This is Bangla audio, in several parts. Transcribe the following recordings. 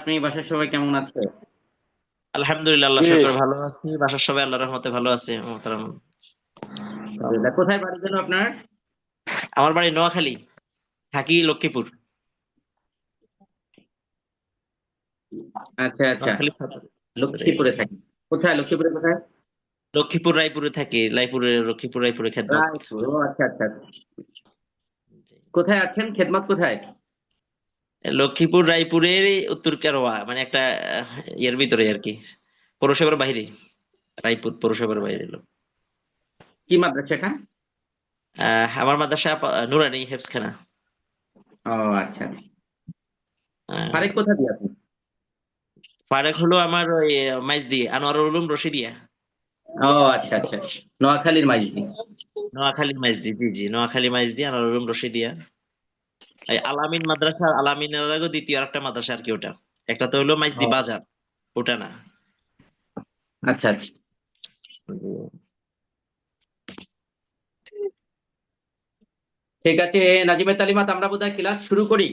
আপনি বাসার সবাই কেমন আছে? আলহামদুলিল্লাহ, আল্লাহ শুকর, ভালো আছি। বাসার সবাই আল্লাহর রহমতে ভালো আছে মোহতারাম। আলহামদুলিল্লাহ। কোথায় বাড়ি যেন আপনার? আমার বাড়ি নোয়াখালী, থাকি লক্ষ্মীপুর। আচ্ছা আচ্ছা। নোয়াখালী সদরে। লক্ষ্মীপুরে থাকি। কোথায় লক্ষ্মীপুরে কোথায়? লক্ষ্মীপুর রায়পুরে থাকি, লক্ষ্মীপুর রায়পুরে খেদমত। রায়পুর, ও আচ্ছা আচ্ছা আচ্ছা। কোথায় আছেন, খেদমত কোথায়? লক্ষ্মীপুর রায়পুরের উত্তর কেরোয়া, মানে একটা ইয়ের ভিতরে আর কি, পৌরসভার বাইরে। রায়পুর পৌরসভার বাইরে এলো। কি মাদ্রাসাটা? আমার মাদ্রাসা নুরানি হেফজখানা। ও আচ্ছা আচ্ছা। আহ, ফারেক কোথা দিয়ে আপনি? ফারাক হলো আমার ওই মাইজদি আনোয়ারুল উলুম রশিদিয়া। ও আচ্ছা আচ্ছা। নোয়াখালীর মাইজদি। নোয়াখালী মাইজদি, জি জি, নোয়াখালী মাইজদি আনোয়ারুল উলুম রশিদিয়া। এই আলামিন মাদ্রাসা, আলামিনের আগে দ্বিতীয় আরেকটা মাদ্রাসা আর কি, ওটা একটা তো হলো মাইজদি ও বাজার, ওটা না। আচ্ছা আচ্ছা। ঠিক আছে। নাজিমে তালিমাত, আমরা বোধহয় ক্লাস শুরু করি।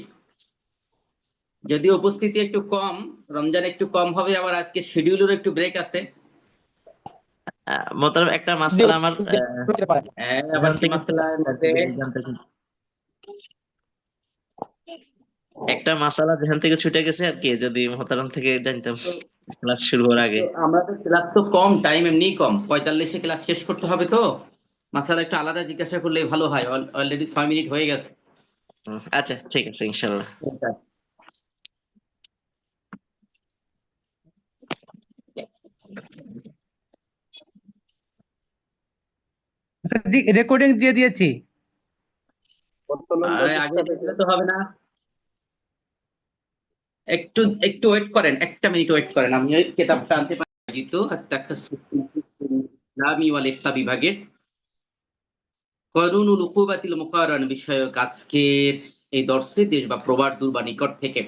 যদিও উপস্থিতি একটু কম, রমজান একটু কম হবে, আবার আজকে শিডিউলের একটু ব্রেক আছে। মোতারাম একটা মাসালা আমার হ্যাঁ, আবার জানতে কি কিছু মাসলার আর কি, মধ্যে? যদি একটা মাসালা যেখান থেকে ছুটে গেছে আর কি, যদি মোহতারাম থেকে জানতাম ক্লাস শুরু হওয়ার আগে। আমরা তো ক্লাস তো কম, টাইম এমনি কম, 45-এ ক্লাস শেষ করতে হবে তো। মাসালা একটু আলাদা জিজ্ঞাসা করলে ভালো হয়, অলরেডি 6 মিনিট হয়ে গেছে। আচ্ছা ঠিক আছে, ইনশাল্লাহ। জি, রেকর্ডিং দিয়ে দিয়েছি। আগে দেখলে তো হবে না। একটু একটু ওয়েট করেন, একটা মিনিট ওয়েট করেন, আমি ওই কেতাবটা আনতে পারি তো। ইসলামী ওয়াল ইফতা বিভাগের কানুনুল উকুবাতিল মুকাররান বিষয়ক আজকের এই দর্শে দেশ বা প্রবাস দূর বা নিকট থেকে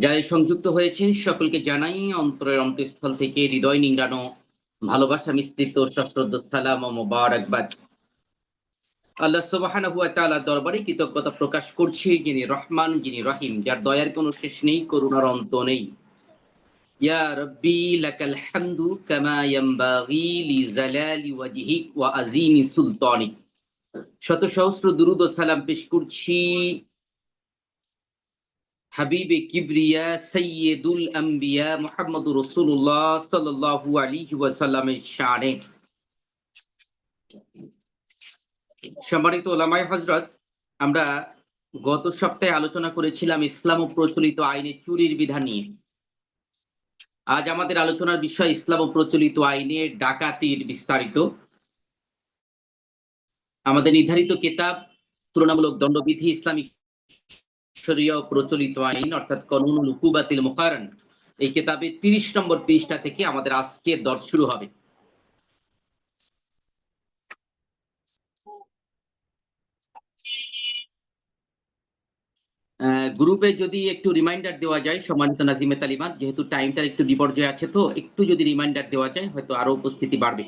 যারা সংযুক্ত হয়েছেন সকলকে জানাই অন্তরের অন্তঃস্থল থেকে হৃদয় নিংড়ানো ভালোবাসা মিশ্রিত সশ্রদ্ধ সালাম ও মোবারকবাদ। আল্লাহ সুবহানাহু ওয়া তাআলার দরবারে কৃতজ্ঞতা প্রকাশ করছি, যিনি রহমান, যিনি রহিম, যার দয়ার কোনো শেষ নেই, করুণার অন্ত নেই। ইয়া রাব্বি লাকাল হামদু কামা ইয়ানবাগি লিজালালি ওয়াজহিক ওয়া আযীমি সুলতানিক। শত সহস্র দুরূদ ও সালাম পেশ করছি হাবিবে কিবরিয়া সৈয়দুল আম্বিয়া মুহাম্মদুর রাসূলুল্লাহ সাল্লাল্লাহু আলাইহি ওয়াসাল্লামের শানে। সম্মানিত ওলামায়ে হযরত, আমরা গত সপ্তাহে আলোচনা করেছিলাম ইসলাম ও প্রচলিত আইনে চুরির বিধান নিয়ে। আজ আমাদের আলোচনার বিষয় ইসলাম ও প্রচলিত আইনে ডাকাতির বিস্তারিত। আমাদের নির্ধারিত কিতাব তুলনামূলক দণ্ডবিধি, ইসলামিক শরিয়া ও প্রচলিত আইন অর্থাৎ কানুনুল উকুবাতিল মুকাররান, এই কিতাবে 30 নম্বর পৃষ্ঠা থেকে আমাদের আজকের দর্স শুরু হবে। গ্রুপে যদি একটু রিমাইন্ডার দেওয়া যায় সম্মানিত নাজিমে তালিমাত, যেহেতু টাইমটার একটু বিপর্যয় আছে, তো একটু যদি রিমাইন্ডার দেওয়া যায় হয়তো আরো উপস্থিতি বাড়বে।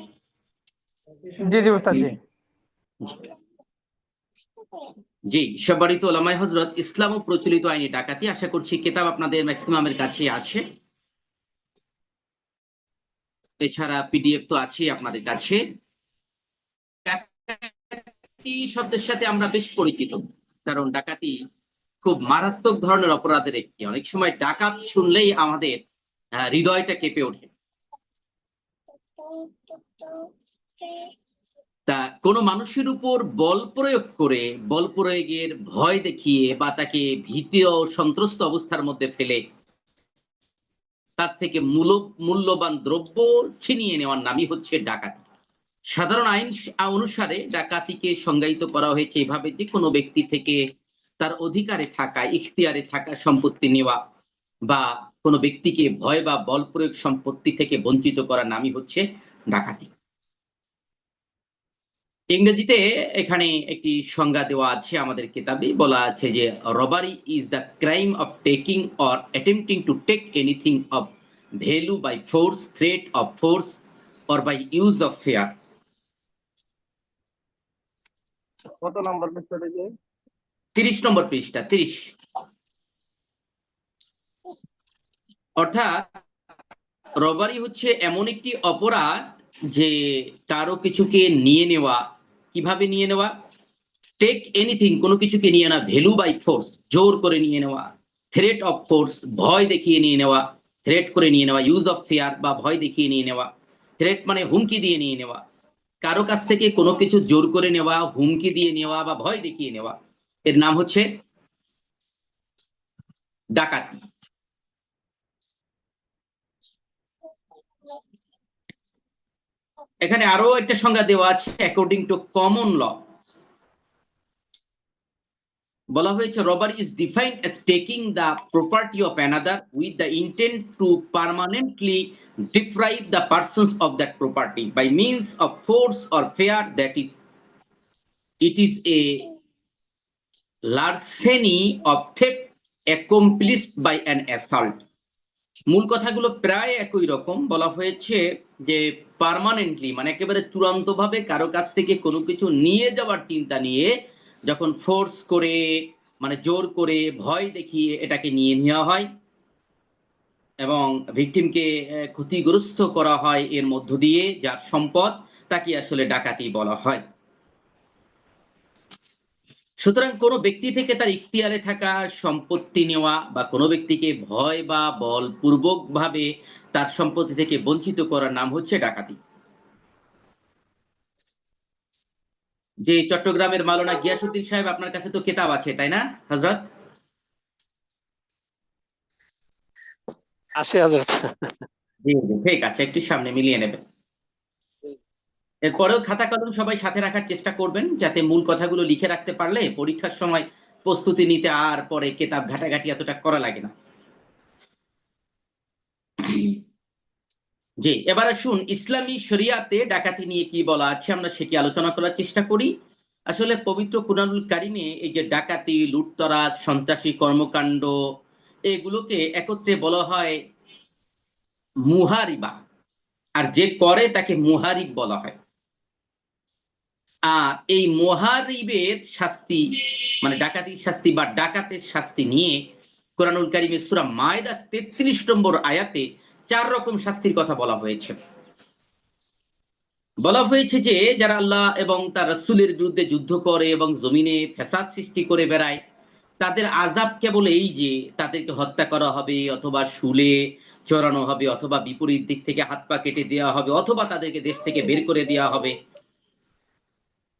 জি জি ওস্তাদ জি। জি, সম্মানিত ওলামায়ে হযরত, ইসলাম ও প্রচলিত আইনি ডাকাতি, আশা করছি কিতাব আপনাদের ম্যাক্সিমামের কাছে আছে। এছাড়া পিডিএফ তো আছেই আপনাদের কাছে। ডাকাতি শব্দের সাথে আমরা বেশ পরিচিত, কারণ ডাকাতি খুব মারাত্মক ধরনের অপরাধের একটি। অনেক সময় ডাকাত শুনলেই আমাদের হৃদয়টা কেঁপে ওঠে। তা কোনো মানুষের উপর বল প্রয়োগ করে, বল প্রয়োগের ভয় দেখিয়ে বা তাকে ভীতি ও সন্ত্রস্ত অবস্থার মধ্যে ফেলে তার থেকে মূল্যবান দ্রব্য ছিনিয়ে নেওয়ার নামই হচ্ছে ডাকাতি। সাধারণ আইন অনুসারে ডাকাতিকে সংজ্ঞায়িত করা হয়েছে এভাবে যে কোনো ব্যক্তি থেকে তার অধিকারে থাকা, ইখতিয়ারে থাকা সম্পত্তি নেওয়া বা কোনো ব্যক্তিকে ভয় বা বল প্রয়োগ সম্পত্তি থেকে বঞ্চিত করার নামই হচ্ছে ডাকাতি। ইংরেজিতে এখানে একটি সংজ্ঞা দেওয়া আছে, আমাদের কিতাবে বলা আছে যে robbery is the crime of taking or attempting to take anything of value by force, threat of force or by use of fear. কত নম্বর পৃষ্ঠাতে যে? 30 নম্বর পৃষ্ঠা, 30। অর্থাৎ রবারি হচ্ছে এমন একটি অপরাধ যে কারো কিছুকে নিয়ে নেওয়া। কিভাবে নিয়ে নেওয়া? টেক এনিথিং, কোনো কিছুকে নিয়ে নেওয়া, ভ্যালু বাই ফোর্স, জোর করে নিয়ে নেওয়া। থ্রেট অফ ফোর্স, ভয় দেখিয়ে নিয়ে নেওয়া, থ্রেট করে নিয়ে নেওয়া। ইউজ অফ ফেয়ার, বা ভয় দেখিয়ে নিয়ে নেওয়া। থ্রেট মানে হুমকি দিয়ে নিয়ে নেওয়া। কারো কাছ থেকে কোনো কিছু জোর করে নেওয়া, হুমকি দিয়ে নেওয়া বা ভয় দেখিয়ে নেওয়া, এর নাম হচ্ছে ডাকাতি। এখানে আরো একটা সংজ্ঞা দেওয়া আছে অ্যাকর্ডিং টু কমন ল। বলা হয়েছে robbery is defined as taking the property of another with the intent to permanently deprive the persons of that property by means of force or fear, that is it is a larceny of theft accomplished by an assault. মূল কথাগুলো প্রায় একই রকম। বলা হয়েছে যে পার্মানেন্টলি মানে একেবারে চূড়ান্ত ভাবে কারো কাছ থেকে কোনো কিছু নিয়ে যাওয়ার চিন্তা নিয়ে যখন ফোর্স করে মানে জোর করে ভয় দেখিয়ে এটাকে নিয়ে নেওয়া হয় এবং ভিকটিমকে ক্ষতিগ্রস্ত করা হয় এর মধ্য দিয়ে যার সম্পদ, তাকে আসলে ডাকাতি বলা হয়। সুতরাং কোনো ব্যক্তি থেকে তার ইখতিয়ারে থাকা সম্পত্তি নেওয়া বা কোনো ব্যক্তিকে ভয় বা বলপূর্বক ভাবে তার সম্পত্তি থেকে বঞ্চিত করার নাম হচ্ছে ডাকাতি। যে চট্টগ্রামের মাওলানা গিয়াসউদ্দিন সাহেব, আপনার কাছে তো কিতাব আছে তাই না হযরত? আছে হযরত। জি জি, ঠিক আছে, একটু সামনে মিলিয়ে নেবেন। এরপরেও খাতা কলম সবাই সাথে রাখার চেষ্টা করবেন, যাতে মূল কথাগুলো লিখে রাখতে পারলে পরীক্ষার সময় প্রস্তুতি নিতে আর পরে কিতাব ঘাটাঘাটি এতটা করা লাগে না। জি, এবার আসুন ইসলামী শরিয়াতে ডাকাতি নিয়ে কি বলা আছে আমরা সেটি আলোচনা করার চেষ্টা করি। আসলে পবিত্র কুরআনুল কারিমে এই যে ডাকাতি, লুটতরাজ, সন্ত্রাসী কর্মকাণ্ড, এগুলোকে একত্রে বলা হয় মুহারিবা। আর যে করে তাকে মুহারিব বলা হয়। আর এই মুহারিবের শাস্তি মানে ডাকাতির শাস্তি বা ডাকাতের শাস্তি নিয়ে কুরআনুল কারিমে সূরা মায়দা 33 নম্বর আয়াতে 4 রকম শাস্তির কথা বলা হয়েছে। বলা হয়েছে যে যারা আল্লাহ এবং তার রাসূলের বিরুদ্ধে যুদ্ধ করে এবং জমিনে ফ্যাসাদ সৃষ্টি করে বেড়ায়, তাদের আযাব কেবল এই যে তাদেরকে হত্যা করা হবে, অথবা শুলে চড়ানো হবে, অথবা বিপরীত দিক থেকে হাত পা কেটে দেওয়া হবে, অথবা তাদেরকে দেশ থেকে বের করে দেওয়া হবে।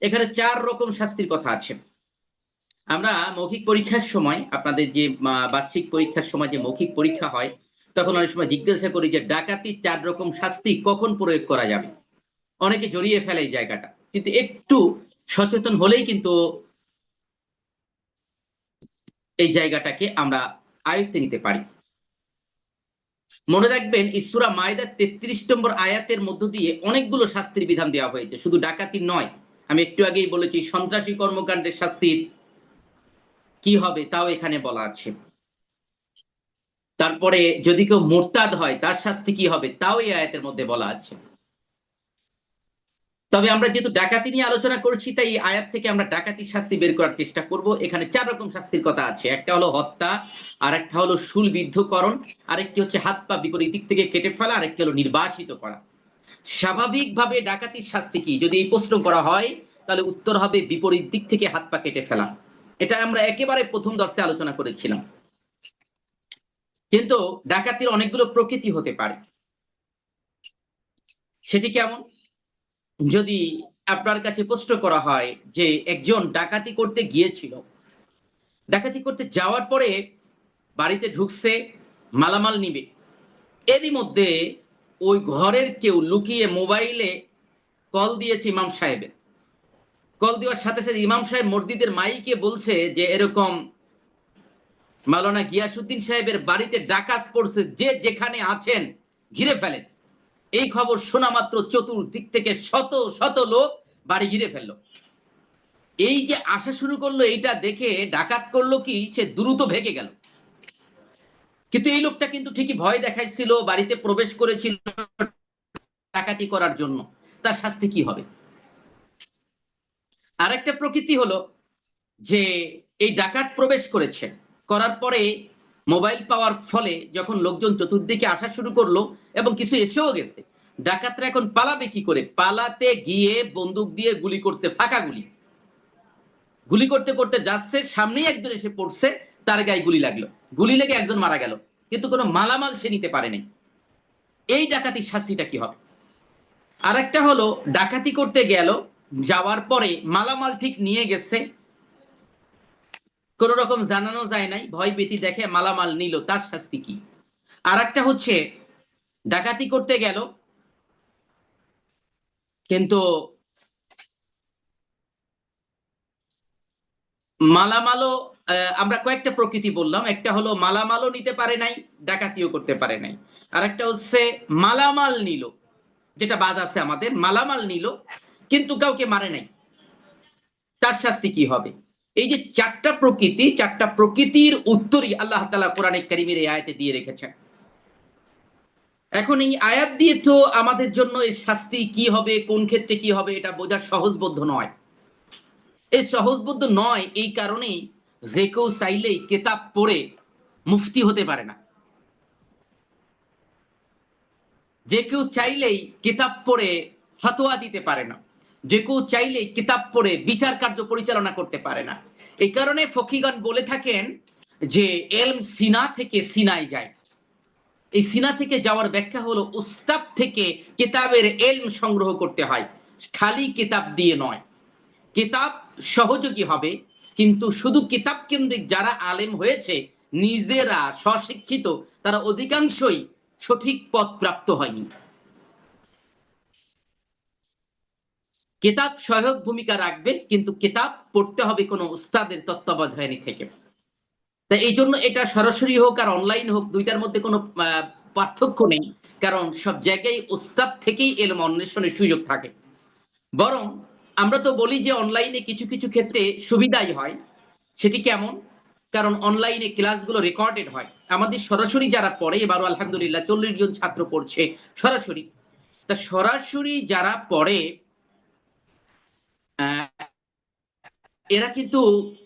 এখানে 4 রকম শাস্তির কথা আছে। আমরা মৌখিক পরীক্ষার সময়, আপনাদের যে বার্ষিক পরীক্ষার সময় যে মৌখিক পরীক্ষা হয়, তখন অনেক সময় জিজ্ঞাসা করি যে ডাকাতির 4 রকম শাস্তি কখন প্রয়োগ করা যাবে। অনেকে জড়িয়ে ফেলে এই জায়গাটা, কিন্তু একটু সচেতন হলেই কিন্তু এই জায়গাটাকে আমরা আয়ত্তে নিতে পারি। মনে রাখবেন এই সূরা মায়দার 33 নম্বর আয়াতের মধ্য দিয়ে অনেকগুলো শাস্তির বিধান দেওয়া হয়েছে, শুধু ডাকাতি নয়। আমি একটু আগেই বলেছি সন্ত্রাসী কর্মকাণ্ডের শাস্তির কি হবে তাও এখানে বলা আছে। তারপরে যদি কেউ মোরতাদ হয় তার শাস্তি কি হবে তাও এই আয়াতের মধ্যে বলা আছে। তবে আমরা যেহেতু ডাকাতি নিয়ে আলোচনা করছি, তাই এই আয়াত থেকে আমরা ডাকাতির শাস্তি বের করার চেষ্টা করব। এখানে 4 রকম শাস্তির কথা আছে। একটা হলো হত্যা, আর একটা হলো শূলবিদ্ধকরণ, আরেকটি হচ্ছে হাত পা বিপরীত দিক থেকে কেটে ফেলা, আরেকটি হলো নির্বাসিত করা। স্বাভাবিকভাবে ডাকাতির শাস্তি কি যদি এই প্রশ্ন করা হয়, তাহলে উত্তর হবে বিপরীত দিক থেকে হাত পা কেটে ফেলা। এটা আমরা একেবারে প্রথম দর্শে আলোচনা করেছিলাম। কিন্তু ডাকাতির অনেকগুলো প্রকৃতি হতে পারে। সেটি কেমন? যদি আপনার কাছে প্রশ্ন করা হয় যে একজন ডাকাতি করতে গিয়েছিল, ডাকাতি করতে যাওয়ার পরে বাড়িতে ঢুকছে, মালামাল নিবে, এরই মধ্যে ওই ঘরের কেউ লুকিয়ে মোবাইলে কল দিয়েছে ইমাম সাহেবের। কল দেওয়ার সাথে সাথে ইমাম সাহেব মসজিদের মাইকে বলছে যে এরকম মাওলানা গিয়াসউদ্দিন সাহেবের বাড়িতে ডাকাত পড়ছে, যে যেখানে আছেন ঘিরে ফেলেন। এই খবর শোনা মাত্র চতুর্দিক থেকে শত শত লোক বাড়ি ঘিরে ফেললো। এই যে আসা শুরু করলো, এইটা দেখে ডাকাত করলো কি, সে দ্রুত ভেগে গেল। কিন্তু এই লোকটা কিন্তু ঠিকই ভয় দেখাইছিল, বাড়িতে প্রবেশ করেছিল ডাকাতি করার জন্য। তার শাস্তি কি হবে? আরেকটা প্রকৃতি হলো যে এই ডাকাত প্রবেশ করেছে, করার পরে মোবাইল পাওয়ার ফলে যখন লোকজন চতুর্দিকে আসা শুরু করলো এবং কিছু এসেও গেছে, ডাকাতরা এখন পালাবে কি করে? পালাতে গিয়ে বন্দুক দিয়ে গুলি করছে, ফাঁকা গুলি। গুলি করতে করতে যাচ্ছে, সামনেই একজন এসে পড়ছে, তার গায়ে গুলি লাগলো, গুলি লেগে একজন মারা গেল, কিন্তু কোনো মালামাল সে নিতে পারেনি। এই ডাকাতির শাস্তিটা কি হবে? আর একটা হলো, ডাকাতি করতে গেল, যাওয়ার পরে মালামাল ঠিক নিয়ে গেছে, কোন রকম জানানো যায় নাই, ভয় ভীতি দেখে মালামাল নিল, তার শাস্তি কি? আর একটা হচ্ছে, ডাকাতি করতে গেল কিন্তু মালামালও, আমরা কয়েকটা প্রকৃতি বললাম, একটা হলো মালামালও নিতে পারে নাই, ডাকাতিও করতে পারে নাই। আর একটা হচ্ছে মালামাল নিল, যেটা বাদ আছে আমাদের, মালামাল নিল কিন্তু কাউকে মারে নাই, তার শাস্তি কি হবে? এই যে চারটা প্রকৃতি, চারটা প্রকৃতির উত্তরই আল্লাহ তাআলা কোরআনে কারীমের এই আয়াতে দিয়ে রেখেছেন। এখন এই আয়াত দিয়ে তো আমাদের জন্য এই শাস্তি কি হবে, কোন ক্ষেত্রে কি হবে, এটা বোঝা সহজবোধ্য নয়। এই সহজবোধ্য নয় এই কারণেই যে কেউ চাইলেই কিতাব পড়ে মুফতি হতে পারে না। যে কেউ চাইলেই কিতাব পড়ে ফতোয়া দিতে পারে না। যে কেউ চাইলেই কিতাব পড়ে বিচার কার্য পরিচালনা করতে পারে না। এই কারণে ফকিহগণ বলে থাকেন যে এলম সিনা থেকে সিনায় যায়। এই সিনা থেকে যাওয়ার ব্যাখ্যা হলো উস্তাদ থেকে কিতাবের এলম সংগ্রহ করতে হয়, খালি কিতাব দিয়ে নয়। কিতাব সহযোগী হবে, কিন্তু শুধু কিতাব কেন্দ্রিক যারা আলেম হয়েছে নিজেরা স্বশিক্ষিত, তারা অধিকাংশই সঠিক পথ প্রাপ্ত হয়নি। কিতাব সহায়ক ভূমিকা রাখবে, কিন্তু কিতাব পড়তে হবে কোনো উস্তাদের তত্ত্বাবধানে থেকে। তাই এই জন্য এটা সরাসরি হোক আর অনলাইন হোক, দুইটার মধ্যে কোনো পার্থক্য নেই, কারণ সব জায়গায় উস্তাদ থেকেই এলম অন্বেষণের সুযোগ থাকে। বরং আমরা তো বলি যে অনলাইনে কিছু কিছু ক্ষেত্রে সুবিধাই হয়। সেটি কেমন? কারণ অনলাইনে ক্লাসগুলো রেকর্ডেড হয়। আমাদের সরাসরি যারা পড়ে, এবারও আলহামদুলিল্লাহ 40 জন ছাত্র পড়ছে সরাসরি। তা সরাসরি যারা পড়ে এরা কিন্তু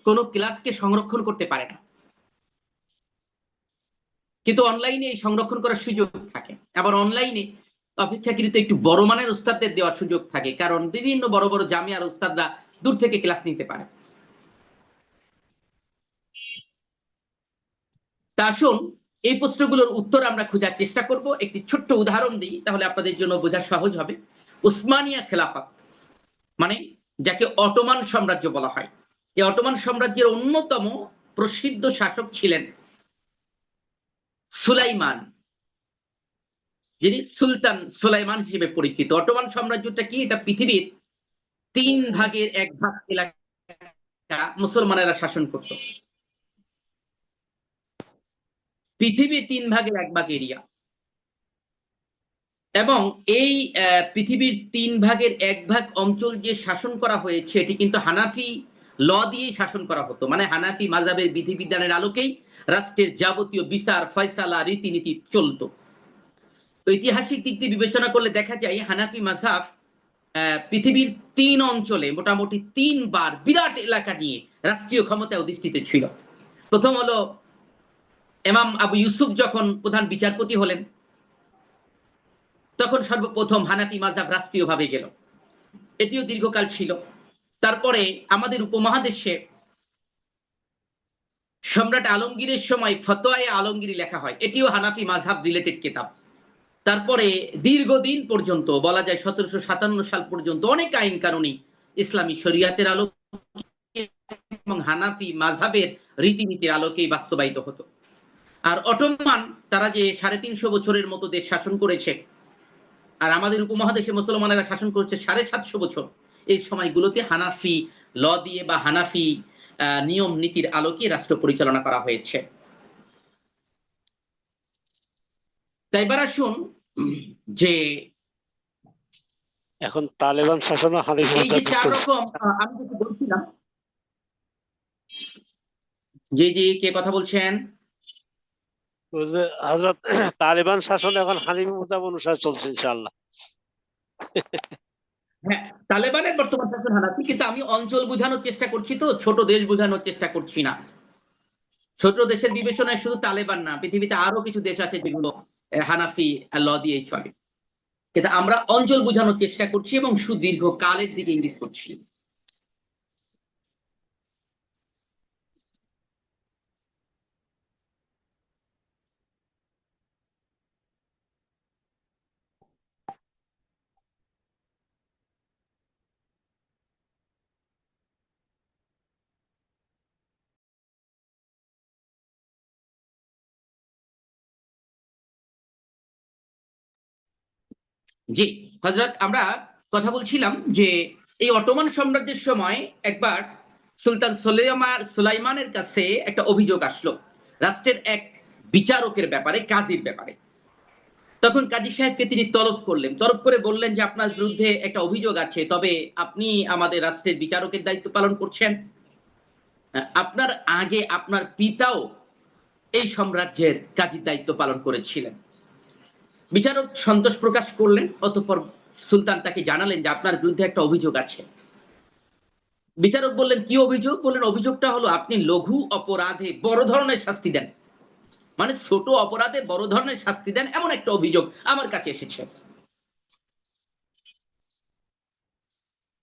কোনো ক্লাসকে সংরক্ষণ করতে পারে না, কিন্তু অনলাইনে এই সংরক্ষণ করার সুযোগ থাকে। আবার অনলাইনে অপেক্ষাকৃত একটু বড় মানের উস্তাদদের দেওয়ার সুযোগ থাকে, কারণ বিভিন্ন বড় বড় জামিয়ার উস্তাদরা দূর থেকে ক্লাস নিতে পারে। তা আসুন এই প্রশ্নগুলোর উত্তর আমরা খোঁজার চেষ্টা করব। একটি ছোট্ট উদাহরণ দিই, তাহলে আপনাদের জন্য বোঝা সহজ হবে। উসমানিয়া খেলাফত মানে যাকে অটোমান সাম্রাজ্য বলা হয়, এই অটোমান সাম্রাজ্যের অন্যতম প্রসিদ্ধ শাসক ছিলেন সুলাইমান, যিনি সুলতান সুলাইমান হিসেবে পরিচিত। অটোমান সাম্রাজ্যটা কি? এটা পৃথিবীর 1/3 এলাকা মুসলমানেরা শাসন করত। পৃথিবীর 3/1 এরিয়া, এবং এই পৃথিবীর 3/1 অঞ্চল যে শাসন করা হয়েছে, এটি কিন্তু হানাফি ল দিয়ে শাসন করা হতো। মানে হানাফি মাযহাবের বিধিবিধানের আলোকেই রাষ্ট্রের যাবতীয় বিচার ফয়সালা রীতিনীতি চলতো। ঐতিহাসিক দিক দিয়ে বিবেচনা করলে দেখা যায় হানাফি মাযহাব পৃথিবীর 3 অঞ্চলে মোটামুটি 3 বার বিরাট এলাকা নিয়ে রাষ্ট্রীয় ক্ষমতায় অধিষ্ঠিত ছিল। প্রথম হলো ইমাম আবু ইউসুফ যখন প্রধান বিচারপতি হলেন, তখন সর্বপ্রথম হানাফি মাযহাব রাষ্ট্রীয়ভাবে গেল, এটিও দীর্ঘকাল ছিল। তারপরে আমাদের উপমহাদেশে সম্রাট আলমগীরের সময় ফতোয়ায়ে আলমগীরি লেখা হয়, এটিও হানাফি মাযহাব রিলেটেড কিতাব। তারপরে দীর্ঘদিন পর্যন্ত বলা যায় 1757 সাল পর্যন্ত অনেক আইন কানুনই ইসলামী শরিয়াতের আলোকে এবং হানাফি মাযহাবের রীতিনীতির আলোকেই বাস্তবায়িত হতো। আর অটোমান তারা যে 350 বছরের মতো দেশ শাসন করেছে, আর আমাদের উপমহাদেশে মুসলমানেরা শাসন করছে 750 বছর, এই সময়গুলোতে হানাফি ল দিয়ে বা হানাফি নিয়ম নীতির আলোকে রাষ্ট্র পরিচালনা করা হয়েছে। তাই এবার আসুন যে এখন তালেবান শাসন হানিফ এই যে 4 রকম আমি যেটা বলছিলাম, জি জি কে কথা বলছেন? হযরত তালেবান শাসন এখন হানিফি মাযহাব অনুসারে চলছে ইনশাআল্লাহ। হ্যাঁ, তালেবানের বর্তমান শাসন হানাফি, কিন্তু আমি অঞ্চল বোঝানোর চেষ্টা করছি, তো ছোট দেশ বোঝানোর চেষ্টা করছি না। ছোট দেশের বিবেচনায় শুধু তালেবান না, পৃথিবীতে আরো কিছু দেশ আছে যেগুলো হানাফি ল দিয়েই চলে। কিন্তু আমরা অঞ্চল বোঝানোর চেষ্টা করছি এবং সুদীর্ঘ কালের দিকে ইঙ্গিত করছি। জি হযরত, আমরা কথা বলছিলাম যে এই অটোমান সাম্রাজ্যের সময় একবার সুলতান সুলাইমানের কাছে একটা অভিযোগ আসলো রাষ্ট্রের এক বিচারকের ব্যাপারে, কাজীর ব্যাপারে। তখন কাজী সাহেবকে তিনি তলব করলেন, তলব করে বললেন যে আপনার বিরুদ্ধে একটা অভিযোগ আছে, তবে আপনি আমাদের রাষ্ট্রের বিচারকের দায়িত্ব পালন করছেন। আপনার আগে আপনার পিতাও এই সাম্রাজ্যের কাজীর দায়িত্ব পালন করেছিলেন। বিচারক সন্তোষ প্রকাশ করলেন, অতঃপর সুলতান তাকে জানালেন যে আপনার বিরুদ্ধে একটা অভিযোগ আছে। বিচারক বললেন কি অভিযোগ? বললেন অভিযোগটা হলো আপনি লঘু অপরাধে বড় ধরনের শাস্তি দেন, মানে ছোট অপরাধে বড় ধরনের শাস্তি দেন, এমন একটা অভিযোগ আমার কাছে এসেছে।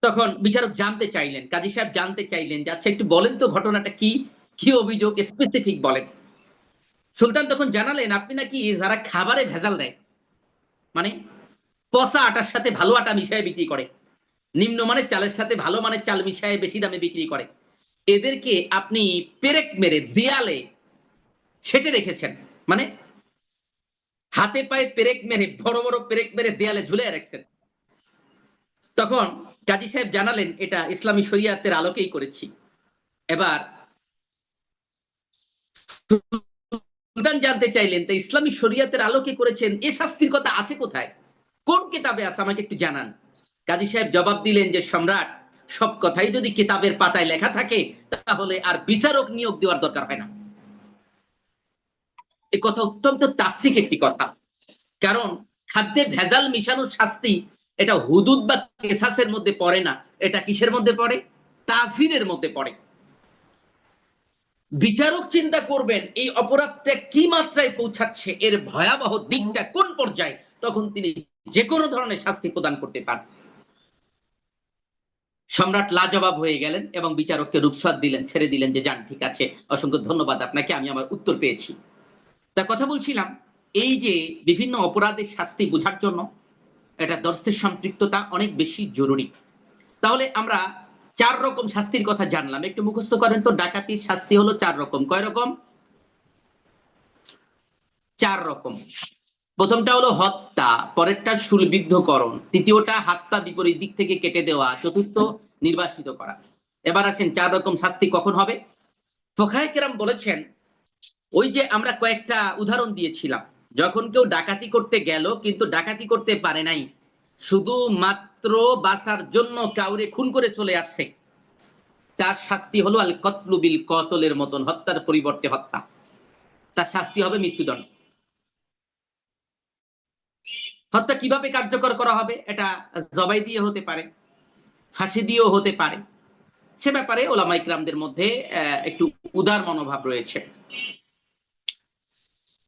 তখন বিচারক জানতে চাইলেন, কাজী সাহেব জানতে চাইলেন যে আচ্ছা একটু বলেন তো ঘটনাটা কি, কি অভিযোগ, স্পেসিফিক বলেন। সুলতান তখন জানালেন আপনি নাকি যারা খাবারে ভেজাল দেয়, মানে পচা আটার সাথে ভালো আটা মিশিয়ে বিক্রি করে, নিম্নমানের চালের সাথে ভালো মানের চাল মিশিয়ে বেশি দামে বিক্রি করে, এদেরকে আপনি পেরেক মেরে দেয়ালে সেটে রেখেছেন, মানে হাতে পায়ে পেরেক মেরে, বড় বড় পেরেক মেরে দেয়ালে ঝুলে রাখছেন। তখন কাজী সাহেব জানালেন এটা ইসলামী শরিয়াতের আলোকেই করেছি। এবার সুলতান জানতে চাইলেন তা ইসলামী শরিয়াতের আলোকে করেছেন, এ শাস্তির কথা আছে কোথায়, কোন কিতাবে আছে, আমাকে একটু জানান। কাজী সাহেব জবাব দিলেন যে সম্রাট, সব কথাই যদি কিতাবের পাতায় লেখা থাকে তাহলে আর বিচারক নিয়োগ দেওয়ার দরকার হয় না। এই কথা অত্যন্ত তাত্ত্বিক একটি কথা, কারণ খাদ্যে ভেজাল মিশানোর শাস্তি এটা হুদুদ বা কেসাসের মধ্যে পড়ে না, এটা কিসের মধ্যে পড়ে? তাজিরের মধ্যে পড়ে। বিচারক চিন্তা করবেন এই অপরাধটা কি মাত্রায় পৌঁছাচ্ছে, এর ভয়াবহ দিকটা কোন পর্যায়ে, তখন তিনি যে কোনো ধরনের শাস্তি প্রদান করতে পারেন। সম্রাট লাজবাব হয়ে গেলেন এবং বিচারককে রুখসাত দিলেন, ছেড়ে দিলেন যে যান, ঠিক আছে, অসংখ্য ধন্যবাদ আপনাকে, আমি আমার উত্তর পেয়েছি। তা কথা বলছিলাম এই যে বিভিন্ন অপরাধের শাস্তি বোঝার জন্য এটা দর্শের সম্পৃক্ততা অনেক বেশি জরুরি। তাহলে আমরা 4 রকম শাস্তির কথা জানলাম, একটু মুখস্থ করেন তো। ডাকাতির শাস্তি হলো 4 রকম। কয় রকম? 4 রকম। প্রথমটা হলো হত্যা, পরেরটা শুলবিদ্ধকরণ, তৃতীয়টা হাত পা বিপরীত দিক থেকে কেটে দেওয়া, চতুর্থ নির্বাসিত করা। এবার আসেন 4 রকম শাস্তি কখন হবে। ফুকাহায়ে কেরাম বলেছেন, ওই যে আমরা কয়েকটা উদাহরণ দিয়েছিলাম, যখন কেউ ডাকাতি করতে গেল কিন্তু ডাকাতি করতে পারে নাই, শুধু মাত্র বাঁচার জন্য কাউরে খুন করে চলে আসছে, তার শাস্তি হলো আল কতলু বিল কতলের মতন, হত্যার পরিবর্তে হত্যা, তার শাস্তি হবে মৃত্যুদণ্ড। হত্যা কিভাবে কার্যকর করা হবে? এটা জবাই দিয়ে হতে পারে, ফাঁসি দিয়েও হতে পারে, সে ব্যাপারে ওলামা ইকরামদের মধ্যে একটু উদার মনোভাব রয়েছে।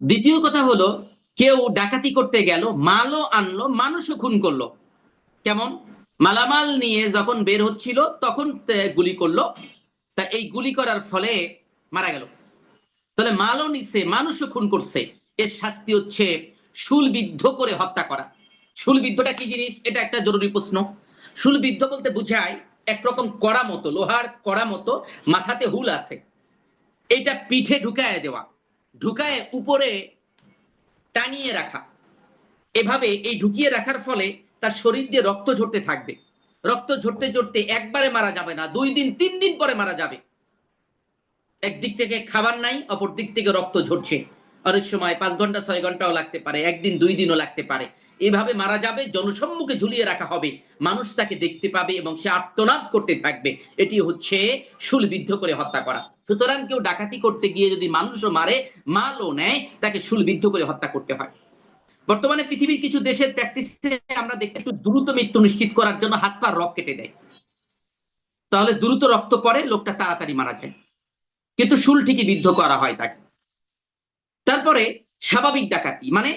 দ্বিতীয় কথা হলো কেউ ডাকাতি করতে গেল, মালও আনলো, মানুষও খুন করলো। কেমন? মালামাল নিয়ে যখন বের হচ্ছিল তখন গুলি করলো, তা এই গুলি করার ফলে মারা গেল। তাহলে মালও নিচ্ছে, মানুষও খুন করছে, এর শাস্তি হচ্ছে শুলবিদ্ধ করে হত্যা করা। শুলবিদ্ধটা কি জিনিস? এটা একটা জরুরি প্রশ্ন। শুলবিদ্ধ বলতে বোঝায় একরকম কড়া মতো, লোহার কড়া মতো, মাথাতে হুল আছে, এটা পিঠে ঢুকায় দেওয়া, ঢুকায় উপরে টানিয়ে রাখা। এভাবে এই ঢুকিয়ে রাখার ফলে তার শরীর দিয়ে রক্ত ঝরতে থাকবে, রক্ত ঝরতে ঝরতে একবারে মারা যাবে না, 2 দিন 3 দিন পরে মারা যাবে। একদিক থেকে খাবার নাই, অপর দিক থেকে রক্ত ঝরছে, অনেক সময় 5 ঘন্টা 6 ঘন্টাও লাগতে পারে, 1 দিন 2 দিনও লাগতে পারে। এভাবে মারা যাবে, জনসম্মুখে ঝুলিয়ে রাখা হবে, মানুষ তাকে দেখতে পাবে এবং সে আর্তনাদ করতে থাকবে। এটি হচ্ছে শুলবিদ্ধ করে হত্যা করা। সুতরাং কেউ ডাকাতি করতে গিয়ে যদি মানুষও মারে, মালও নেয়, তাকে শুলবিদ্ধ করে হত্যা করতে হয়। বর্তমানে পৃথিবীর কিছু দেশের প্র্যাকটিসে আমরা দেখতে একটু দ্রুত মৃত্যু নিশ্চিত করার জন্য হাত পা রক কেটে দেয়, তাহলে দ্রুত রক্ত পড়ে, লোকটা তাড়াতাড়ি মারা যায়। কিন্তু শুল ঠিকই বিদ্ধ করা হয় তাকে। তারপরে স্বাভাবিক ডাকাতি, মানে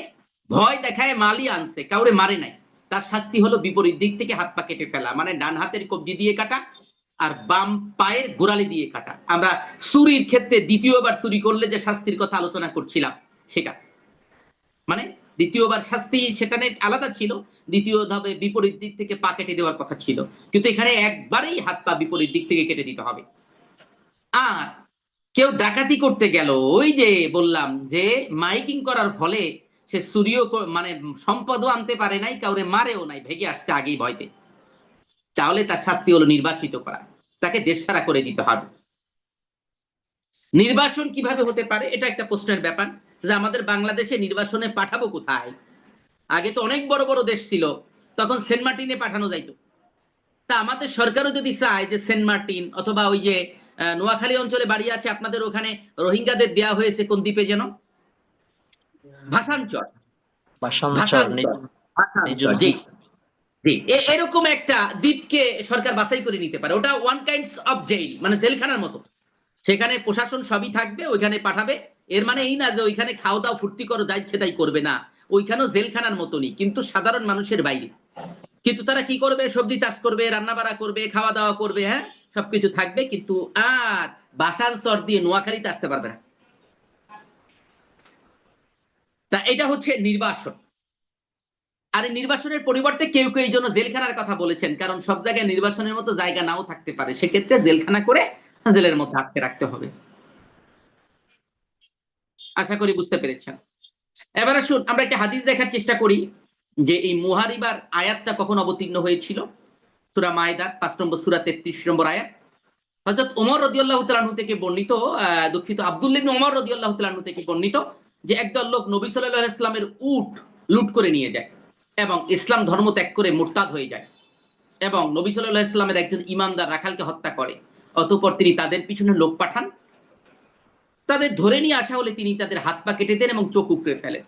ভয় দেখায় মালই আনছে, কাউরে মারে নাই, তার শাস্তি হলো বিপরীত দিক থেকে হাত পা কেটে ফেলা, মানে ডান হাতের কবজি দিয়ে কাটা আর বাম পায়ের গোড়ালি দিয়ে কাটা। আমরা চুরির ক্ষেত্রে দ্বিতীয়বার চুরি করলে যে শাস্তির কথা আলোচনা করছিলাম সেটা, মানে দ্বিতীয়বার শাস্তি সেটা আলাদা ছিল, দ্বিতীয় ধাপে বিপরীত দিক থেকে পা কেটে দেওয়ার কথা ছিল, কিন্তু এখানে একবারেই হাত পা বিপরীত দিক থেকে কেটে দিতে হবে। আর কেউ ডাকাতি করতে গেল, ওই যে বললাম যে মাইকিং করার ফলে সে চুরিও মানে সম্পদও আনতে পারে নাই, কাউরে মারেও নাই, ভেগে আসছে আগেই ভয়তে, তাহলে তার শাস্তি হলো নির্বাসিত করা, তাকে দেশছাড়া করে দিতে হবে। নির্বাসন কিভাবে হতে পারে, এটা একটা প্রশ্নের ব্যাপার, যে আমাদের বাংলাদেশে নির্বাসনে পাঠাবো কোথায়? আগে তো অনেক বড় বড় দেশ ছিল, তখন সেন্ট মার্টিনে পাঠানো যাইতো। তা আমাদের সরকারও যদি চায় যে সেন্ট মার্টিন অথবা ওই যে নোয়াখালী অঞ্চলে বাড়ি আছে আপনাদের, ওখানে রোহিঙ্গাদের দেয়া হয়েছে কোন দ্বীপে যেন, ভাসানচর, ভাষান্তর ভাসানচর, জি জি, এরকম একটা দ্বীপকে সরকার বাছাই করে নিতে পারে। ওটা ওয়ান কাইন্ড অফ জেল, মানে জেলখানার মতো, সেখানে প্রশাসন সবই থাকবে, ওইখানে পাঠাবে। এর মানে এই না যে ওইখানে খাওয়া দাওয়া ফুর্তি করো যা ইচ্ছে তাই করবে, না, ওইখানেও জেলখানার মতনই, কিন্তু সাধারণ মানুষের বাইরে। কিন্তু তারা কি করবে, সবজি চাষ করবে, রান্না বাড়া করবে, খাওয়া দাওয়া করবে, হ্যাঁ সবকিছু থাকবে, কিন্তু আর বাসার চর দিয়ে নোয়াখালীতে আসতে পারবে না। তা এটা হচ্ছে নির্বাসন। আর এই নির্বাসনের পরিবর্তে কেউ কেউ এই জন্য জেলখানার কথা বলেছেন, কারণ সব জায়গায় নির্বাসনের মতো জায়গা নাও থাকতে পারে, সেক্ষেত্রে জেলখানা করে জেলের মধ্যে আটকে রাখতে হবে। আশা করি বুঝতে পেরেছেন। এবার আসুন আমরা একটা হাদিস দেখার চেষ্টা করি যে এই মুহারিবার আয়াতটা কখন অবতীর্ণ হয়েছিল। সূরা মায়দার 5 নম্বর সূরা 33 নম্বর আয়াত। হযরত ওমর রাদিয়াল্লাহু তাআলা আনহু থেকে বর্ণিত, দুঃখিত, আব্দুল্লাহ ইবনে ওমর রাদিয়াল্লাহু তাআলা আনহু থেকে বর্ণিত যে একদল লোক নবী সাল্লাল্লাহু আলাইহি ওয়াসাল্লামের উট লুট করে নিয়ে যায় এবং ইসলাম ধর্ম ত্যাগ করে মুরতাদ হয়ে যায়, এবং নবী সাল্লাল্লাহু আলাইহি ওয়াসাল্লামের একজন ঈমানদার রাখালকে হত্যা করে। অতঃপর তিনি তাদের পিছনে লোক পাঠান, তাদের ধরে নিয়ে আসা হলে তিনি তাদের হাত পা কেটে দেন এবং চোখ উপড়ে ফেলেন।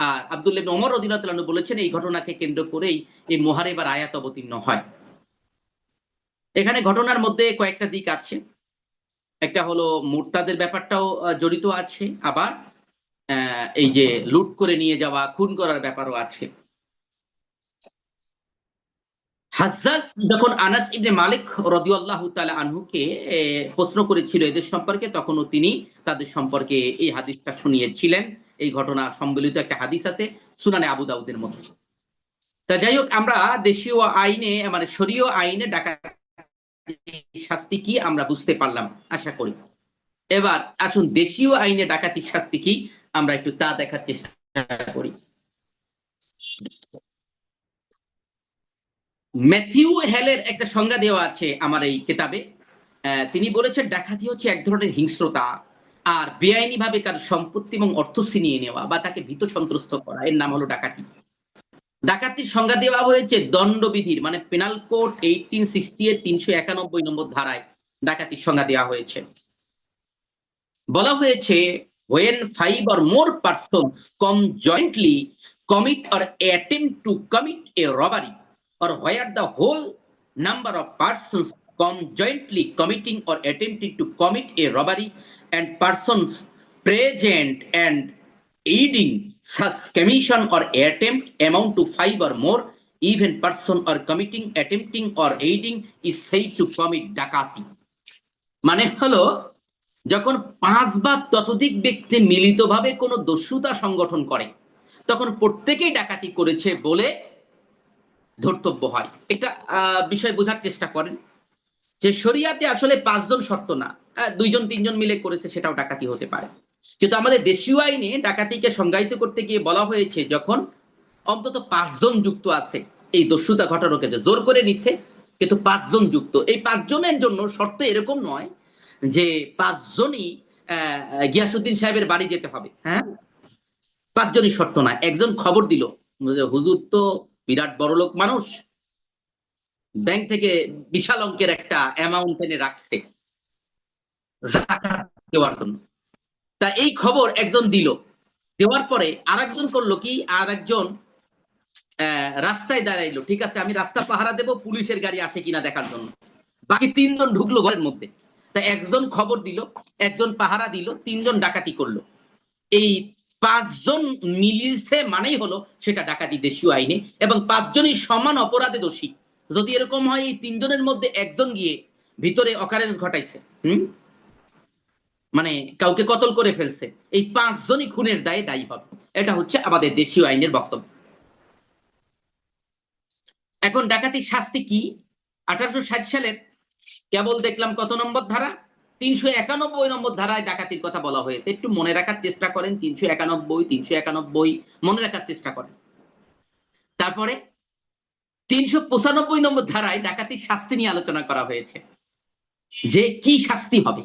আর আব্দুল্লাহ ইবনে ওমর রাদিয়াল্লাহু তাআলা আনহু বলেছেন এই ঘটনাকে কেন্দ্র করেই এই মুহারিবার আয়াত অবতীর্ণ হয়। এখানে ঘটনার মধ্যে কয়েকটা দিক আছে, একটা হলো মুরতাদের ব্যাপারটাও জড়িত আছে, আবার এই যে লুট করে নিয়ে যাওয়া, খুন করার ব্যাপারও আছে। হাজ্জাজ যখন আনাস ইবনে মালিক রাদিয়াল্লাহু তাআলা আনহুকে প্রশ্ন করেছিল এদের সম্পর্কে, তখনও তিনি তাদের সম্পর্কে এই হাদিসটা শুনিয়েছিলেন। এই ঘটনা সম্বলিত একটা হাদিস আছে সুনানে আবু দাউদের মধ্যে। তা যাই হোক, আমরা দেশীয় আইনে মানে শরীয় আইনে ডাকাতির শাস্তি কি আমরা বুঝতে পারলাম আশা করি। এবার আসুন দেশীয় আইনে ডাকাতির শাস্তি কি আমরা একটু তা দেখার চেষ্টা করি। ম্যাথিউ হেলের একটা সংজ্ঞা দেওয়া আছে আমার এই কিতাবে। তিনি বলেছেন ডাকাতি হচ্ছে এক ধরনের হিংস্রতা আর বেআইনি ভাবে কার সম্পত্তি এবং অর্থ ছিনিয়ে নেওয়া বা তাকে ভীত সন্ত্রস্ত করা, এর নাম হলো ডাকাতি। ডাকাতির সংজ্ঞা দেওয়া হয়েছে দণ্ডবিধির মানে পেনাল কোড 1860 এর 391 নম্বর ধারায় ডাকাতির সংজ্ঞা দেওয়া হয়েছে। বলা হয়েছে when 5 or more persons conjointly commit or attempt to commit a robbery, or where the whole number of persons conjointly committing or attempting to commit a robbery and persons present and aiding such commission or attempt amount to 5 or more, even person or committing, attempting or aiding is said to commit ডাকাতি। মানে হলো যখন 5 বা ততোধিক ব্যক্তি মিলিতভাবে কোনো দস্যুতা সংগঠন করে তখন প্রত্যেকেই ডাকাতি করেছে বলে ধর্তব্য হয়। এটা বিষয় বোঝার চেষ্টা করেন যে শরিয়াতে আসলে 5 জন শর্ত না, 2 জন 3 জন মিলে করেছে সেটাও ডাকাতি হতে পারে, কিন্তু আমাদের দেশীয় আইনে ডাকাতিকে সংজ্ঞায়িত করতে গিয়ে বলা হয়েছে যখন অন্তত 5 জন যুক্ত আছে এই দস্যুতা ঘটানোকে, যে জোর করে নিছে কিন্তু 5 জন যুক্ত। এই 5 জনের জন্য শর্ত এরকম নয় যে 5 জনই গিয়াসউদ্দিন সাহেবের বাড়ি যেতে হবে, হ্যাঁ 5 জনই শর্ত না। একজন খবর দিল যে হুজুর তো বিরাট বড়লোক মানুষ, ব্যাংক থেকে বিশাল অঙ্কের একটা অ্যামাউন্ট এনে রাখছে যাকাত দেওয়ার জন্য। তা এই খবর একজন দিল, দেওয়ার পরে আরেকজন করলো কি, আরেকজন রাস্তায় দাঁড়াইলো, ঠিক আছে আমি রাস্তা পাহারা দেব, পুলিশের গাড়ি আসে কিনা দেখার জন্য। বাকি 3 জন ঢুকলো ঘরের মধ্যে, তা একজন খবর দিল, একজন পাহারা দিল, তিনজন ডাকাতি করলো, এই পাঁচজন মিলিয়েছে মানেই হলো সেটা ডাকাতি দেশীয় আইনে, এবং পাঁচজনই সমান অপরাধে দোষী। যদি এরকম হয় এই তিনজনের মধ্যে একজন গিয়ে ভিতরে অকারেন্স ঘটাইছে, মানে কাউকে কতল করে ফেলছে, এই পাঁচজনই খুনের দায়ে দায়ী হবে। এটা হচ্ছে আমাদের দেশীয় আইনের বক্তব্য। এখন ডাকাতির শাস্তি কি? 1860 সালের কেবল দেখলাম কত নম্বর ধারা, 391 নম্বর ধারায় ডাকাতির কথা বলা হয়েছে। একটু মনে রাখার চেষ্টা করেন, 391 মনে রাখার চেষ্টা করেন। তারপরে 395 নম্বর ধারায় ডাকাতির শাস্তি নিয়ে আলোচনা করা হয়েছে, যে কি শাস্তি হবে।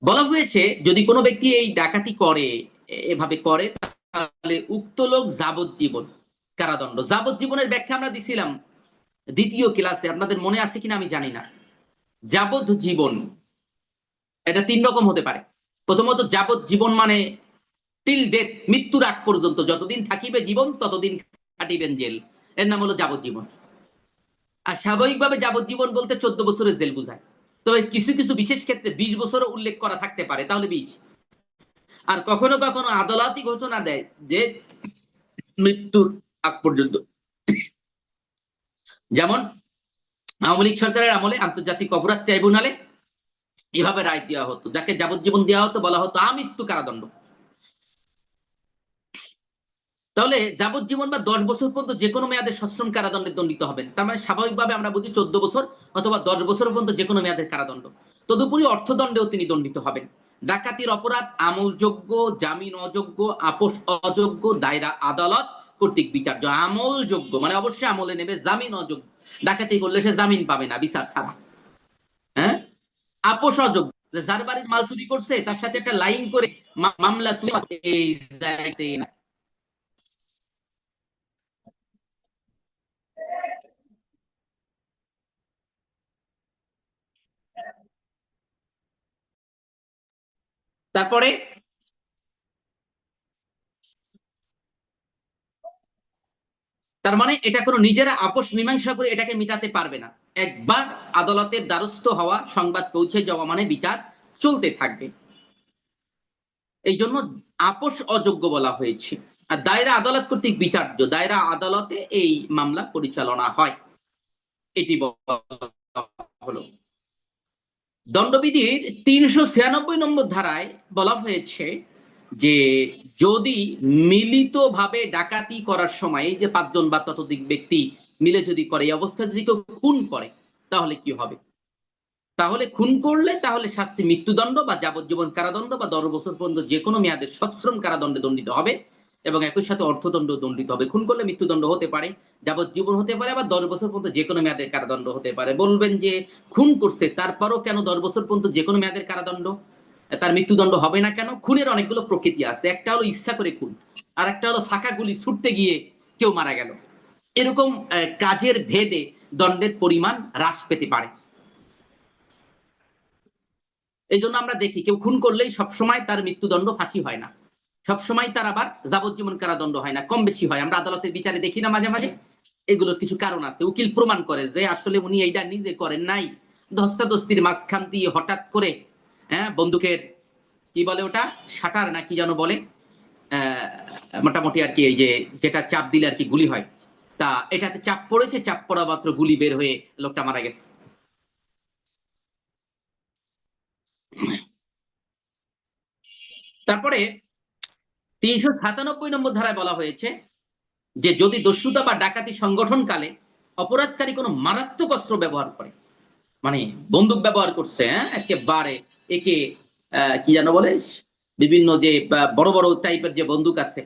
বলা হয়েছে যদি কোনো ব্যক্তি এই ডাকাতি করে, এভাবে করে, তাহলে উক্ত লোক যাবজ্জীবন কারাদণ্ড। যাবজ্জীবনের ব্যাখ্যা আমরা দিছিলাম দ্বিতীয় ক্লাসে, আপনাদের মনে আছে কিনা আমি জানি না। যাবজ্জীবন এটা তিন রকম হতে পারে। প্রথমত যাবজ্জীবন মানে টিল ডেথ, মৃত্যুর আগ পর্যন্ত, যতদিন থাকিবে জীবন ততদিন কাটিবেন জেল, এর নাম হলো যাবজ্জীবন। আর স্বাভাবিকভাবে যাবজ্জীবন বলতে 14 বছরের জেল বোঝায়, তবে কিছু কিছু বিশেষ ক্ষেত্রে 20 বছরও উল্লেখ করা থাকতে পারে, তাহলে 20। আর কখনো কখনো আদালতই ঘোষণা দেয় যে মৃত্যুর আগ পর্যন্ত। যেমন আওয়ামী লীগ সরকারের আমলে আন্তর্জাতিক অপরাধ ট্রাইব্যুনালে এভাবে রায় দেওয়া হতো, যাকে যাবজ্জীবন দেওয়া হতো বলা হতো আমৃত্যু কারাদণ্ড। তাহলে যাবজ্জীবন বা 10 বছর পর্যন্ত যে কোনো মেয়াদে সশ্রম কারাদণ্ডে দণ্ডিত হবেন। তার মানে স্বাভাবিকভাবে আমরা বুঝি 14 বছর অথবা 10 বছর পর্যন্ত যে কোনো মেয়াদের কারাদণ্ড। তদুপরি অর্থদণ্ডেও তিনি দণ্ডিত হবেন। ডাকাতির অপরাধ আমলযোগ্য, জামিন অযোগ্য, আপোষ অযোগ্য, দায়রা আদালত কর্তৃক বিচার্য। আমলযোগ্য মানে অবশ্যই আমলে নেবে, জামিন অযোগ্য, ডাকাতি করলে সে জামিন পাবে না বিচার ছাড়া। হ্যাঁ, আপোষ অযোগ্য, যার বাড়ির মাল চুরি করছে তার সাথে একটা লাইন করে মামলা তুলে এই জায়গাতে না। তারপরে তার মানে এটা কোনো নিজেরা আপোষ মীমাংসা করে এটাকে মিটাতে পারবে না। একবার আদালতের দ্বারস্থ হওয়া, সংবাদ পৌঁছে যাওয়া মানে বিচার চলতে থাকবে। এই জন্য আপোষ অযোগ্য বলা হয়েছে। আর দায়রা আদালত কর্তৃক বিচার্য, দায়রা আদালতে এই মামলা পরিচালনা হয়, এটি হলো। দণ্ডবিধির 396 নম্বর ধারায় বলা হয়েছে যে যদি মিলিতভাবে ডাকাতি করার সময়, এই যে 5 জন বা ততোধিক ব্যক্তি মিলে যদি করে, এই অবস্থায় যদি কেউ খুন করে তাহলে কি হবে? তাহলে খুন করলে তাহলে শাস্তি মৃত্যুদণ্ড বা যাবজ্জীবন কারাদণ্ড বা 10 বছর পর্যন্ত যে কোনো মেয়াদে সশ্রম কারাদণ্ডে দণ্ডিত হবে, এবং একই সাথে অর্থদণ্ড দণ্ডিত হবে। খুন করলে মৃত্যুদণ্ড হতে পারে, যাবজ্জীবন হতে পারে, আবার 10 বছর পর্যন্ত যে কোনো মেয়াদের কারাদণ্ড হতে পারে। বলবেন যে খুন করছে তারপরও কেন 10 বছর পর্যন্ত যে কোনো মেয়াদের কারাদণ্ড, তার মৃত্যুদণ্ড হবে না কেন? খুনের অনেকগুলো প্রকৃতি আছে, একটা হলো ইচ্ছা করে খুন, আর একটা হলো ফাঁকা গুলি ছুটতে গিয়ে কেউ মারা গেল। এরকম কাজের ভেদে দণ্ডের পরিমাণ হ্রাস পেতে পারে। এই জন্য আমরা দেখি কেউ খুন করলেই সবসময় তার মৃত্যুদণ্ড ফাঁসি হয় না, সবসময় তার আবার যাবজ্জীবন কারাদণ্ড হয় না, কম বেশি হয়। আমরা আদালতের বিচারে দেখি না মাঝে মাঝে? এগুলোর কিছু কারণ আছে। উকিল প্রমাণ করে যে আসলে উনি এইটা নিজে করেন নাই, ধস্তাধস্তির মাঝখান দিয়ে হঠাৎ করে বন্দুকের কি বলে ওটা, শাটার না কি যেন বলে, মোটামুটি আর কি, এই যে যেটা চাপ দিলে আর কি গুলি হয়, তা এটাতে চাপ পড়েছে, চাপ পড়া মাত্র গুলি বের হয়ে লোকটা মারা গেছে। তারপরে 397 নম্বর ধারায় বলা হয়েছে যে যদি দস্যুতা বা ডাকাতি সংগঠনকালে অপরাধকারী কোনো মারাত্মক অস্ত্র ব্যবহার করে, মানে বন্দুক ব্যবহার করছে, একেবারে একে কি যেন বলে, বিভিন্ন যে বড় বড় টাইপের যে বন্দুক আছে,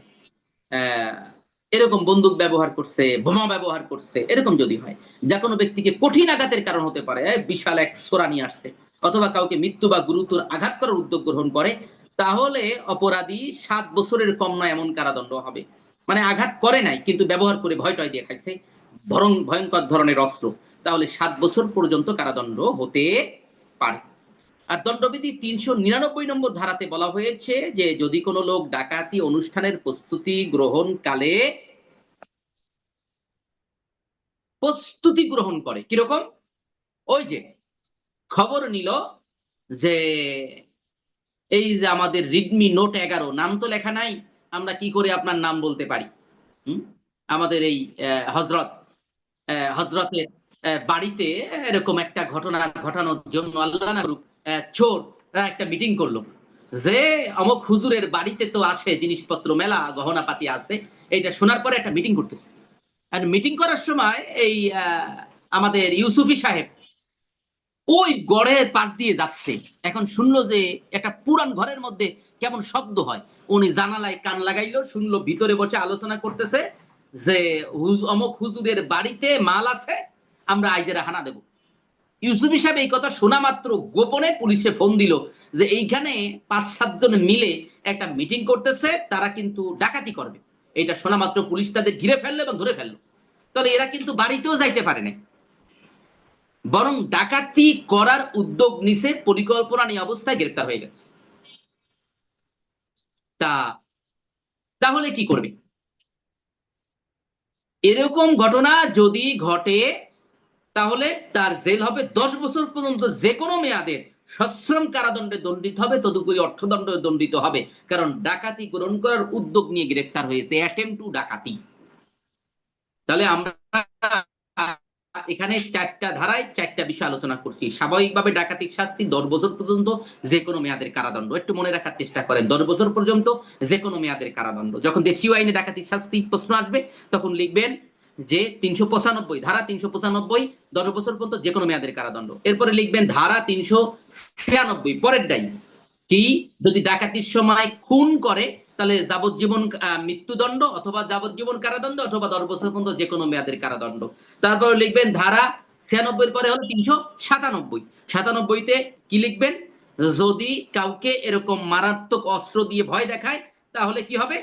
এরকম বন্দুক ব্যবহার করছে, বোমা ব্যবহার করছে, এরকম যদি হয়, যা কোনো ব্যক্তিকে কঠিন আঘাতের কারণ হতে পারে, বিশাল এক ছোরা নিয়ে আসছে, অথবা কাউকে মৃত্যু বা গুরুতর আঘাত করার উদ্যোগ গ্রহণ করে, তাহলে অপরাধী 7 বছরের কম নয় এমন কারাদণ্ড হবে। মানে আঘাত করে নাই কিন্তু ব্যবহার করে ভয় টয় দিয়ে খাইছে, বরং ভয়ঙ্কর ধরনের অস্ত্র, তাহলে 7 বছর পর্যন্ত কারাদণ্ড হতে পারে। আর দণ্ডবিধি 399 নম্বর ধারাতে বলা হয়েছে যে যদি কোনো লোক ডাকাতি অনুষ্ঠানের প্রস্তুতি গ্রহণ করে, কিরকম? ওই যে খবর নিল যে এই যে আমাদের রিডমি নোট 11, নাম তো লেখা নাই, আমরা কি করে আপনার নাম বলতে পারি? হুম? আমাদের এই হজরতের বাড়িতে এরকম একটা ঘটনা ঘটানোর জন্য আল্লাহ না করুক, চোররা একটা মিটিং করলো যে অমুক হুজুরের বাড়িতে তো আসে জিনিসপত্র মেলা গহনাপাতি আছে, এইটা শোনার পরে একটা মিটিং করতেছে। আর মিটিং করার সময় এই আমাদের ইউসুফি সাহেব ওই গড়ের পাশ দিয়ে যাচ্ছে। এখন শুনলো যে একটা পুরান ঘরের মধ্যে কেমন শব্দ হয়, উনি জানালায় কান লাগাইলো, শুনলো ভিতরে বসে আলোচনা করতেছে যে অমুক হুজুরের বাড়িতে মাল আছে, আমরা আইজেরা হানা দেব। ইউসুফি সাহেব এই কথা শোনা মাত্র গোপনে পুলিশে ফোন দিল যে এইখানে 5-7 জন মিলে একটা মিটিং করতেছে, তারা কিন্তু ডাকাতি করবে। এটা শোনা মাত্র পুলিশ তাদের ঘিরে ফেললো এবং ধরে ফেললো। তাহলে এরা কিন্তু বাড়িতেও যাইতে পারে না, বরং ডাকাতি করার উদ্যোগ নিছে, পরিকল্পনা নিয়ে অবস্থায় গ্রেপ্তার হয়ে গেছে। তা তাহলে কি করবে? এরকম ঘটনা যদি ঘটে তাহলে তার জেল হবে 10 বছর পর্যন্ত, যে কোনো মেয়াদের সশ্রম কারাদণ্ডে দণ্ডিত হবে, তদুপরি অর্থদণ্ড দণ্ডিত হবে, কারণ ডাকাতি গ্রহণ করার উদ্যোগ নিয়ে গ্রেপ্তার হয়েছে, অ্যাটেম্প টু ডাকাতি। তাহলে আমরা এখানে 4টা ধারায় 4টা বিষয় আলোচনা করছি। স্বাভাবিকভাবে ডাকাতির শাস্তি 10 বছর পর্যন্ত যে কোনো মেয়াদের কারাদণ্ড। একটু মনে রাখার চেষ্টা করেন, 10 বছর পর্যন্ত যে কোনো মেয়াদের কারাদণ্ড। যখন দেশীয় আইনে ডাকাতির শাস্তি প্রশ্ন আসবে তখন লিখবেন যে 395 ধারা 395, 10 বছর পর্যন্ত যে কোনো মেয়াদের কারাদণ্ড। এরপরে লিখবেন ধারা 396 পরেরটাই কি, যদি ডাকাতির সময় খুন করে তাহলে যাবজ্জীবন মৃত্যুদণ্ড অথবা যাবজ্জীবন কারাদণ্ড অথবা 10 বছর পর্যন্ত যে কোনো মেয়াদের কারাদণ্ড। তারপর লিখবেন ধারা 96 পরে হলো 397। 97তে কি লিখবেন, যদি কাউকে এরকম মারাত্মক অস্ত্র দিয়ে ভয় দেখায় তাহলে কি হবে,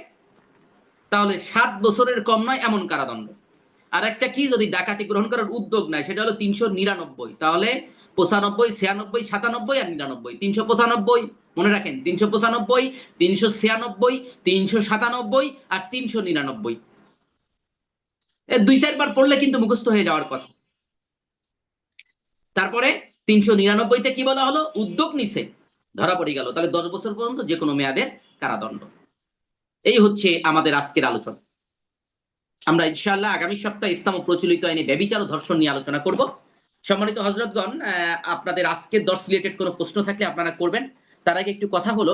তাহলে 7 বছরের কম নয় এমন কারাদণ্ড। আর একটা কি, যদি ডাকাতি গ্রহণ করার উদ্যোগ নেয় সেটা হলো 399। তাহলে 95, 96, 97 আর 99, 395 মনে রাখেন, 395, 396, 397 আর 399। 2-4 বার পড়লে কিন্তু মুখস্থ হয়ে যাওয়ার কথা। তারপরে 399তে কি বলা হলো, উদ্যোগ নিছে, ধরা পড়ে গেল, তাহলে 10 বছর পর্যন্ত যে কোনো মেয়াদের কারাদণ্ড। এই হচ্ছে আমাদের আজকের আলোচনা। আমরা ইনশাআল্লাহ আগামী সপ্তাহে ইসলাম ও প্রচলিত আইনে ব্যভিচার ও ধর্ষণ নিয়ে আলোচনা করব। সম্মানিত হযরতগণ, আপনাদের আজকের 10 রিলেটেড কোনো প্রশ্ন থাকলে আপনারা করবেন। তার আগে একটু কথা হলো,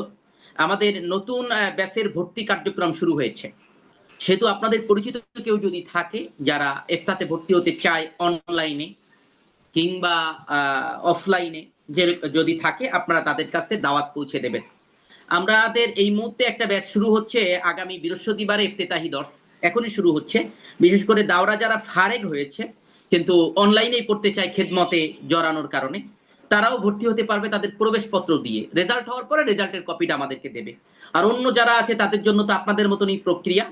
আমাদের নতুন ব্যাচের ভর্তি কার্যক্রম শুরু হয়েছে। সেহেতু আপনাদের পরিচিত কেউ যদি থাকে যারা ইফতাতে ভর্তি হতে চায় অনলাইনে কিংবা অফলাইনে, যে যদি থাকে আপনারা তাদের কাছে দাওয়াত পৌঁছে দেবেন। আমাদের এই মুহূর্তে একটা ব্যাচ শুরু হচ্ছে আগামী বৃহস্পতিবারে, ইফতেতাহি দর্স এখনই শুরু হচ্ছে। বিশেষ করে দাওরা যারা ফারেগ হয়েছে কিন্তু অনলাইনেই পড়তে চায় খেদমতে জড়ানোর কারণে, তারাও ভর্তি হতে পারবে তাদের প্রবেশপত্র দিয়ে। রেজাল্ট হওয়ার পরে রেজাল্টের কপিটা আমাদেরকে দেবে। আর অন্য যারা আছে তাদের জন্য তো আপনাদের মতনই প্রক্রিয়া।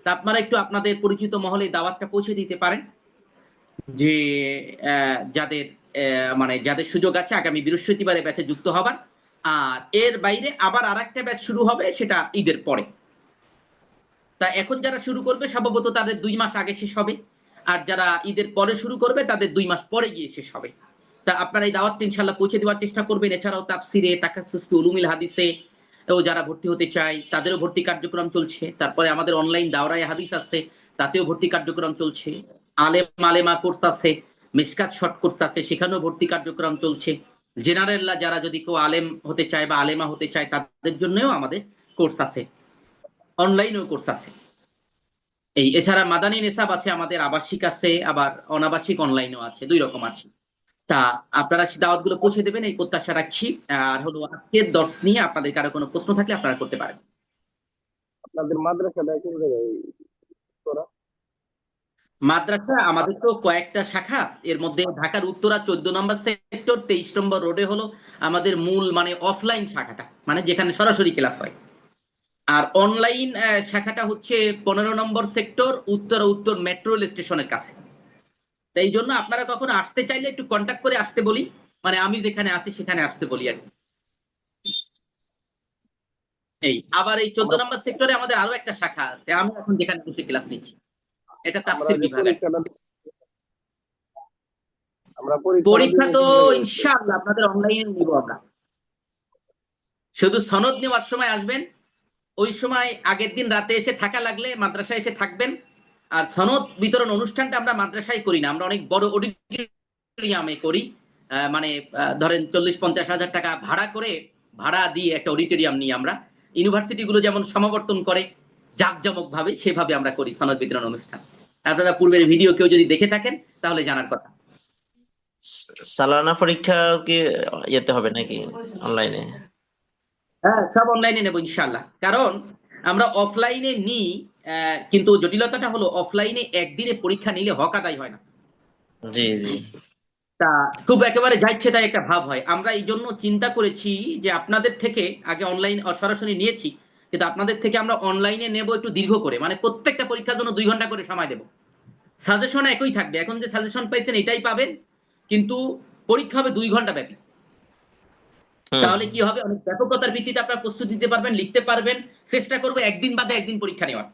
তা আপনারা একটু আপনাদের পরিচিত মহলে দাওয়াতটা পৌঁছে দিতে পারেন যে যাদের মানে যাদের সুযোগ আছে আগামী বৃহস্পতিবারে ব্যাচে যুক্ত হবার। আর এর বাইরে আবার আরেকটা ব্যাচ শুরু হবে, সেটা ঈদের পরে। তা এখন যারা শুরু করবে সম্ভবত তাদের 2 মাস আগে শেষ হবে, আর যারা ঈদের পরে শুরু করবে তাদের 2 মাস পরে গিয়ে শেষ হবে। তা আপনারা এই দাওয়াতটা ইনশাআল্লাহ পৌঁছে দেওয়ার চেষ্টা করবেন। এছাড়াও তাফসিরে, তাকাসসুস ফি উলুমিল হাদিসে ও যারা ভর্তি হতে চায় তাদেরও ভর্তি কার্যক্রম চলছে। তারপরে আমাদের অনলাইন দাওরায়ে হাদিস আছে, তাতেও ভর্তি কার্যক্রম চলছে। আলেমা কোর্স আছে, মিশকাত শর্ট কোর্স আছে, সেখানেও ভর্তি কার্যক্রম চলছে। জেনারেলরা যারা যদি কেউ আলেম হতে চায় বা আলেমা হতে চায় তাদের জন্যও আমাদের কোর্স আছে, অনলাইনেও কোর্স আছে। এছাড়া মাদানী নেসাব আছে আমাদের, আবাসিক আছে, আবার অনাবাসিক অনলাইনেও আছে, 2 রকম আছে। তা আপনারা দাওয়াত গুলো পৌঁছে দেবেন এই প্রত্যাশা রাখছি। আর হলো আজকের দর্শ নিয়ে আপনাদের কারো কোনো প্রশ্ন থাকলে আপনারা করতে পারেন। আপনাদের মাদ্রাসাটা কোন জায়গায় করা? মাদ্রাসা আমাদের তো কয়েকটা শাখা, এর মধ্যে ঢাকার উত্তরা 14 নম্বর সেক্টর 23 নম্বর রোডে হলো আমাদের মূল মানে অফলাইন শাখাটা, মানে যেখানে সরাসরি ক্লাস হয়। আর অনলাইন শাখাটা হচ্ছে 15 নম্বর সেক্টর উত্তর মেট্রো রেল স্টেশনের কাছে। তাই এই জন্য আপনারা কখনো আসতে চাইলে একটু কন্ট্যাক্ট করে আসতে বলি, মানে আমি যেখানে আছি সেখানে আসতে বলি আর কি। আবার এই 14 নম্বর সেক্টরে আমাদের আরো একটা শাখা আছে, আমি এখন যেখানে বসে ক্লাস নিচ্ছি, এটা আমরা তাফসীর যে বিভাগ। পরীক্ষাটা আমরা পরীক্ষা পরীক্ষা দিব তো কোন জায়গায়? ইনশাআল্লাহ আপনাদের অনলাইনে নিব আমরা। শুধু সনদ নেওয়ার সময় আসবেন, ওই সময় আগের দিন রাতে এসে থাকা লাগলে মাদ্রাসায় এসে থাকবেন। আর সনদ বিতরণ অনুষ্ঠানটা আমরা মাদ্রাসায় করি না, আমরা অনেক বড় অডিটোরিয়ামে করি। মানে ধরেন 40-50 হাজার টাকা ভাড়া দিয়ে একটা অডিটোরিয়াম নিয়ে আমরা, ইউনিভার্সিটি গুলো যেমন সমাবর্তন করে জাঁকজমক ভাবে, সেভাবে আমরা করি সনদ বিতরণ অনুষ্ঠান। আপনারা পূর্বের ভিডিও কেউ যদি দেখে থাকেন তাহলে জানার কথা। সালানা পরীক্ষা কি ইয়েতে হবে নাকি অনলাইনে? হ্যাঁ, সব অনলাইনে নেবো ইনশাআল্লাহ। কারণ আমরা অফলাইনে নিই, কিন্তু জটিলতাটা হলো অফলাইনে একদিনে পরীক্ষা নিলে হক আদায় হয় না। জি জি। তা খুব একেবারে যাচ্ছে তাই একটা ভাব হয়। আমরা এই জন্য চিন্তা করেছি যে আপনাদের থেকে আগে অনলাইন সরাসরি নিয়েছি, কিন্তু আপনাদের থেকে আমরা অনলাইনে নেব একটু দীর্ঘ করে, মানে প্রত্যেকটা পরীক্ষার জন্য 2 ঘন্টা করে সময় দেব। সাজেশন একই থাকবে, এখন যে সাজেশন পাইছেন এটাই পাবেন, কিন্তু পরীক্ষা হবে 2 ঘন্টা ব্যাপী। হুম। তাহলে কি হবে, অনেক ব্যাপকতার ভিত্তিতে আপনারা প্রস্তুতি দিতে পারবেন, লিখতে পারবেন। চেষ্টা করবো একদিন বাদে একদিন পরীক্ষা নেওয়ার।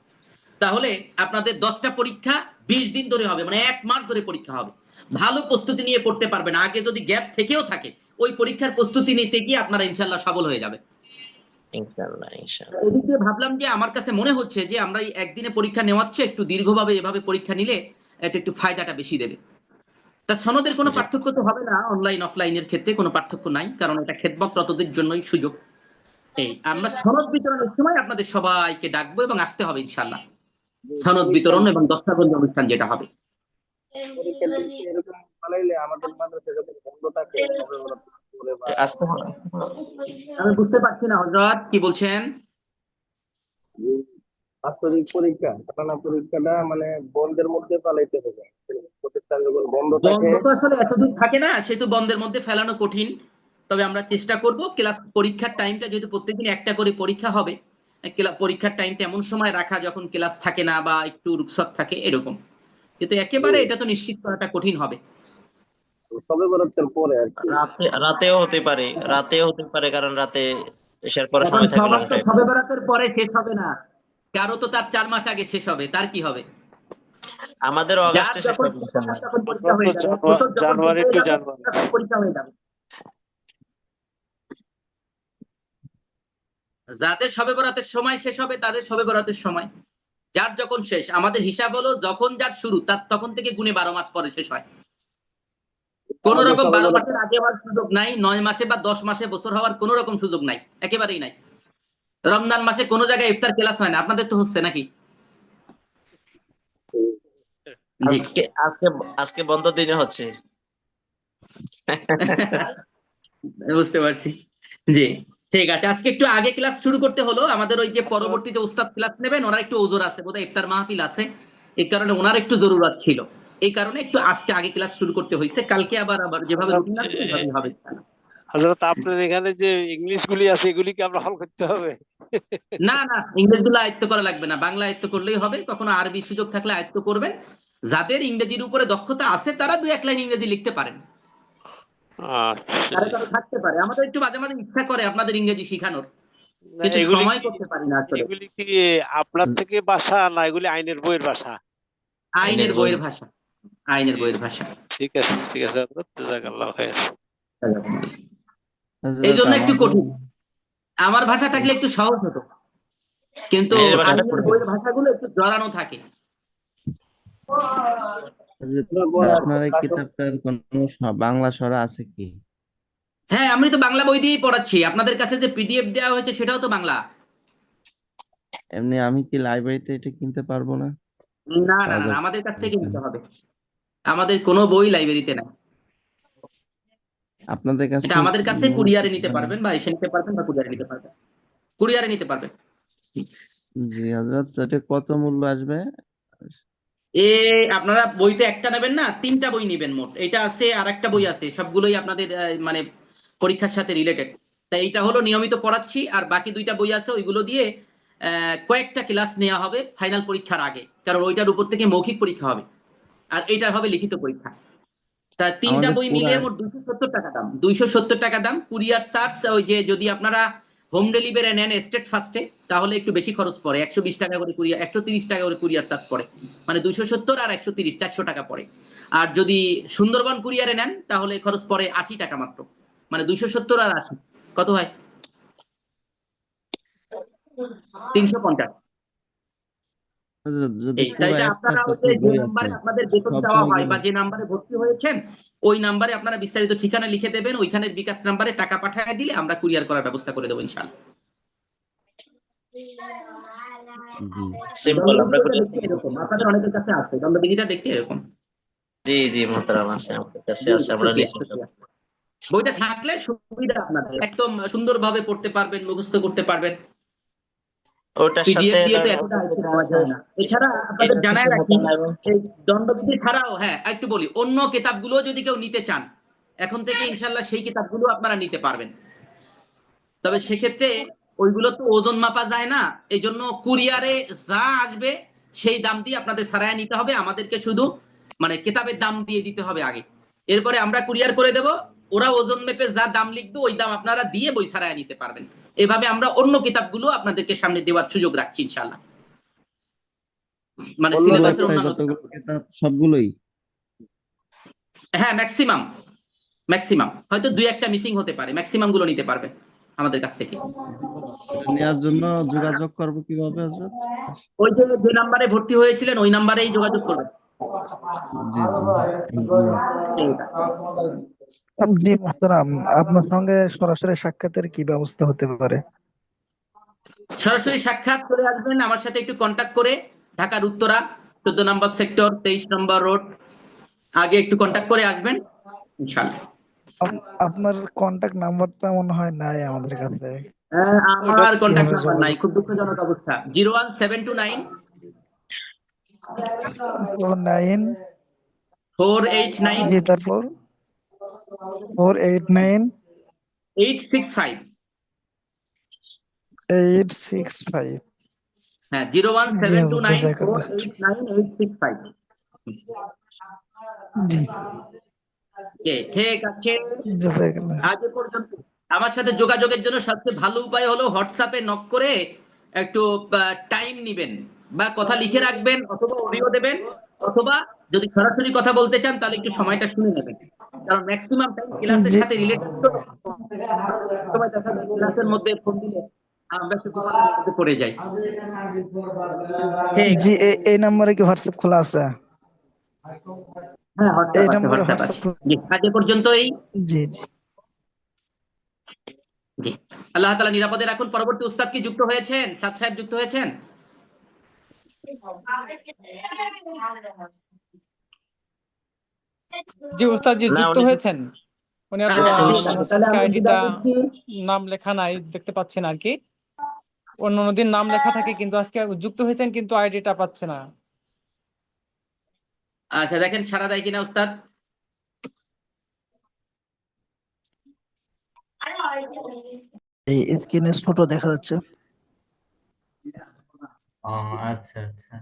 তাহলে আপনাদের 10টা পরীক্ষা 20 দিন ধরে হবে, মানে 1 মাস ধরে পরীক্ষা হবে। ভালো প্রস্তুতি নিয়ে পড়তে পারবেন। আগে যদি গ্যাপ থেকেও থাকে, ওই পরীক্ষার প্রস্তুতি নিতে গিয়ে আপনারা ইনশাল্লাহ সফল হয়ে যাবে। ইনশাআল্লাহ ইনশাআল্লাহ। এদিক দিয়ে ভাবলাম যে আমার কাছে মনে হচ্ছে যে আমরা এই একদিনে পরীক্ষা নেওয়ার চেয়ে একটু দীর্ঘভাবে এভাবে পরীক্ষা নিলে এটা একটু ফায়দাটা বেশি দেবে। তা সনদের কোনো জি। পার্থক্য তো হবে না, অনলাইন অফলাইনের ক্ষেত্রে কোনো পার্থক্য নাই, কারণ এটা খেদমতরতদের জন্যই সুযোগ। এই আমরা সনদ বিতরণের সময় আপনাদের সবাইকে ডাকবো এবং আসতে হবে ইনশাল্লাহ। যে সনদ বিতরণ এবং দস্তাবেজ অনুষ্ঠান যেটা হবে। পরীক্ষার দিন এরকম পালাইলে আমাদের মাদ্রাসা যখন বন্ধ থাকে হবে ওরা বলে বা আসতে হবে। আমি বুঝতে পারছি না হযরত কি বলছেন। যে বাৎসরিক পরীক্ষা টানা পরীক্ষাটা মানে বন্ধের মধ্যে পালাইতে হবে। প্রতিষ্ঠান যখন বন্ধ থাকে বন্ধ তো আসলে এতদিন থাকে না, সেহেতু বন্ধের মধ্যে ফেলানো কঠিন। তবে আমরা চেষ্টা করব ক্লাস পরীক্ষার টাইমটা, যেহেতু প্রত্যেকদিন একটা করে পরীক্ষা হবে, পরীক্ষার টাইমটা এমন সময় রাখা যখন ক্লাস থাকে না বা একটু রুখসত থাকে এরকম। কিন্তু একেবারে এটা তো নিশ্চিত করাটা কঠিন হবে। সবে বরাতের পরে আর কি। রাতেও হতে পারে কারণ রাতে এসার পরে এখন সময় থাকে লং সবার তো টাইম। সবে বরাতের পরে শেষ হবে না, কারো তো তার 4 মাস আগে শেষ হবে, তার কি হবে? আমাদের যার অগাস্টে শেষ যখন হবে শেষ হবে ইনশাআল্লাহ। তখন পরীক্ষা আপনার তো হয়ে যাবে, এক বছর যখন শেষ জানুয়ারি হয়ে টু যাবে জানুয়ারি। তখন পরীক্ষা হয়ে যাবে। যাদের সবে বরাতের সময় শেষ হবে তাদের সবে বরাতের সময়, যার যখন শেষ, আমাদের হিসাব হলো যখন যার শুরু তার তখন থেকে গুনে 12 মাস পরে শেষ হয়। কোন আমাদের রকম সবে 12 বরাত মাসের আগে হওয়ার সুযোগ নাই, 9 মাসে বা 10 মাসে বছর হওয়ার কোন রকম সুযোগ নাই, একেবারেই নাই। রমজান মাসে কোনো জায়গায় ইফতার ক্লাস হয় না, আপনাদের তো হচ্ছে নাকি? জি। আজকে আজকে আজকে বন্ধ দিনে হচ্ছে। বুঝতে পারছি। জি, ঠিক আছে। আজকে একটু আগে ক্লাস শুরু করতে হলো, আমাদের ওই যে পরবর্তীতে উস্তাদ ক্লাস নেবেন, ওনার একটু ওজোর আছে, বোধহয় ইফতার মাহফিল আছে, এই কারণে ওনার একটু জরুরত ছিল। এই কারণে একটু আজকে আগে ক্লাস শুরু করতে হয়েছে। কালকে আবার আবার যেভাবে রুটিন আছে ওইভাবেই হবে। হযরত আপনার এখানে যে ইংলিশ গুলি আছে এগুলি কি আমরা হল করতে হবে? না না, ইংরেজি গুলো আয়ত্ত করা লাগবে না, বাংলা আয়ত্ত করলেই হবে। কখনো আরবি সুযোগ থাকলে আয়ত্ত করবেন। যাদের ইংরেজির উপরে দক্ষতা আছে তারা 2-1 লাইন ইংরেজি লিখতে পারেন, আচ্ছা। কারো কারো থাকতে পারে। আমাদের একটু মাঝে মাঝে ইচ্ছা করে আপনাদের ইংরেজি শেখানোর, না কিন্তু এগুলি সময় কি করতে পারি না আসলে। এগুলি কি আপনার থেকে ভাষা না এগুলি আইনের বইয়ের ভাষা? আইনের বইয়ের ভাষা, আইনের বইয়ের ভাষা। ঠিক আছে ঠিক আছে হযরত, জাযাকাল্লাহু খাইর। এই হযরত জন্য একটু আমাদের কঠিন। আমার ভাষা থাকলে একটু সহজ হতো, কিন্তু আইনের ভাষাটা আইনের কঠিন। বইয়ের ভাষাগুলো একটু জড়ানো থাকে। হযরত বলার আপনার এই কিতাবটার কোন বাংলা সরা আছে কি? হ্যাঁ, আমি তো বাংলা বই দিয়েই পড়াচ্ছি। আপনাদের কাছে যে পিডিএফ দেওয়া হয়েছে সেটাও তো বাংলা। এমনি আমি কি লাইব্রেরিতে এটা কিনতে পারবো না? না না পাওয়া না না, যাবে আমাদের কাছ থেকে এখানে? নিতে হবে। আমাদের কোনো বই লাইব্রেরিতে নাই। আপনাদের কাছ এটা থেকে আমাদের কাছে নিলে কুরিয়ারে কি নিতে মানে? পারবেন, বা এসে নিতে পারবেন, বা কুরিয়ারে নিতে পারবেন। কুরিয়ারে নিতে পারবেন। জি হযরত, এটা কত মূল্য আসবে? এ আপনারা বই তো একটা নেবেন না, 3টা বই নেবেন মোট। এটা আছে আর একটা বই আছে, সবগুলোই আপনাদের মানে পরীক্ষার সাথে রিলেটেড। তাই এইটা হলো নিয়মিত পড়াচ্ছি, আর বাকি 2টা বই আছে ওইগুলো দিয়ে কয়েকটা ক্লাস নেওয়া হবে ফাইনাল পরীক্ষার আগে, কারণ ওইটার উপর থেকে মৌখিক পরীক্ষা হবে আর এইটার হবে লিখিত পরীক্ষা। তা 3টা আমাদের বই পুরা মিলিয়ে মোট 270 টাকা দাম, 270 টাকা দাম। কুরিয়ার চার্জ ওই যে যদি আপনারা হোম ডেলিভারি নেন স্টেট ফার্স্টে তাহলে একটু বেশি খরচ পড়ে, 120 টাকা করে কুরিয়ার, 130 টাকা করে কুরিয়ার চার্জ পড়ে, মানে 270 আর 130 400 টাকা পড়ে। আর যদি সুন্দরবন কুরিয়ারে নেন তাহলে খরচ পড়ে 80 টাকা মাত্র, মানে 270 আর 80 কত হয়, 350। হযরত, যদি এই পুরো তাইলে একটা আপনারা ওই চ্যাপ্টার যে বই আছে নাম্বারে আপনাদের বেতন চাওয়া সবগুলো হয় গেলে বা যে নাম্বারে ভর্তি হয়েছেন ওই নাম্বারে আপনারা বিস্তারিত ঠিকানা লিখে দেবেন, ওইখানের বিকাশ নাম্বারে টাকা পাঠিয়ে দিলে আমরা কুরিয়ার করার ব্যবস্থা করে দেবো ইনশাআল্লাহ। জি। সিম্পল, আমরা দণ্ডবিধিটা কুরিয়ার দেখতে করে এরকম, আপনাদের অনেকের কাছে আছে দণ্ডবিধিটা দেখতে এরকম। জি জি মোহতারাম আছে, আমাদের কাছে জি, আছে, আমরা শুকরিয়া নিশ্চিত। শুকরিয়া। বইটা থাকলে সুবিধা আপনাদের, একদম সুন্দরভাবে পড়তে পারবেন, মুখস্থ করতে পারবেন। ওটার সাথে পিডিএফ দিয়ে তো ধরেন এতটা ওটার আয়ত্তে সাথে পাওয়া আছে যায় না। এছাড়া আপনাদের এটার সাথে জানায় রাখি, মোতালা এবং এই দণ্ডবিধি ছাড়াও হ্যাঁ একটু বলি, অন্য কিতাবগুলো যদি কেউ নিতে চান এখন থেকে ইনশাল্লাহ সেই কিতাবগুলো আপনারা নিতে পারবেন। তবে সেক্ষেত্রে ওইগুলো তো ওজন মাপা যায় না, এই জন্য কুরিয়ারে যা আসবে সেই দাম দিয়ে আপনাদের সারায় নিতে হবে, আমাদেরকে শুধু মানে কিতাবের দাম দিয়ে দিতে হবে আগে, এরপরে আমরা কুরিয়ার করে দেব, ওরা ওজন মেপে যা দাম লিখবে ওই দাম আপনারা দিয়ে বই সারায় নিতে পারবেন। এভাবে আমরা অন্য কিতাবগুলো আপনাদেরকে সামনে দেওয়ার সুযোগ রাখছি ইনশাআল্লাহ, মানে অন্য পুরো সিলেবাসের বইগুলো একটাই অন্যান্য যতগুলো কিতাবগুলো। কিতাব সবগুলোই? হ্যাঁ ম্যাক্সিমাম, ম্যাক্সিমাম হয়তো দুই একটা মিসিং হতে পারে, ম্যাক্সিমাম গুলো নিতে পারবেন আমাদের কাছ থেকে। নেওয়ার জন্য যোগাযোগ করবো কিভাবে হযরত? ওই যে যে নাম্বারে ভর্তি হয়েছিলেন ওই নাম্বারেই যোগাযোগ করবেন। জি জি, ধন্যবাদ। ঠিক আছে। জি মোহতারাম, আপনার সঙ্গে সরাসরি সাক্ষাতের কি ব্যবস্থা হতে পারে? সরাসরি সাক্ষাৎ করে আসবেন আমার সাথে, একটু কন্টাক্ট করে ঢাকার উত্তরা 14 নম্বর সেক্টর 23 নম্বর রোড আগে একটু কন্টাক্ট করে আসবেন ইনশাআল্লাহ। আপনার কন্টাক্ট নাম্বারটা মনে হয় নাই আমাদের কাছে। ওইটা আমার কন্টাক্ট কিভাবে নাম্বার নাই, যোগাযোগ খুব দুঃখজনক অবস্থা। 01729 9? 489 জি, তারপর 489 865। 865। হ্যাঁ জি হাজরত, 01729 জাযাকাল্লাহ। 489 865। জি, ঠিক আছে। জাযাকাল্লাহ। আজ এ পর্যন্ত। আমার সাথে যোগাযোগের জন্য সবচেয়ে ভালো উপায় হলো হোয়াটসঅ্যাপে নক করে একটু টাইম নিবেন বা কথা লিখে রাখবেন অথবা অডিও দেবেন, অথবা যদি সরাসরি কথা বলতে চান তাহলে একটু সময়টা শুনে নেবেন, কারণ ম্যাক্সিমাম টাইম ক্লাসের জি সাথে রিলেটেড তো, সময় দেখা যায় ক্লাসের মধ্যে ফোন দিলে আমরা একটু বিপদের মধ্যে পড়ে যাই। ঠিক জি, এই নাম্বারে কি হোয়াটসঅ্যাপ খোলা আছে? হ্যাঁ এই হোয়াটসঅ্যাপ আছে, নম্বরে হোয়াটসঅ্যাপ আছে। হোয়াটসঅ্যাপ? জি আজ এ পর্যন্তই। জি জি। জি আল্লাহ তাআলা নিরাপদে রাখুন। পরবর্তী উস্তাদ কি যুক্ত হয়েছেন? সাদ সাহেব যুক্ত হয়েছেন? জি উস্তাদ জি না যুক্ত উনি হয়েছেন। উনার আচ্ছা ঠিক আছে, হচ্ছে তাহলে আজকে আমি আইডিটা বিদায় নিচ্ছি। নাম লেখা নাই, দেখতে পাচ্ছেন আর কি। অন্য দিন নাম লেখা থাকে কিন্তু আজকে যুক্ত হয়েছেন কিন্তু আইডিটা পাচ্ছে না। আচ্ছা দেখেন সারা দেয় কিনা উস্তাদ। এই স্ক্রিনে ছোট দেখা যাচ্ছে। ও আচ্ছা আচ্ছা।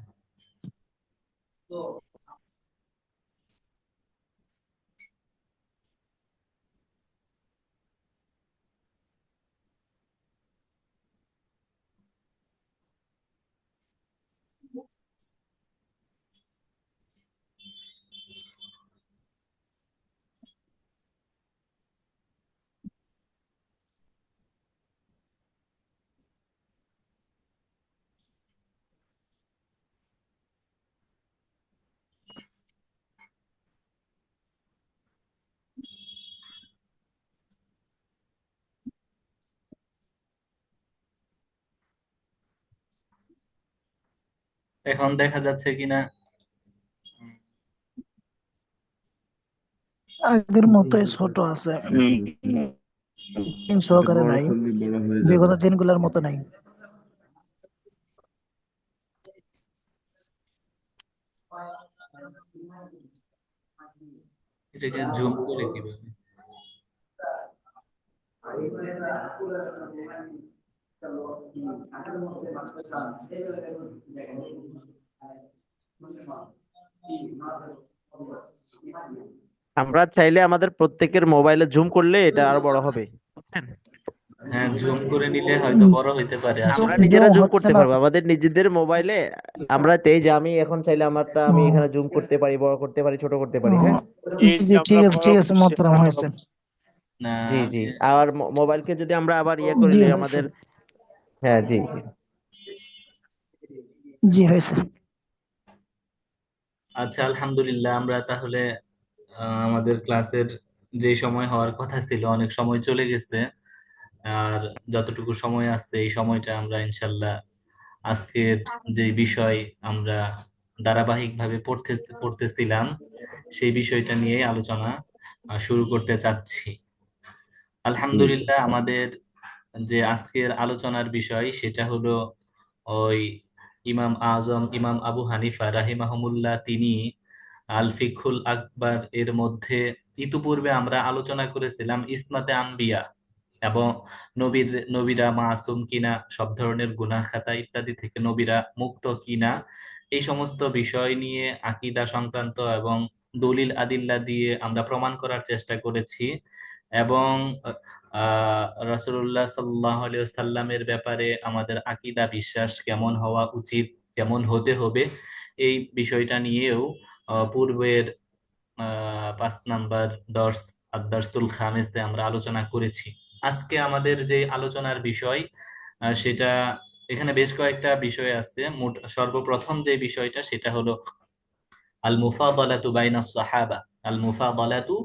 এখন দেখা যাচ্ছে কিনা? আগের মতোই ছোট আছে, সহকারে বড় নাই, করলে বড় হয়ে যাবে। বিগত দিনগুলোর মতো নাই। এটাকে জুম করে কিভাবে? আমরা চাইলে আমাদের প্রত্যেকের মোবাইলে জুম করলে এটা আরো বড় হবে, বুঝছেন? হ্যাঁ, জুম করে নিলে হয়তো বড় হইতে পারে আমরা আসলে। নিজেরা জুম হচ্ছে করতে না। পারবো আমাদের নিজেদের মোবাইলে। আমরা এই যে আমি এখন চাইলে আমারটা আমি হুম, এখানে জুম করতে পারি, বড় করতে পারি, ছোট করতে পারি। হুম। হ্যাঁ, জি, আমরা বড় ঠিক আছে করছি, মোহতারাম, ছোট হয়েছে। করছি। না, জি জি। আমি আর মোবাইলকে যদি আমরা আবার ইয়ে করে জি নিই হয়েছে। আমাদের। হ্যাঁ, জি জি। জি হয়েছে। আচ্ছা, আলহামদুলিল্লাহ, আমরা তাহলে আমাদের ক্লাসের যে সময় হওয়ার কথা ছিল অনেক সময় চলে গেছে। আর যতটুকু সময় আছে এই সময়টা আমরা ইনশাল্লাহ আজকের যে বিষয় আমরা ধারাবাহিকভাবে পড়তেছিলাম সেই বিষয়টা নিয়ে আলোচনা শুরু করতে চাচ্ছি। জি আলহামদুলিল্লাহ, আমাদের যে আজকের আলোচনার বিষয় সেটা হলো ওই ইমাম আজম ইমাম আবু হানিফা রাহিমাহুমুল্লাহ, তিনি আল ফিকহুল আকবার এর মধ্যে ইতিপূর্বে আমরা আলোচনা করেছিলাম ইসমাতে আম্বিয়া এবং নবীরা মাসুম কিনা, সব ধরনের গুনাহ খাতা ইত্যাদি থেকে নবীরা মুক্ত কিনা, এই সমস্ত বিষয় নিয়ে আকীদা সংক্রান্ত এবং দলিল আদিল্লা দিয়ে আমরা প্রমাণ করার চেষ্টা করেছি। এবং রাসূলুল্লাহ সাল্লাল্লাহু আলাইহি ওয়াসাল্লামের ব্যাপারে আমাদের আকীদা বিশ্বাস কেমন হওয়া উচিত, কেমন হতে হবে, এই বিষয়টা নিয়েও পূর্বের 5 নাম্বার দর্স আদ-দারসুল খামিসে আমরা আলোচনা করেছি। আজকে আমাদের যে আলোচনার বিষয় সেটা, এখানে বেশ কয়েকটা বিষয় আছে। সর্বপ্রথম যে বিষয়টা সেটা হলো আল মুফাদালাতু বাইনাস সাহাবা, আল মুফাদালাতু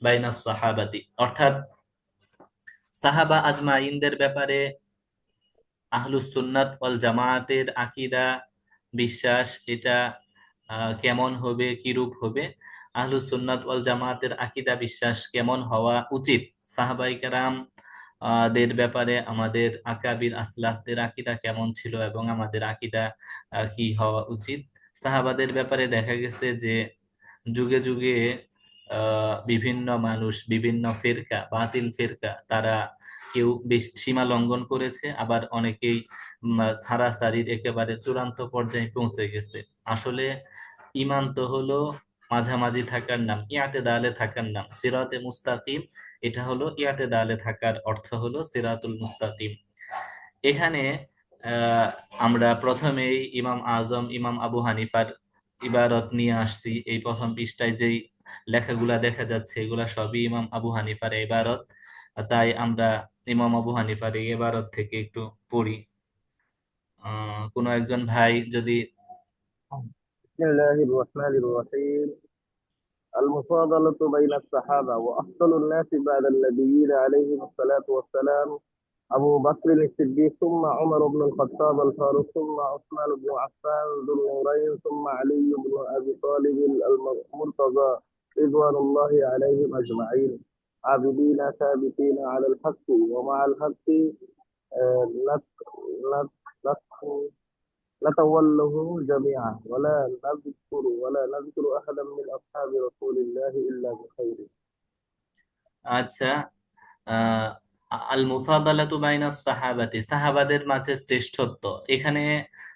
বাইনাস সাহাবাতি, অর্থাৎ সাহাবা আজমাইনদের ব্যাপারে আহলুস সুন্নাত ওয়াল জামায়াতের আকীদা বিশ্বাস এটা কেমন হবে, কিরূপ হবে, আহলুস সুন্নাত ওয়াল জামায়াতের আকীদা বিশ্বাস কেমন হওয়া উচিত, সাহাবায়ে কেরাম দের ব্যাপারে আমাদের আকাবির আসলাফদের আকীদা কেমন ছিল এবং আমাদের আকীদা কি হওয়া উচিত। সাহাবাদের ব্যাপারে দেখা গেছে যে যুগে যুগে বিভিন্ন মানুষ, বিভিন্ন ফিরকা, বাতিল ফিরকা, তারা কেউ বেশ সীমা লঙ্ঘন করেছে, আবার অনেকেই ছাড়াছাড়ির একেবারে চূড়ান্ত পর্যায়ে পৌঁছে গেছে। আসলে ইমান তো হলো মাঝামাঝি থাকার নাম, ইয়াতেদালে থাকার নাম, সিরাতে মুস্তাকিম, এটা হলো ইয়াতেদালে থাকার অর্থ হলো সিরাতুল মুস্তাকিম। এখানে আহ আমরা প্রথমেই ইমাম আজম ইমাম আবু হানিফার ইবারত নিয়ে আসছি। এই প্রথম পৃষ্ঠায় যেই লেখাগুলা দেখা যাচ্ছে এগুলা সবই ইমাম আবু হানিফার ইবারত। তাই আমরা ইমাম আবু হানিফার এই ইবারত থেকে একটু পড়ি। কোনো একজন ভাই যদি বিসমিল্লাহির রহমানির রহিম। المفاضلة بين الصحابة وأفضل الناس بعد النبيين عليهم الصلاة والسلام أبو بكر الصديق، ثم عمر بن الخطاب الفاروق، ثم عثمان بن عفان ذو النورين، ثم علي بن أبي طالب المرتضى، رضوان الله عليهم أجمعين، عابدين ثابتين على الحق ومع الحق، نت- نت- نتوله جميعا، ولا نذكر أحدا من أصحاب رسول الله إلا بخير. আচ্ছা, আহ আল মুফাদালাতু বাইনাস সাহাবাতি, সাহাবাদের মাঝে শ্রেষ্ঠত্ব, এখানে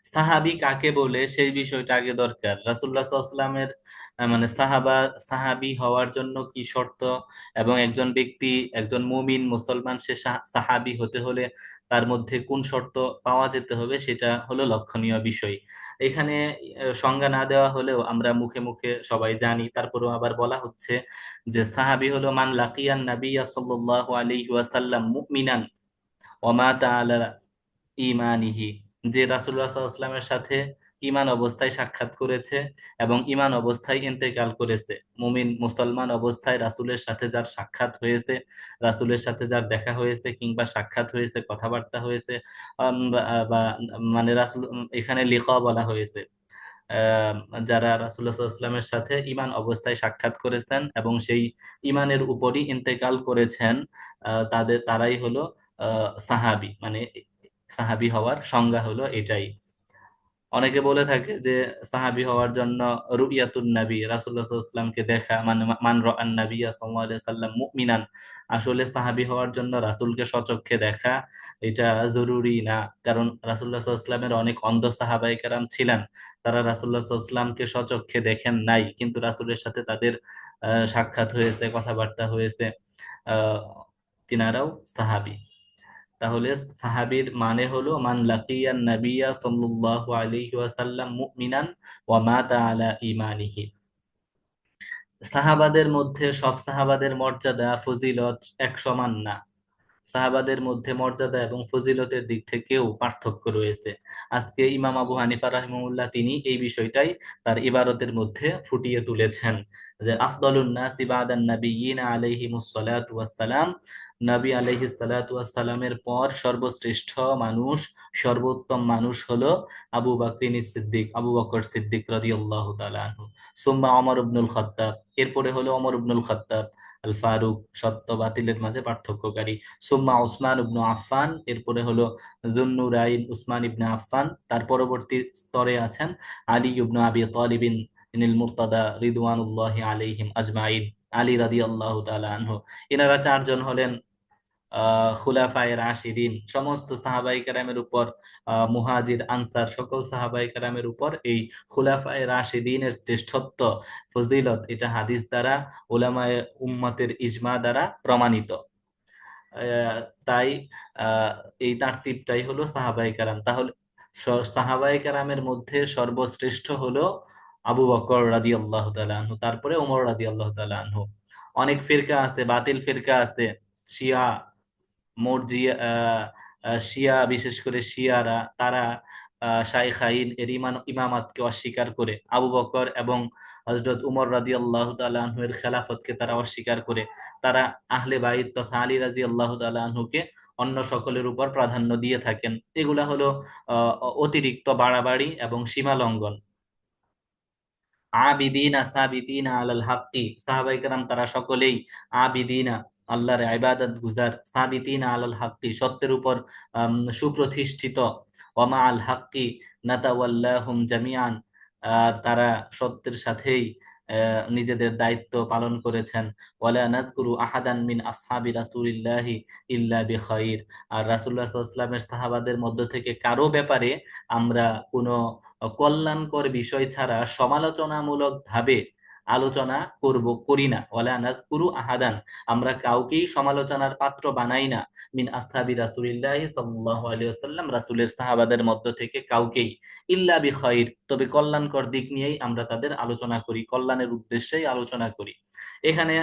সাহাবী কাকে বলে সেই বিষয়টা আগে দরকার। রাসূলুল্লাহ সাল্লাল্লাহু আলাইহি ওয়াসাল্লামের মানে সাহাবী হওয়ার জন্য কি শর্ত, এবং একজন ব্যক্তি, একজন মুমিন মুসলমান, সে সাহাবী হতে হলে তার মধ্যে কোন শর্ত পাওয়া যেতে হবে, সেটা হলো লক্ষণীয় বিষয়। এখানে সংজ্ঞা না দেওয়া হলেও আমরা মুখে মুখে সবাই জানি, তারপরেও আবার বলা হচ্ছে যে সাহাবী হলো মান লাকিয়ান নাবিয়্যা সাল্লাল্লাহু আলাইহি ওয়াসাল্লাম মুমিনান ওয়া মাতা আলা ঈমানিহি, যে রাসূলুল্লাহ সাল্লাল্লাহু আলাইহি ওয়াসাল্লামের সাথে ঈমান অবস্থায় সাক্ষাৎ করেছে এবং ঈমান অবস্থায় ইন্তেকাল করেছে। মুমিন মুসলমান অবস্থায় রাসূলের সাথে যার সাক্ষাৎ হয়েছে, রাসূলের সাথে যার দেখা হয়েছে কিংবা সাক্ষাৎ হয়েছে, কথাবার্তা হয়েছে, বা মানে রাসূল, এখানে লিকা বলা হয়েছে, আহ, যারা রাসূলুল্লাহ সাল্লাল্লাহু আলাইহি ওয়াসাল্লামের সাথে ঈমান অবস্থায় সাক্ষাৎ করেছেন এবং সেই ঈমানের উপরই ইন্তেকাল করেছেন, তারাই হলো সাহাবী। মানে সাহাবী হওয়ার সংজ্ঞা হলো এটাই। অনেকে বলে থাকে যে সাহাবী হওয়ার জন্য রুইয়াতুন নবী, রাসূলুল্লাহ সাল্লাল্লাহু আলাইহি ওয়াসাল্লামকে দেখা, মানে মান রাআন নাবিয়্যা সাল্লাল্লাহু আলাইহি ওয়াসাল্লাম মুমিনান, আসলে সাহাবী হওয়ার জন্য রাসূলকে স্বচক্ষে দেখা এটা জরুরি না। কারণ রাসূলুল্লাহ সাল্লাল্লাহু আলাইহি ওয়াসাল্লামের অনেক অন্ধ সাহাবায়ে কেরাম ছিলেন, তারা রাসূলুল্লাহ সাল্লাল্লাহু আলাইহি ওয়াসাল্লামকে স্বচক্ষে দেখেন নাই, কিন্তু রাসূলের সাথে তাদের সাক্ষাৎ হয়েছে, কথাবার্তা হয়েছে, আহ তিনারাও সাহাবী। তাহলে সাহাবীর মানে হলো মান লাকিয়ান নাবিয়্যা সাল্লাল্লাহু আলাইহি ওয়াসাল্লাম মুমিনান ওয়া মাতা আলা ঈমানিহি। সাহাবাদের মধ্যে সব সাহাবাদের মর্যাদা ফজিলত এক সমান না, সাহাবাদের মধ্যে মর্যাদা এবং ফজিলতের দিক থেকেও পার্থক্য রয়েছে। আজকে ইমাম আবু হানিফা রাহিমাহুল্লাহ তিনি এই বিষয়টাই তার ইবারতের মধ্যে ফুটিয়ে তুলেছেন যে আফদালুন নাসি বাদান নাবিয়্যিনা আলাইহিমুস সালাতু ওয়াস সালাম, নবী আলাইহিস সালাতু ওয়াস সালামের পর সর্বশ্রেষ্ঠ মানুষ, সর্বোত্তম মানুষ হলো আবু বকর সিদ্দিক, আবু বকর সিদ্দিক রাদিয়াল্লাহু তাআলা আনহু। সুম্মা ওমর ইবনুল খাত্তাব, এরপরে হলো ওমর ইবনুল খাত্তাব আল ফারুক, সত্য বাতিলের মাঝে পার্থক্যকারী। সুম্মা উসমান ইবনু আফফান, এরপরে হলো যুন্নুরাইন উসমান ইবনে আফফান। তার পরবর্তী স্তরে আছেন আলী ইবনু আবি তালিবিন ইনিল মুরতাদা রিদওয়ানুল্লাহি আলাইহিম আজমাইন, আলী রাদিয়াল্লাহু তাআলা আনহু। এনারা চারজন হলেন খুলাফায়ে রাশিদিন। সমস্ত সাহাবায়ে কেরামের উপর, মুহাজির আনসার সকল সাহাবায়ে কেরামের উপর এই খুলাফায়ে রাশিদিনের শ্রেষ্ঠত্ব ফজিলত এটা হাদিস দ্বারা, উলামায়ে উম্মতের ইজমা দ্বারা প্রমাণিত। তাই আহ, এই তারতিবটাই হলো সাহাবায়ে কেরাম। তাহলে সাহাবায়ে কেরামের মধ্যে সর্বশ্রেষ্ঠ হলো আবু বকর রাদিয়াল্লাহু তাআলা আনহু, তারপরে ওমর রাদিয়াল্লাহু তাআলা আনহু। অনেক ফিরকা আছে, বাতিল ফিরকা আছে, শিয়া, মরজিয়া, শিয়া, বিশেষ করে শিয়ারা, তারা শাইখাইন এর ইমামাতকে অস্বীকার করে, আবু বকর এবং হযরত উমর রাদিয়াল্লাহু তাআলা আনহু এর খেলাফতকে তারা অস্বীকার করে। তারা আহলে বাইত তথা আলী রাদিয়াল্লাহু তাআলা আনহুকে অন্য সকলের উপর প্রাধান্য দিয়ে থাকেন। এগুলা হলো আহ, অতিরিক্ত বাড়াবাড়ি এবং সীমা লঙ্ঘন। আবিদিনা সাবিতিনা আলাল হাক্কি, সাহাবায়ে কেরাম তারা সকলেই আবিদিনা, আল্লাহর ইবাদত গুজার, সাবিতিনা আলাল হাক্কি, সত্যের উপর সুপ্রতিষ্ঠিত, ওমা আল হাক্কি নাতাওয়াল্লাহুম জামিআন, তারা সত্যের সাথেই নিজেদের দায়িত্ব পালন করেছেন। ওয়ালা নাযকুরু আহাদান মিন আসহাবি রাসূলিল্লাহি ইল্লা বিখাইর, আর রাসূলুল্লাহ সাল্লাল্লাহু আলাইহি ওয়াসাল্লামের সাহাবাদের মধ্য থেকে কারো ব্যাপারে আমরা কোনো কল্যাণকর বিষয় ছাড়া সমালোচনামূলক ভাবে আলোচনা করি না। ওয়ালা নাযকুরু আহাদান, আমরা কাউকেই সমালোচনার পাত্র বানাই না, মিন আসহাবি রাসূলিল্লাহি সাল্লাল্লাহু আলাইহি ওয়াসাল্লাম, রাসূলের সাহাবাদের মধ্য থেকে কাউকেই, ইল্লা বিখাইর, তবে কল্যাণকর দিক নিয়েই আমরা তাদের আলোচনা করি, কল্যাণের উদ্দেশ্যেই আলোচনা করি। এখানে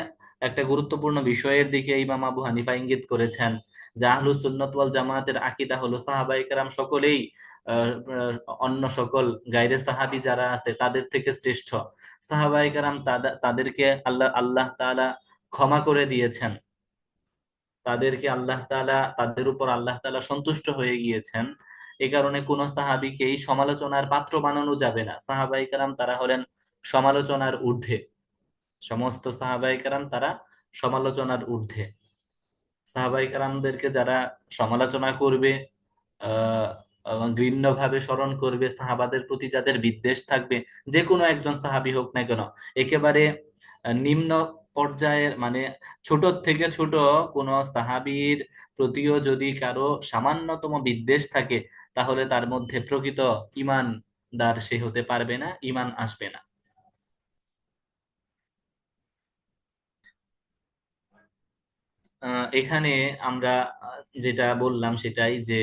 একটা গুরুত্বপূর্ণ বিষয়ের দিকে ইমাম আবু হানিফা ইঙ্গিত করেছেন যে আহলুস সুন্নাত ওয়াল জামায়াতের আকীদা হলো সাহাবায়ে কেরাম সকলেই আহ, আহ, অন্য সকল গায়রে সাহাবী যারা আছে তাদের থেকে শ্রেষ্ঠ। সাহাবায়ে কেরাম তাদেরকে আল্লাহ আল্লাহ তাআলা ক্ষমা করে দিয়েছেন, তাদেরকে আল্লাহ তাআলা, তাদের উপর আল্লাহ তাআলা সন্তুষ্ট হয়ে গিয়েছেন। এই কারণে কোন সাহাবীকেই সমালোচনার পাত্র বানানো যাবে না। সাহাবায়ে কেরাম তারা হলেন সমালোচনার ঊর্ধ্বে, সমস্ত সাহাবায়ে কেরাম তারা সমালোচনার ঊর্ধ্বে। সাহাবায়ে কেরামদেরকে যারা সমালোচনা করবে, আহ ঘৃণ্যভাবে স্মরণ করবে, সাহাবাদের প্রতি যাদের বিদ্বেষ থাকবে, যে কোনো একজন সাহাবী হোক না কেন, একেবারে নিম্ন পর্যায়ের মানে ছোট থেকে ছোট কোন সাহাবীর প্রতিও যদি কারো সামান্যতম বিদ্বেষ থাকে, তাহলে তার মধ্যে প্রকৃত ঈমানদার সে হতে পারবে না, ঈমান আসবে না। এখানে আমরা যেটা বললাম সেটাই যে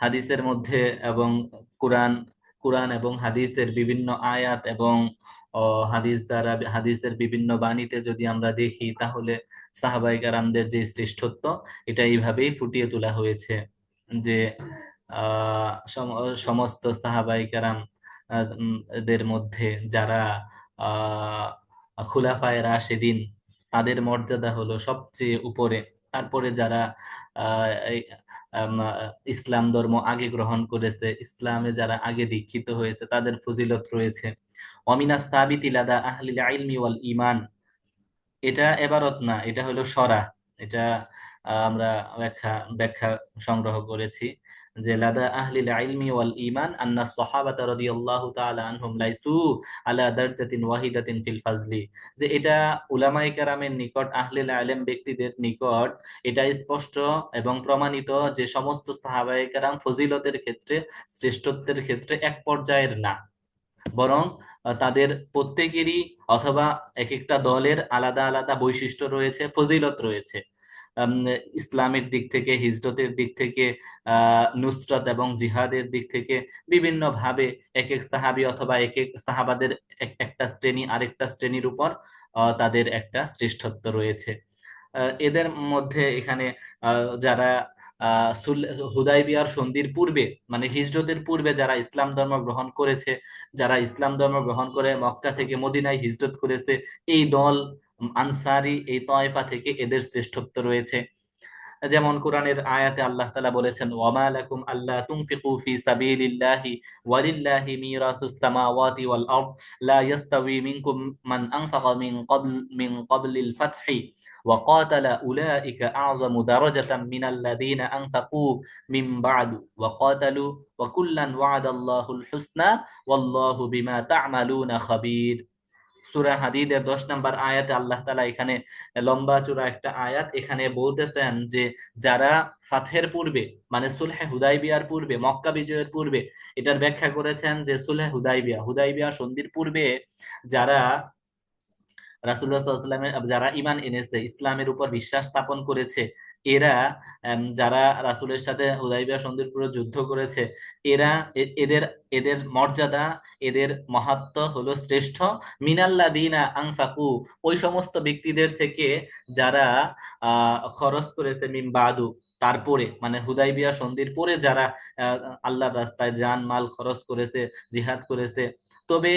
হাদিসের মধ্যে এবং কোরআন কোরআন এবং হাদিসের বিভিন্ন আয়াত এবং হাদিস দ্বারা হাদিসের বিভিন্ন বাণীতে যদি আমরা দেখি, তাহলে সাহাবায়ে কেরামদের যে শ্রেষ্ঠত্ব এটা এইভাবেই ফুটিয়ে তোলা হয়েছে যে সমস্ত সাহাবায়ে কেরাম দের মধ্যে যারা খুলাফায়ে রাশিদিন, তাদের মর্যাদা হলো সবচেয়ে উপরে। তারপরে যারা ইসলাম ধর্ম আগে গ্রহণ করেছে, ইসলামে যারা আগে দীক্ষিত হয়েছে, তাদের ফজিলত রয়েছে। ওয়ামিনাস সাবিতি লাদা আহলিল ইলমি ওয়াল ঈমান, এটা এবারত না, এটা হলো সরা। এটা আমরা ব্যাখ্যা ব্যাখ্যা সংগ্রহ করেছি যে লাদা আহলিল ইলমি ওয়াল ঈমান আন্না সাহাবাতা রাদিয়াল্লাহু তাআলা আনহুম লাইসু আলা দারজাতিন ওয়াহিদাতিন ফিল ফাজলি, যে এটা উলামায়ে কেরামের নিকট, আহলিল ইলম ব্যক্তিদের নিকট এটা স্পষ্ট এবং প্রমাণিত যে সমস্ত সাহাবায়ে কেরাম ফজিলতের ক্ষেত্রে, শ্রেষ্ঠত্বের ক্ষেত্রে এক পর্যায়ের না, বরং তাদের প্রত্যেকেরই অথবা এক একটা দলের আলাদা আলাদা বৈশিষ্ট্য রয়েছে, ফজিলত রয়েছে। আম, ইসলামের দিক থেকে, হিজরতের দিক থেকে, নুসরত এবং জিহাদের দিক থেকে বিভিন্ন ভাবে এক এক সাহাবী অথবা এক এক সাহাবাদের একটা শ্রেণী আরেকটা শ্রেণীর উপর তাদের একটা শ্রেষ্ঠত্ব রয়েছে। এদের মধ্যে এখানে যারা হুদাইবিয়ার সন্ধির পূর্বে মানে হিজরতের পূর্বে যারা ইসলাম ধর্ম গ্রহণ করেছে, যারা ইসলাম ধর্ম গ্রহণ করে মক্কা থেকে মদিনায় হিজরত করেছে, এই দল আনসারি এই তয়ফা থেকে এদের শ্রেষ্ঠত্ব রয়েছে। যেমন কোরআনের আয়াতে আল্লাহ তাআলা বলেছেন, ওয়ামা লাকুম আল্লা তুনফিকু ফি সাবিলিল্লাহি ওয়ালিল্লাহি মিরাসুস সামাওয়াতি ওয়াল আরদ লা ইয়াস্তাওয়ি মিনকুম মান আনফাকা মিন ক্বাবলিল ফাতহি ওয়া ক্বাতালা উলাইকা আ'যামু দারাজাতাম মিনাল্লাযীনা আনফাকু মিন বা'দু ওয়া ক্বাতালু ওয়া কুল্লান ওয়া'দাল্লাহুল হুসনা ওয়াল্লাহু বিমা তা'মালুনা খাবীর। সূরা হাদীদের 10 নম্বর আয়াতে আল্লাহ তাআলা এখানে লম্বা চূড়া একটা আয়াত এখানে বলতেছেন যে যারা ফাতহের পূর্বে মানে সুলহে হুদাইবিয়ার পূর্বে, মক্কা বিজয়ের পূর্বে, এটার ব্যাখ্যা করেছেন যে সুলহে হুদাইবিয়া সন্ধির পূর্বে যারা রাসূলুল্লাহ সাল্লাল্লাহু আলাইহি ওয়াসাল্লামের যারা ঈমান এনেছে, ইসলামের উপর বিশ্বাস স্থাপন করেছে, এরা যারা রাসূলের সাথে হুদাইবিয়া সন্ধির পূর্বে যুদ্ধ করেছে, এরা এদের এদের মর্যাদা, এদের মাহাত্ম্য হলো শ্রেষ্ঠ মিনাল্লাযীনা আনফাকু, ওই সমস্ত ব্যক্তিদের থেকে যারা খরচ করেছে মিন বাদু, তারপরে মানে হুদাইবিয়া সন্ধির পরে যারা আল্লাহর রাস্তায় জান মাল খরচ করেছে, জিহাদ করেছে। তবে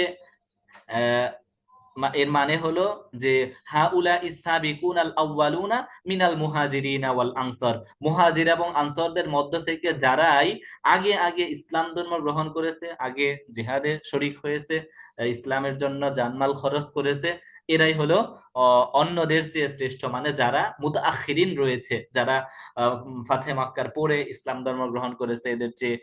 এর মানে হলো যে হাউলা ইসসাবিকুন আল আউয়ালুনা মিনাল মুহাজিরিনা ওয়াল আনসার, মুহাজির এবং আনসারদের মধ্য থেকে যারাই আগে আগে ইসলাম ধর্ম গ্রহণ করেছে, আগে জিহাদে শরীক হয়েছে, ইসলামের জন্য জানমাল খরচ করেছে, এরাই হলো অন্যদের চেয়ে শ্রেষ্ঠ, মানে যারা মুতাআখিরিন রয়েছে, যারা ফাতহে মক্কার পরে ইসলাম ধর্ম গ্রহণ করেছে, এদের চেয়ে।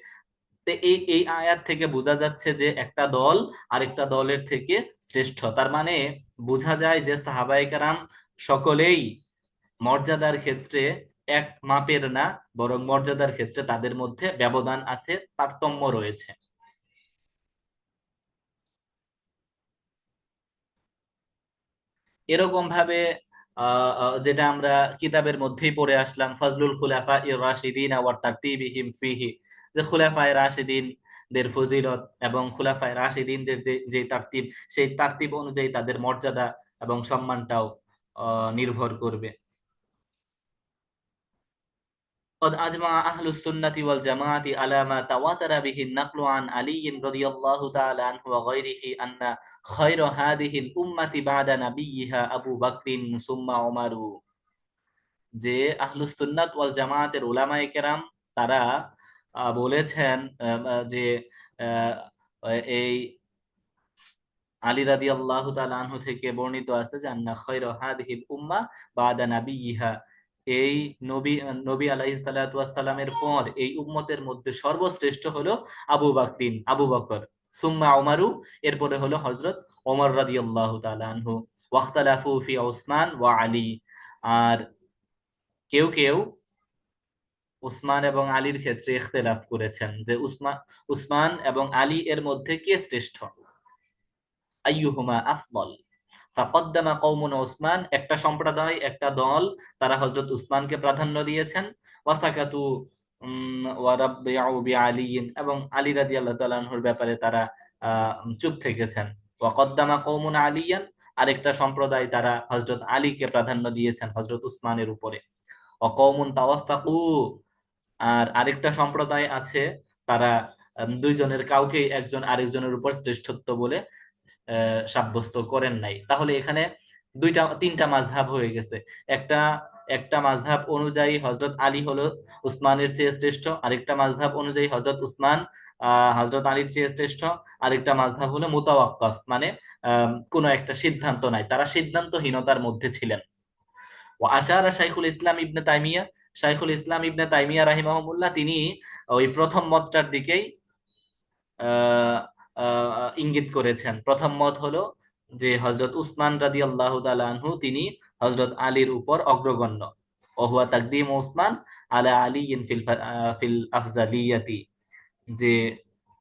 তো এই এই আয়াত থেকে বোঝা যাচ্ছে যে একটা দল আরেকটা দলের থেকে শ্রেষ্ঠ। তার মানে বোঝা যায় যে সাহাবায়ে কেরাম সকলেই মর্যাদার ক্ষেত্রে এক মাপের না, বরং মর্যাদার ক্ষেত্রে তাদের মধ্যে ব্যবধান আছে, তারতম্য রয়েছে। এরকম ভাবে যেটা আমরা কিতাবের মধ্যেই পড়ে আসলাম, ফজলুল খুলাফা ইর রাশিদিন ওয়া তারতিবিহিম ফিহি, যে খুলাফায়ে রাশিদিন দের ফজিলত এবং খুলাফায়ে রাশিদিনদের যে তারতিব, সেই তারতিব অনুযায়ী তাদের মর্যাদা এবং সম্মানটাও নির্ভর করবে। قد أجمع أهل السنة والجماعة على ما تواتر به النقل عن علي رضي الله تعالى عنه وغيره أن خير هذه الأمة بعد نبيها أبو بكر ثم عمر। যে আহলুস সুন্নাত ওয়াল জামায়াতের উলামায়ে কেরাম তারা বলেছেন যে এই আলী রাদিয়াল্লাহু তাআলা আনহু থেকে বর্ণিত আছে যে আন্না খায়রা হাদিহিল উম্মাহ বাদা নাবিয়্যিহা, এই নবী আলাইহিস সালাতু ওয়াস সালামের পর এই উম্মতের মধ্যে সর্বশ্রেষ্ঠ হলো আবু বকর, সুম্মা উমারু, এরপরে হলো হযরত ওমর রাদিয়াল্লাহু তাআলা আনহু, ওয়াখতালাফু ফি উসমান ওয়া আলী। আর কেউ কেউ উসমান এবং আলীর ক্ষেত্রে ইখতিলাফ করেছেন যে উসমান এবং আলী এর মধ্যে কে শ্রেষ্ঠ, আইয়ুহুমা আফদল। ফাকদ্দামা কওমুন উসমান, একটা সম্প্রদায় একটা দল তারা হযরত উসমানকে প্রাধান্য দিয়েছেন, ওয়াসাকাতু ওয়া রাব্বিউ বিআলিয়িন, এবং আলী রাদিয়াল্লাহু তাআলা আনহুর ব্যাপারে তারা চুপ থেকেছেন। ওয়া কদ্দামা কওমুন আলিয়ান, আরেকটা সম্প্রদায় তারা হযরত আলীকে প্রাধান্য দিয়েছেন হযরত উসমানের উপরে। ওয়া কওমুন তাওয়াফাকু, আর আরেকটা সম্প্রদায় আছে তারা দুইজনের কাউকে একজন আরেকজনের উপর শ্রেষ্ঠত্ব বলে সাব্যস্ত করেন নাই। তাহলে এখানে তিনটা মাযহাব হয়ে গেছে। একটা মাযহাব অনুযায়ী হযরত আলী হলো উসমানের চেয়ে শ্রেষ্ঠ, আরেকটা মাযহাব অনুযায়ী হযরত উসমান হযরত আলীর চেয়ে শ্রেষ্ঠ, আরেকটা মাযহাব হলো মুতাওয়াক্কাফ, মানে কোনো একটা সিদ্ধান্ত নাই, তারা সিদ্ধান্তহীনতার মধ্যে ছিলেন। ওয়া আশারা শাইখুল ইসলাম ইবনে তাইমিয়া রাহিমাহুল্লাহ তিনি ওই প্রথম মতটার দিকেই ইঙ্গিত করেছেন। প্রথম মত হলো যে হযরত উসমান রাদিয়াল্লাহু তাআলা আনহু তিনি হযরত আলীর উপর অগ্রগণ্য, ওয়া হুয়া তাকদীম উসমান আলা আলিয়িন ফিল আফজালিয়াতি, যে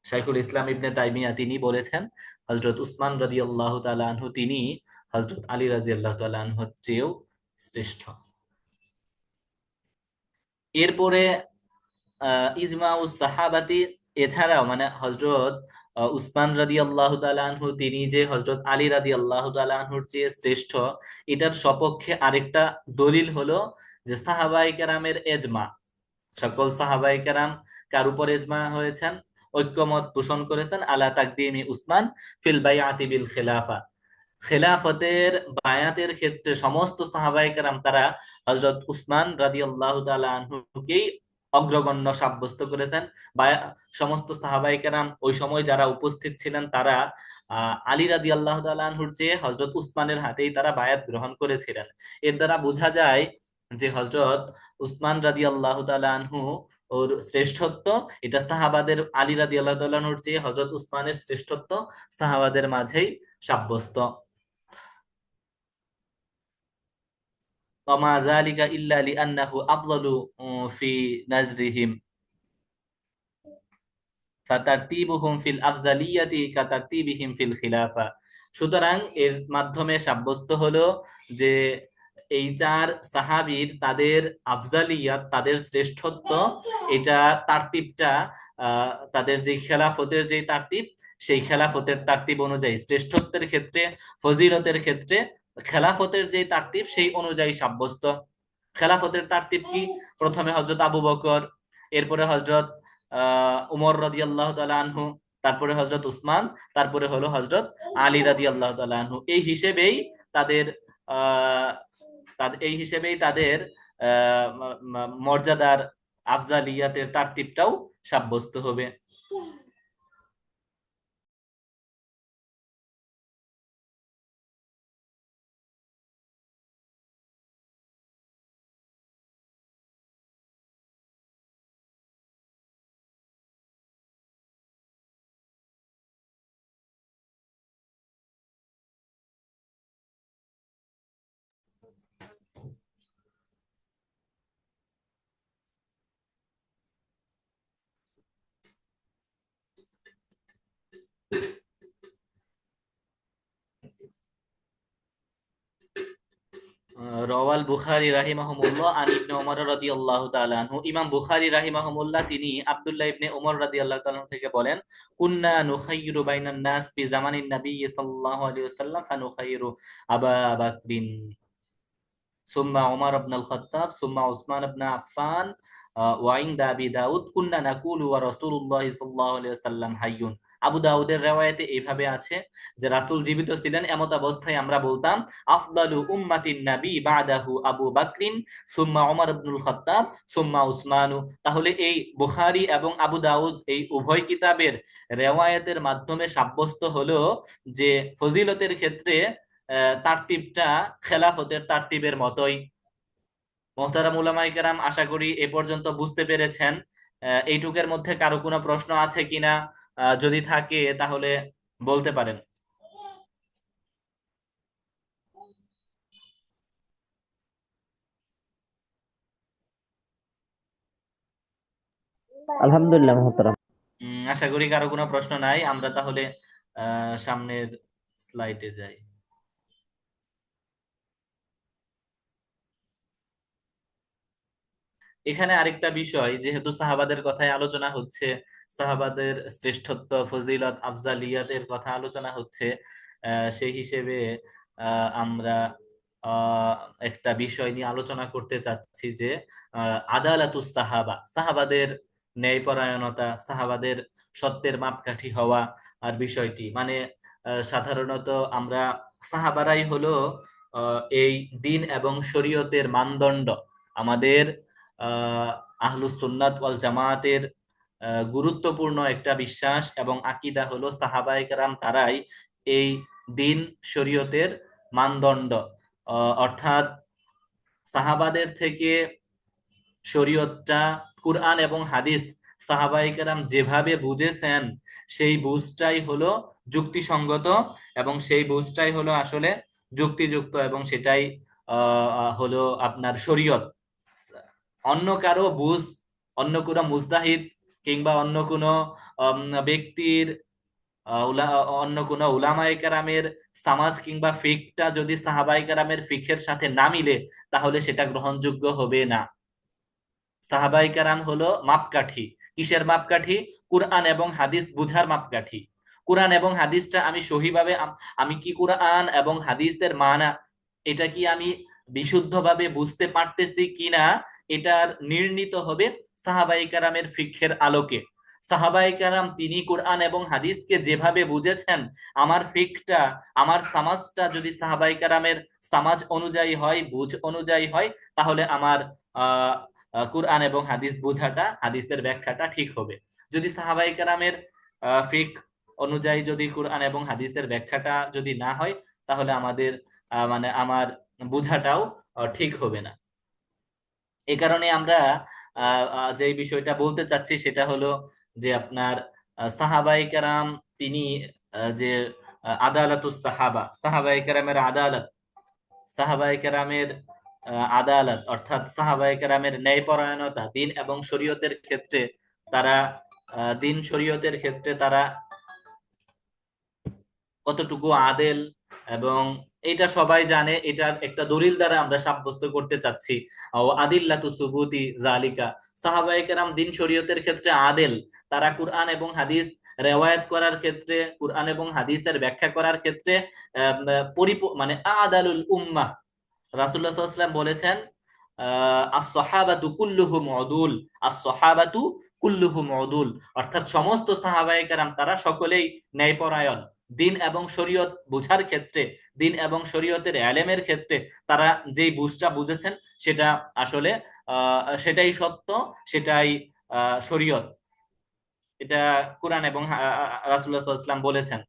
শাইখুল ইসলাম ইবনে তাইমিয়া তিনি বলেছেন হযরত উসমান রাদিয়াল্লাহু তাআলা আনহু তিনি হযরত আলী রাদিয়াল্লাহু তাআলা আনহুর চেয়েও শ্রেষ্ঠ। এরপরে ইজমাউস সাহাবাতি, এছাড়াও মানে হযরত উসমান রাদিয়াল্লাহু তাআলা আনহু তিনি যে হযরত আলী রাদিয়াল্লাহু তাআলা আনহুর চেয়ে শ্রেষ্ঠ, এটার সপক্ষে আরেকটা দলিল হলো যে সাহাবায়ে কেরামের এজমা। সকল সাহাবায়ে কেরাম কার উপর এজমা হয়েছেন, ঐক্যমত পোষণ করেছেন আলা তাকদিমি উসমান ফিল বাইআতি বিল খিলাফা। খেলাফতের বায়াতের ক্ষেত্রে সমস্ত সাহাবায়ে কেরাম তারা হযরত উসমান রাদিয়াল্লাহু তাআলা আনহুকেই অগ্রগণ্য সাব্যস্ত করেছেন। সমস্ত সাহাবায়ে কেরাম ওই সময় যারা উপস্থিত ছিলেন তারা আলী রাদিয়াল্লাহু তাআলা আনহুর চেয়ে হযরত উসমানের হাতেই তারা বায়াত গ্রহণ করেছিলেন। এর দ্বারা বোঝা যায় যে হযরত উসমান রাদিয়াল্লাহু তাআলা আনহু ওর শ্রেষ্ঠত্ব, এটা সাহাবাদের আলী রাদিয়াল্লাহু তাআলা আনহুর চেয়ে হযরত উসমানের শ্রেষ্ঠত্ব সাহাবাদের মাঝেই সাব্যস্ত। وما ذلك إلا لأنه أفضل في نزرهم فترتيبهم في الأفضلية كترتيبهم في الخلافة। সুতরাং এর মাধ্যমে সাব্যস্ত হলো যে এই চার সাহাবীর তাদের আফজালিয়াত, তাদের শ্রেষ্ঠত্ব, এটা তারতিবটা তাদের যে খেলাফতের যে তারতিব, সেই খেলাফতের তারতিব অনুযায়ী শ্রেষ্ঠত্বের ক্ষেত্রে, ফজিলতের ক্ষেত্রে খেলাফতের যে তারতিব সেই অনুযায়ী সাব্যস্ত। খেলাফতের তারতিব কি? প্রথমে হযরত আবু বকর, এরপরে হযরত উমর রাদিয়াল্লাহু তাআলা আনহু, তারপরে হযরত উসমান, তারপরে হলো হযরত আলী রাদিয়াল্লাহু তাআলা আনহু। এই হিসেবেই তাদের মর্যাদার আফজালিয়াতের তারতিবটাও সাব্যস্ত হবে। রওয়াল বুখারী রাহিমাহুমুল্লাহ আন ইবনে ওমর রাদিয়াল্লাহু তাআলা আনহু, ইমাম বুখারী রাহিমাহুমুল্লাহ তিনি আব্দুল্লাহ ইবনে ওমর রাদিয়াল্লাহু তাআলা থেকে বলেন, কুন্না নুখাইয়িরু বাইনান নাস ফি জামানিন নবী সাল্লাল্লাহু আলাইহি ওয়াসাল্লাম ফানুখাইয়িরু আবা বকরিন সুম্মা ওমর ইবনুল খাত্তাব সুম্মা উসমান ইবনে আফফান ওয়া ইনদা আবি দাউদ কুন্না নাকুলু ওয়া রাসূলুল্লাহ সাল্লাল্লাহু আলাইহি ওয়াসাল্লাম হাইয়ুন। আবু দাউদের riwayate এইভাবে আছে যে রাসূল জীবিত ছিলেন, এমত অবস্থায় আমরা বলতাম আফদালু উম্মাতিন নবী বাদাহু আবু বকরিন সুম্মা ওমর ইবনুল খাত্তাব সুম্মা উসমানু। তাহলে এই বুখারী এবং আবু দাউদ এই উভয় কিতাবের riwayatের মাধ্যমে সাব্যস্ত হলো যে ফজিলতের ক্ষেত্রে তারতিবটা খেলাফতের তারতিবের মতোই। মোহতারাম উলামায়ে কেরাম, আশা করি এ পর্যন্ত বুঝতে পেরেছেন। এইটুকের মধ্যে কারো কোনো প্রশ্ন আছে কিনা? যদি থাকে তাহলে বলতে পারেন। আলহামদুলিল্লাহ মুহতারাম। আশা করি কারো কোনো প্রশ্ন নাই। আমরা তাহলে সামনের স্লাইডে যাই। এখানে আরেকটা বিষয়, যেহেতু সাহাবাদের কথাই আলোচনা হচ্ছে, সাহাবাদের শ্রেষ্ঠত্ব, ফজিলত, আফজালিয়াতের কথা আলোচনা হচ্ছে, সেই হিসেবে আমরা একটা বিষয় নিয়ে আলোচনা করতে চাচ্ছি যে আদালাতুস সাহাবা, সাহাবাদের ন্যায়পরায়ণতা, সাহাবাদের সত্যের মাপকাঠি হওয়া আর বিষয়টি, মানে সাধারণত আমরা সাহাবারাই হলো এই দিন এবং শরীয়তের মানদণ্ড। আমাদের আহলুস সুন্নাত ওয়াল জামায়াতের গুরুত্বপূর্ণ একটা বিশ্বাস এবং আকীদা হলো সাহাবায়ে কেরাম তারাই এই দিন শরীয়তের মানদণ্ড। অর্থাৎ সাহাবাদের থেকে শরীয়তটা, কুরআন এবং হাদিস সাহাবায়ে কেরাম যেভাবে বুঝেছেন সেই বুঝটাই হলো যুক্তিসঙ্গত এবং সেই বুঝটাই হলো আসলে যুক্তিযুক্ত এবং সেটাই হলো আপনার শরীয়ত। অন্য কারো বুঝ, অন্য কোনো মুজতাহিদ কিংবা অন্য কোনো ব্যক্তির, অন্য কোনো উলামায়ে কেরামের সামাজ কিংবা ফিকটা যদি সাহাবায়ে কেরামের ফিকের সাথে না মিলে তাহলে সেটা গ্রহণযোগ্য হবে না। সাহাবায়ে কেরাম হলো মাপকাঠি। কিসের মাপকাঠি? কুরআন এবং হাদিস বুঝার মাপকাঠি। কুরআন এবং হাদিসটা আমি সহিভাবে আমি কি কুরআন এবং হাদিসের মানা এটা কি আমি বিশুদ্ধভাবে বুঝতে পারতেছি কিনা, এটার নির্ণীত হবে সাহাবায়ে কেরামের ফিকহের আলোকে। সাহাবায়ে কেরাম তিনি কুরআন এবং হাদিসকে যেভাবে বুঝেছেন, আমার ফিকহটা, আমার সামাজটা যদি সাহাবায়ে কেরামের সামাজ অনুযায়ী হয়, বুঝ অনুযায়ী হয়, তাহলে আমার আহ কুরআন এবং হাদিস বোঝাটা, হাদিসের ব্যাখ্যাটা ঠিক হবে। যদি সাহাবায়ে কেরামের ফিক অনুযায়ী যদি কুরআন এবং হাদিসের ব্যাখ্যাটা যদি না হয়, তাহলে আমাদের মানে আমার বোঝাটাও ঠিক হবে না। এই কারণে আমরা যে বিষয়টা বলতে চাচ্ছি সেটা হলো যে আপনার সাহাবায়ে কেরাম তিনি যে আদালাতুস সাহাবা, সাহাবায়ে কেরামের আদালত, সাহাবায়ে কেরামের আদালত অর্থাৎ সাহাবায়ে কেরামের ন্যায়পরায়ণতা দিন এবং শরীয়তের ক্ষেত্রে তারা দিন শরীয়তের ক্ষেত্রে তারা কতটুকু আদেল, এবং এটা সবাই জানে। এটার একটা দলিল দ্বারা আমরা সাব্যস্ত করতে চাচ্ছি। আদিল্লাতু সুবুতি জালিকা, সাহাবায়ে কেরাম দিন শরীয়তের ক্ষেত্রে আদেল। তারা কুরআন এবং হাদিস রেওয়ায়াত করার ক্ষেত্রে, কুরআন এবং হাদিসের ব্যাখ্যা করার ক্ষেত্রে মানে আদালুল উম্মাহ। রাসূলুল্লাহ সাল্লাল্লাহু আলাইহি ওয়াসাল্লাম বলেছেন আস-সাহাবাতু কুল্লুহুম উদুল, আস-সাহাবাতু কুল্লুহুম উদুল, অর্থাৎ সমস্ত সাহাবায়ে কেরাম তারা সকলেই ন্যায়পরায়ণ। দিন এবং শরীয়ত বুঝার ক্ষেত্রে, দিন এবং শরীয়তের ইলমের ক্ষেত্রে তারা যেই বুঝটা বুঝেছেন সেটা আসলে সেটাই সত্য, সেটাই শরীয়ত। এটা কুরআন এবং রাসূলুল্লাহ সাল্লাল্লাহু আলাইহি ওয়াসাল্লাম বলেছেন।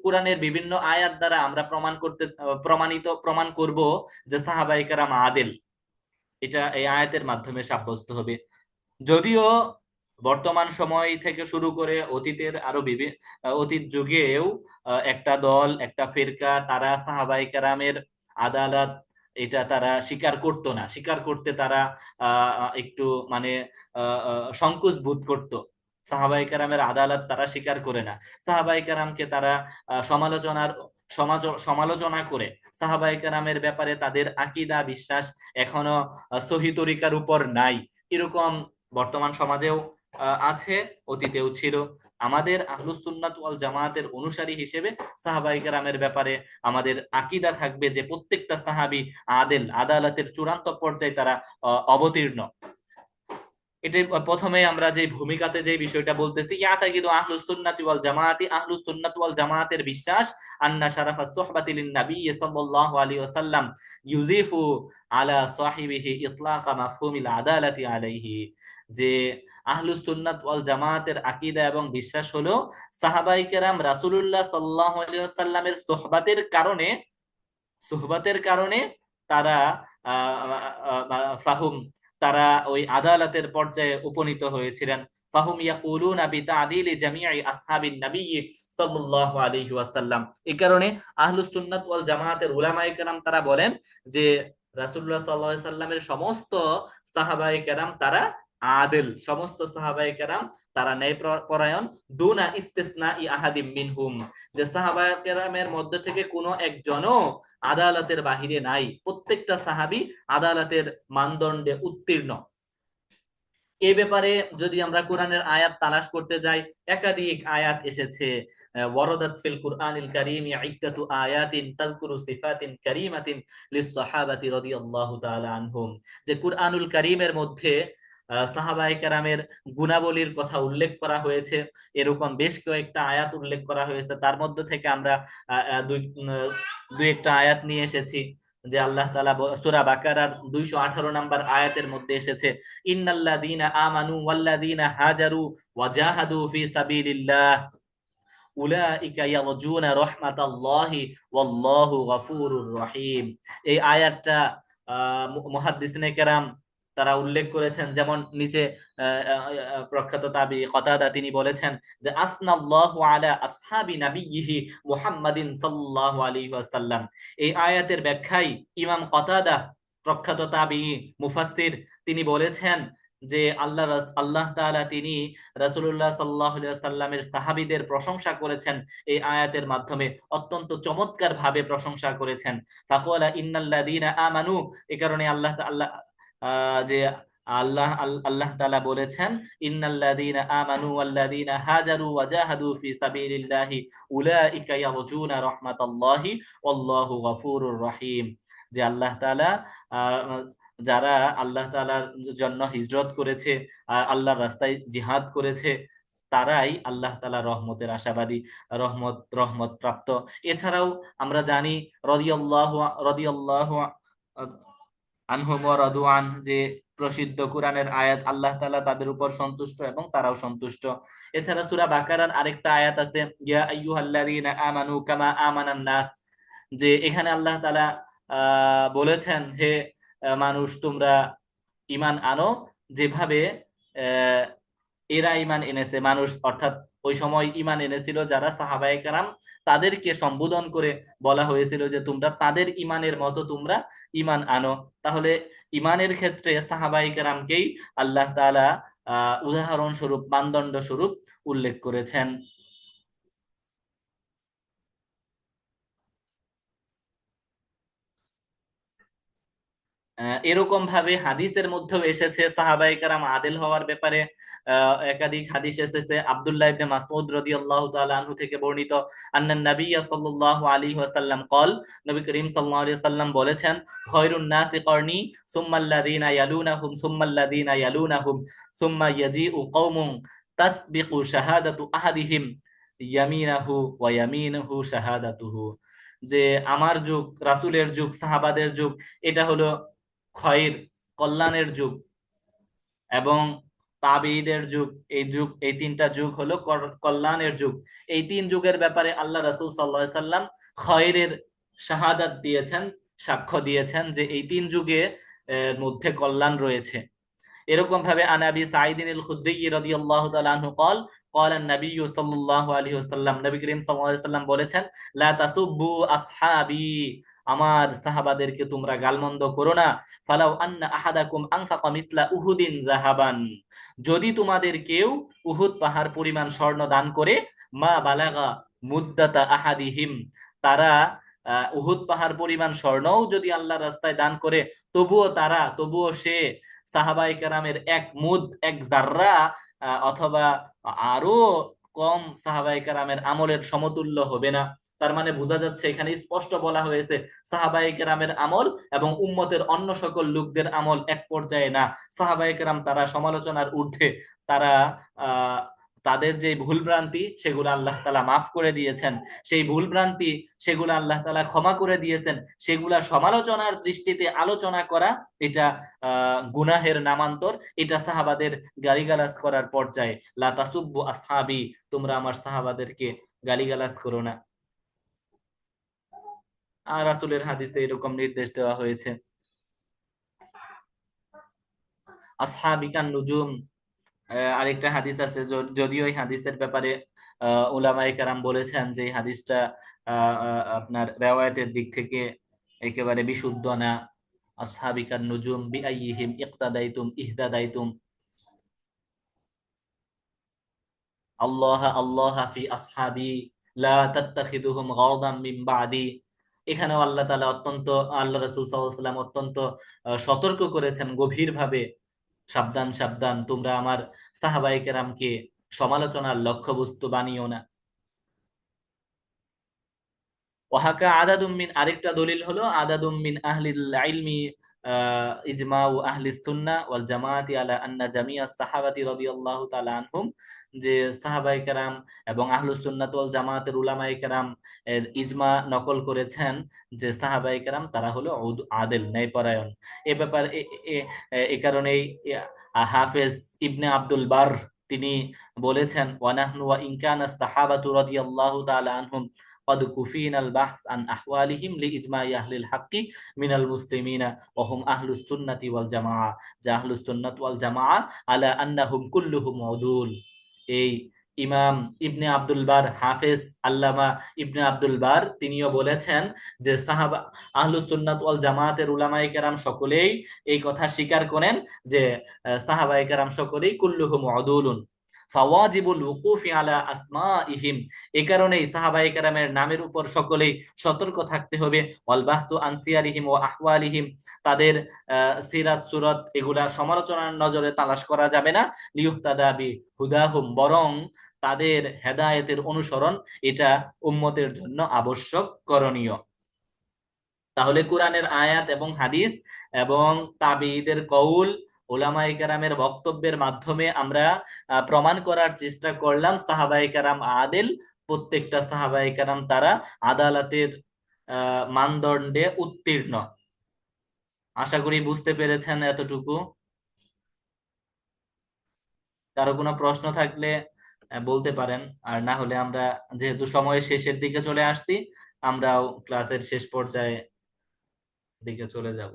কুরআনের বিভিন্ন আয়াত দ্বারা আমরা প্রমাণ করব যে সাহাবায়ে কেরাম আদেল। এটা এই আয়াতের মাধ্যমে সাব্যস্ত হবে। যদিও বর্তমান সময় থেকে শুরু করে অতীতের আরো অতীত যুগেও একটা দল, একটা ফিরকা, তারা সাহাবায়ে কেরামের আদালত এটা তারা স্বীকার করতো না, স্বীকার করতে তারা একটু মানে সংকোচ বোধ করত। সাহাবায়ে কেরামের আদালত তারা স্বীকার করে না। সাহাবায়ে কেরামকে তারা সমালোচনা করে সাহাবায়ে কেরামের ব্যাপারে তাদের আকীদা বিশ্বাস এখনো সহিহ তরিকার উপর নাই, এরকম বর্তমান সমাজেও আছে, অতীতেও ছিল। আমাদের আহলুস সুন্নাত ওয়াল জামায়াতের অনুসারী হিসেবে সাহাবায়ে কেরামের ব্যাপারে আমাদের আকীদা থাকবে যে প্রত্যেকটা সাহাবী আদেল, আদালতের চূড়ান্ত পর্যায়ে তারা অবতীর্ণ। এটাই প্রথমে আমরা যে ভূমিকাতে যে বিষয়টা বলতেছি, ইয়াতাকিদু আহলুস সুন্নাতি ওয়াল জামাআতি, আহলুস সুন্নাত ওয়াল জামায়াতের বিশ্বাস আন্না শারাফাস সুহবাতি লিন নবী সাল্লাল্লাহু আলাইহি ওয়াসাল্লাম ইউজিফু আলা সাহিবিহি ইতলাকা মাফহুমিল আদালাতি আলাইহি, যে আহলুস সুন্নাত ওয়াল জামায়াতের আকীদা এবং বিশ্বাস হলো সাহাবায়ে কেরাম রাসূলুল্লাহ সাল্লাল্লাহু আলাইহি ওয়াসাল্লামের সুহবাতের কারণে তারা তারা ওই আদালতের পর্যায়ে উপনীত হয়েছিলেন। ফাহুম ইয়াকুলুনা বিতাদিলি জামিই আসহাবিন নবী সাল্লাল্লাহু আলাইহি ওয়াসাল্লাম। এই কারণে আহলুস সুন্নাত ওয়াল জামায়াতের উলামায়ে কেরাম তারা বলেন যে রাসূলুল্লাহ সাল্লাল্লাহু আলাইহি ওয়াসাল্লামের সমস্ত সাহাবায়ে কেরাম তারা আদেল, সমস্ত সাহাবায়ে কেরাম তারা ন্যায়পরায়ণ, দুনা ইস্তিসনাই আহাদিম মিনহুম, যে সাহাবায়ে কেরামের মধ্যে থেকে কোনো একজনও আদালতের বাহিরে নাই, প্রত্যেকটা সাহাবী আদালতের মানদণ্ডে উত্তীর্ণ। এই ব্যাপারে যদি আমরা কোরআনের আয়াত তালাশ করতে যাই, একাধিক আয়াত এসেছে। ওয়ারাদাত ফিল কুরআনিল কারীম ইদ্দাতু আয়াতিন তাযকুরু সিফাতিন কারীমাতিন লিস-সাহাবাতি রাদিয়াল্লাহু তাআলা আনহুম, যে কুরআনুল কারীমের মধ্যে সাহাবায়ে কেরামের গুণাবলীর কথা উল্লেখ করা হয়েছে। এরকম বেশ কয়েকটা আয়াত উল্লেখ করা হয়েছে। তার মধ্যে থেকে আমরা দুই একটা আয়াত নিয়ে এসেছি। যে আল্লাহ তাআলা সূরা বাকারার 218 নম্বর আয়াতের মধ্যে এসেছে, ইন্নাল্লাযীনা আমানু ওয়াল্লাযীনা হাজারু ওয়া জাহাদু ফি সাবিলিল্লাহ উলাইকা ইয়ারজুনা রাহমাতাল্লাহি ওয়াল্লাহু গফুরুর রহিম। এই আয়াতটা মুহাদ্দিসিনে কেরাম তারা উল্লেখ করেছেন। যেমন নিচে প্রখ্যাত তাবি কতাদা তিনি বলেছেন যে আসনাল্লাহু আলা আসহাবি নাবিয়্যিহি মুহাম্মাদিন সাল্লাল্লাহু আলাইহি ওয়াসাল্লাম। এই আয়াতের ব্যাখ্যায় ইমাম কতাদা প্রখ্যাত তাবি মুফাসসির তিনি বলেছেন যে আল্লাহ তাআলা তিনি রাসূলুল্লাহ সাল্লাল্লাহু আলাইহি ওয়াসাল্লামের সাহাবীদের প্রশংসা করেছেন, এই আয়াতের মাধ্যমে অত্যন্ত চমৎকার ভাবে প্রশংসা করেছেন। ফাকালা ইন্নাল্লাযীনা আমানু, এই কারণে আল্লাহ তাআলা যে আল্লাহ তাআলা বলেছেন, ইন্নাল্লাযীনা আমানু ওয়াল্লাযীনা হাজারু ওয়া জাহাদু ফি সাবিলিল্লাহি উলাইকা ইয়ারজুনা রাহমাতাল্লাহি ওয়াল্লাহু গফুরুর রহিম। যে আল্লাহ তাআলা যারা আল্লাহ তাআলার জন্য হিজরত করেছে, আল্লাহর রাস্তায় জিহাদ করেছে, তারাই আল্লাহ তাআলার রহমতের আশাবাদী, রহমত প্রাপ্ত। এছাড়াও আমরা জানি রাদিয়াল্লাহু আনহুম ওয়া রাদু আন, যে প্রসিদ্ধ কোরআনের আয়াত, আল্লাহ তাআলা তাদের উপর সন্তুষ্ট এবং তারাও সন্তুষ্ট। এছাড়া সূরা বাকারার আরেকটা আয়াত আছে, ইয়া আইয়ুহাল্লাযীনা আমানু কামা আমানান নাস, যে এখানে আল্লাহ তাআলা বলেছেন, হে মানুষ তোমরা ঈমান আনো যেভাবে এরা ঈমান এনেছে। মানুষ অর্থাৎ ওই সময় ঈমান এনেছিল যারা সাহাবায়ে কেরাম, তাদেরকে সম্বোধন করে বলা হয়েছিল যে তোমরা তাদের ঈমানের মতো তোমরা ঈমান আনো। তাহলে ঈমানের ক্ষেত্রে সাহাবায়ে কেরামকেই আল্লাহ তাআলা উদাহরণ স্বরূপ, মানদণ্ড স্বরূপ উল্লেখ করেছেন। এরকম ভাবে হাদিসের মধ্যেও এসেছে সাহাবায়ে কেরাম আদেল হওয়ার ব্যাপারে। একাধিক হাদিস এসেছে। আব্দুল্লাহ ইবনে মাসউদ রাদিয়াল্লাহু তাআলা আনহু থেকে বর্ণিত, আন্নান নাবিয়্যা সাল্লাল্লাহু আলাইহি ওয়াসাল্লাম ক্বাল, নবী করিম সাল্লাল্লাহু আলাইহি ওয়াসাল্লাম বলেছেন, খায়রুন নাসি করনি সুম্মাল্লাযীনা ইয়ালুনাহুম সুম্মাল্লাযীনা ইয়ালুনাহুম সুম্মা ইয়াজিউ কওমুন তাসবিকু শাহাদাতু আহাদিহিম ইয়ামিনাহু ওয়া ইয়ামিনুহু শাহাদাতুহু। যে আমার যুগ, রাসূলের যুগ, সাহাবাদের যুগ, এটা হলো খয়ের, কল্যাণের যুগ, এবং তাবেঈদের যুগ, এই তিনটা যুগ হলো কল্যাণের যুগ। এই তিন যুগের ব্যাপারে আল্লাহ রাসূল সাল্লাল্লাহু আলাইহি সাল্লাম খয়েরের শাহাদাত দিয়েছেন, সাক্ষ্য দিয়েছেন যে এই তিন যুগে মধ্যে কল্যাণ রয়েছে। এরকম ভাবে আন আবি সাঈদিন আল খুদরি রাদিয়াল্লাহু তাআলা আনহু قال قال النبي صلى الله عليه وسلم, নবী করিম সাল্লাল্লাহু আলাইহি ওয়াসাল্লাম বলেছেন, লা তাসুব্বু আসহাবি, আমার সাহাবাদেরকে তোমরা গালমন্দ করো না। ফালাউ আন্না আহাদাকুম আনফাকা মিসলা উহুদিন যাহাবান, যদি তোমাদের কেউ উহুদ পাহাড় পরিমাণ স্বর্ণ দান করে, মা বালাগা মুদ্দাতা আহাদিহিম, তারা উহুদ পাহাড় পরিমাণ স্বর্ণও যদি আল্লাহর রাস্তায় দান করে, তবুও সে সাহাবায়ে কেরামের এক মুদ, এক জাররা অথবা আরো কম সাহাবায়ে কেরামের আমলের সমতুল্য হবে না। তার মানে বোঝা যাচ্ছে এখানে স্পষ্ট বলা হয়েছে সাহাবায়ে কেরামের আমল এবং উম্মতের অন্য সকল লোকদের আমল এক পর্যায়ে না। সাহাবায়ে কেরাম তারা সমালোচনার ঊর্ধ্বে, তারা তাদের যে ভুল ভ্রান্তি সেগুলো আল্লাহ তাআলা মাফ করে দিয়েছেন, সেই ভুল ভ্রান্তি সেগুলো আল্লাহ তাআলা ক্ষমা করে দিয়েছেন। সেগুলা সমালোচনার দৃষ্টিতে আলোচনা করা, এটা গুনাহের নামান্তর, এটা সাহাবাদের গালিগালাজ করার পর্যায়ে। লা তাসুব্বু আসহাবি, তোমরা আমার সাহাবাদেরকে গালিগালাজ করো না। আর রাসূলের হাদিসে এরকম নির্দেশ দেওয়া হয়েছে। আসহাবিকান নুজুম, আরেকটা হাদিস আছে, যদিও এই হাদিসের ব্যাপারে উলামায়ে কেরাম বলেছেন যে এই হাদিসটা আপনার রিওয়ায়াতের দিক থেকে একেবারে বিশুদ্ধ না। আসহাবিকান নুজুম বিআইয়িহিম ইক্তাদাইতুম ইহতাদাইতুম, আল্লাহ আল্লাহ ফি আসহাবি লা তাত্তাখিদুহুম গাওদাম মিন বাদি। এখানেও আল্লাহ তাআলা আল্লাহ রাসূল সাল্লাল্লাহু আলাইহি ওয়াসাল্লাম অত্যন্ত সতর্ক করেছেন গভীরভাবে, সাবধান সাবধান, তোমরা আমার সাহাবায়ে কেরামকে সমালোচনার লক্ষ্যবস্তু বানিও না। ওয়াহাকা আদাদুম মিন, আরেকটা দলিল হলো আদাদুম মিন আহলিল ইলমি ইজমাউ আহলিস সুন্নাহ ওয়াল জামাআতি আলা আন্না জামিআস সাহাবাতি রাদিয়াল্লাহু তাআলা আনহুম, যে সাহাবায়ে কেরাম এবং আহলুস সুন্নাত ওয়াল জামাআতের উলামায়ে কেরাম ইজমা নকল করেছেন যে সাহাবায়ে কেরাম তারা হলো আদেল, ন্যায়পরায়ণ। এ ব্যাপারে এ কারণেই হাফেজ ইবনে আব্দুল বার তিনি বলেছেন, ওয়া নাহনু ওয়া ইন কানা সাহাবাতু রাদিয়াল্লাহু তাআলা আনহুম قد كفينا البحث عن أحوالهم لإجماع أهل الحق من المسلمين وهم أهل السنة والجماعة, أهل السنة والجماعة على أنهم كلهم عدول। এই ইমাম ইবনে আব্দুল বার, হাফেজ আল্লামা ইবনে আব্দুল বার, তিনিও বলেছেন যে সাহাবা আহলুস সুন্নাত ওয়াল জামাআতের উলামায়ে কেরাম সকলেই এই কথা স্বীকার করেন যে সাহাবায়ে কেরাম সকলেই কুল্লুহুম উদুলুন। ফাওয়াজিবুল ওকুফি আলা আসমাইহিম, এই কারণেই সাহাবায়ে কেরামের নামের উপর সকলেই সতর্ক থাকতে হবে। ওয়াল বাহতু আন সিয়ারিহিম ওয়া আহওয়ালিহিম, তাদের সিরাত সুরত এগুলা সমালোচনার নজরে তালাশ করা যাবে না। লিয়ুহতাদা বি হুদাহুম, বরং তাদের হেদায়েতের অনুসরণ এটা উম্মতের জন্য আবশ্যক করণীয়। তাহলে কোরআনের আয়াত এবং হাদিস এবং তাবিঈদের কওল, উলামায়ে কেরামের বক্তব্যের মাধ্যমে আমরা প্রমাণ করার চেষ্টা করলাম সাহাবায়ে কেরাম আদিল, প্রত্যেকটা সাহাবায়ে কেরাম তারা আদালতের মানদণ্ডে উত্তীর্ণ। আশা করি বুঝতে পেরেছেন এতটুকু। কারো কোনো প্রশ্ন থাকলে বলতে পারেন, আর না হলে আমরা যেহেতু সময়ের শেষের দিকে চলে আসছি, আমরাও ক্লাসের শেষ পর্যায়ে দিকে চলে যাব।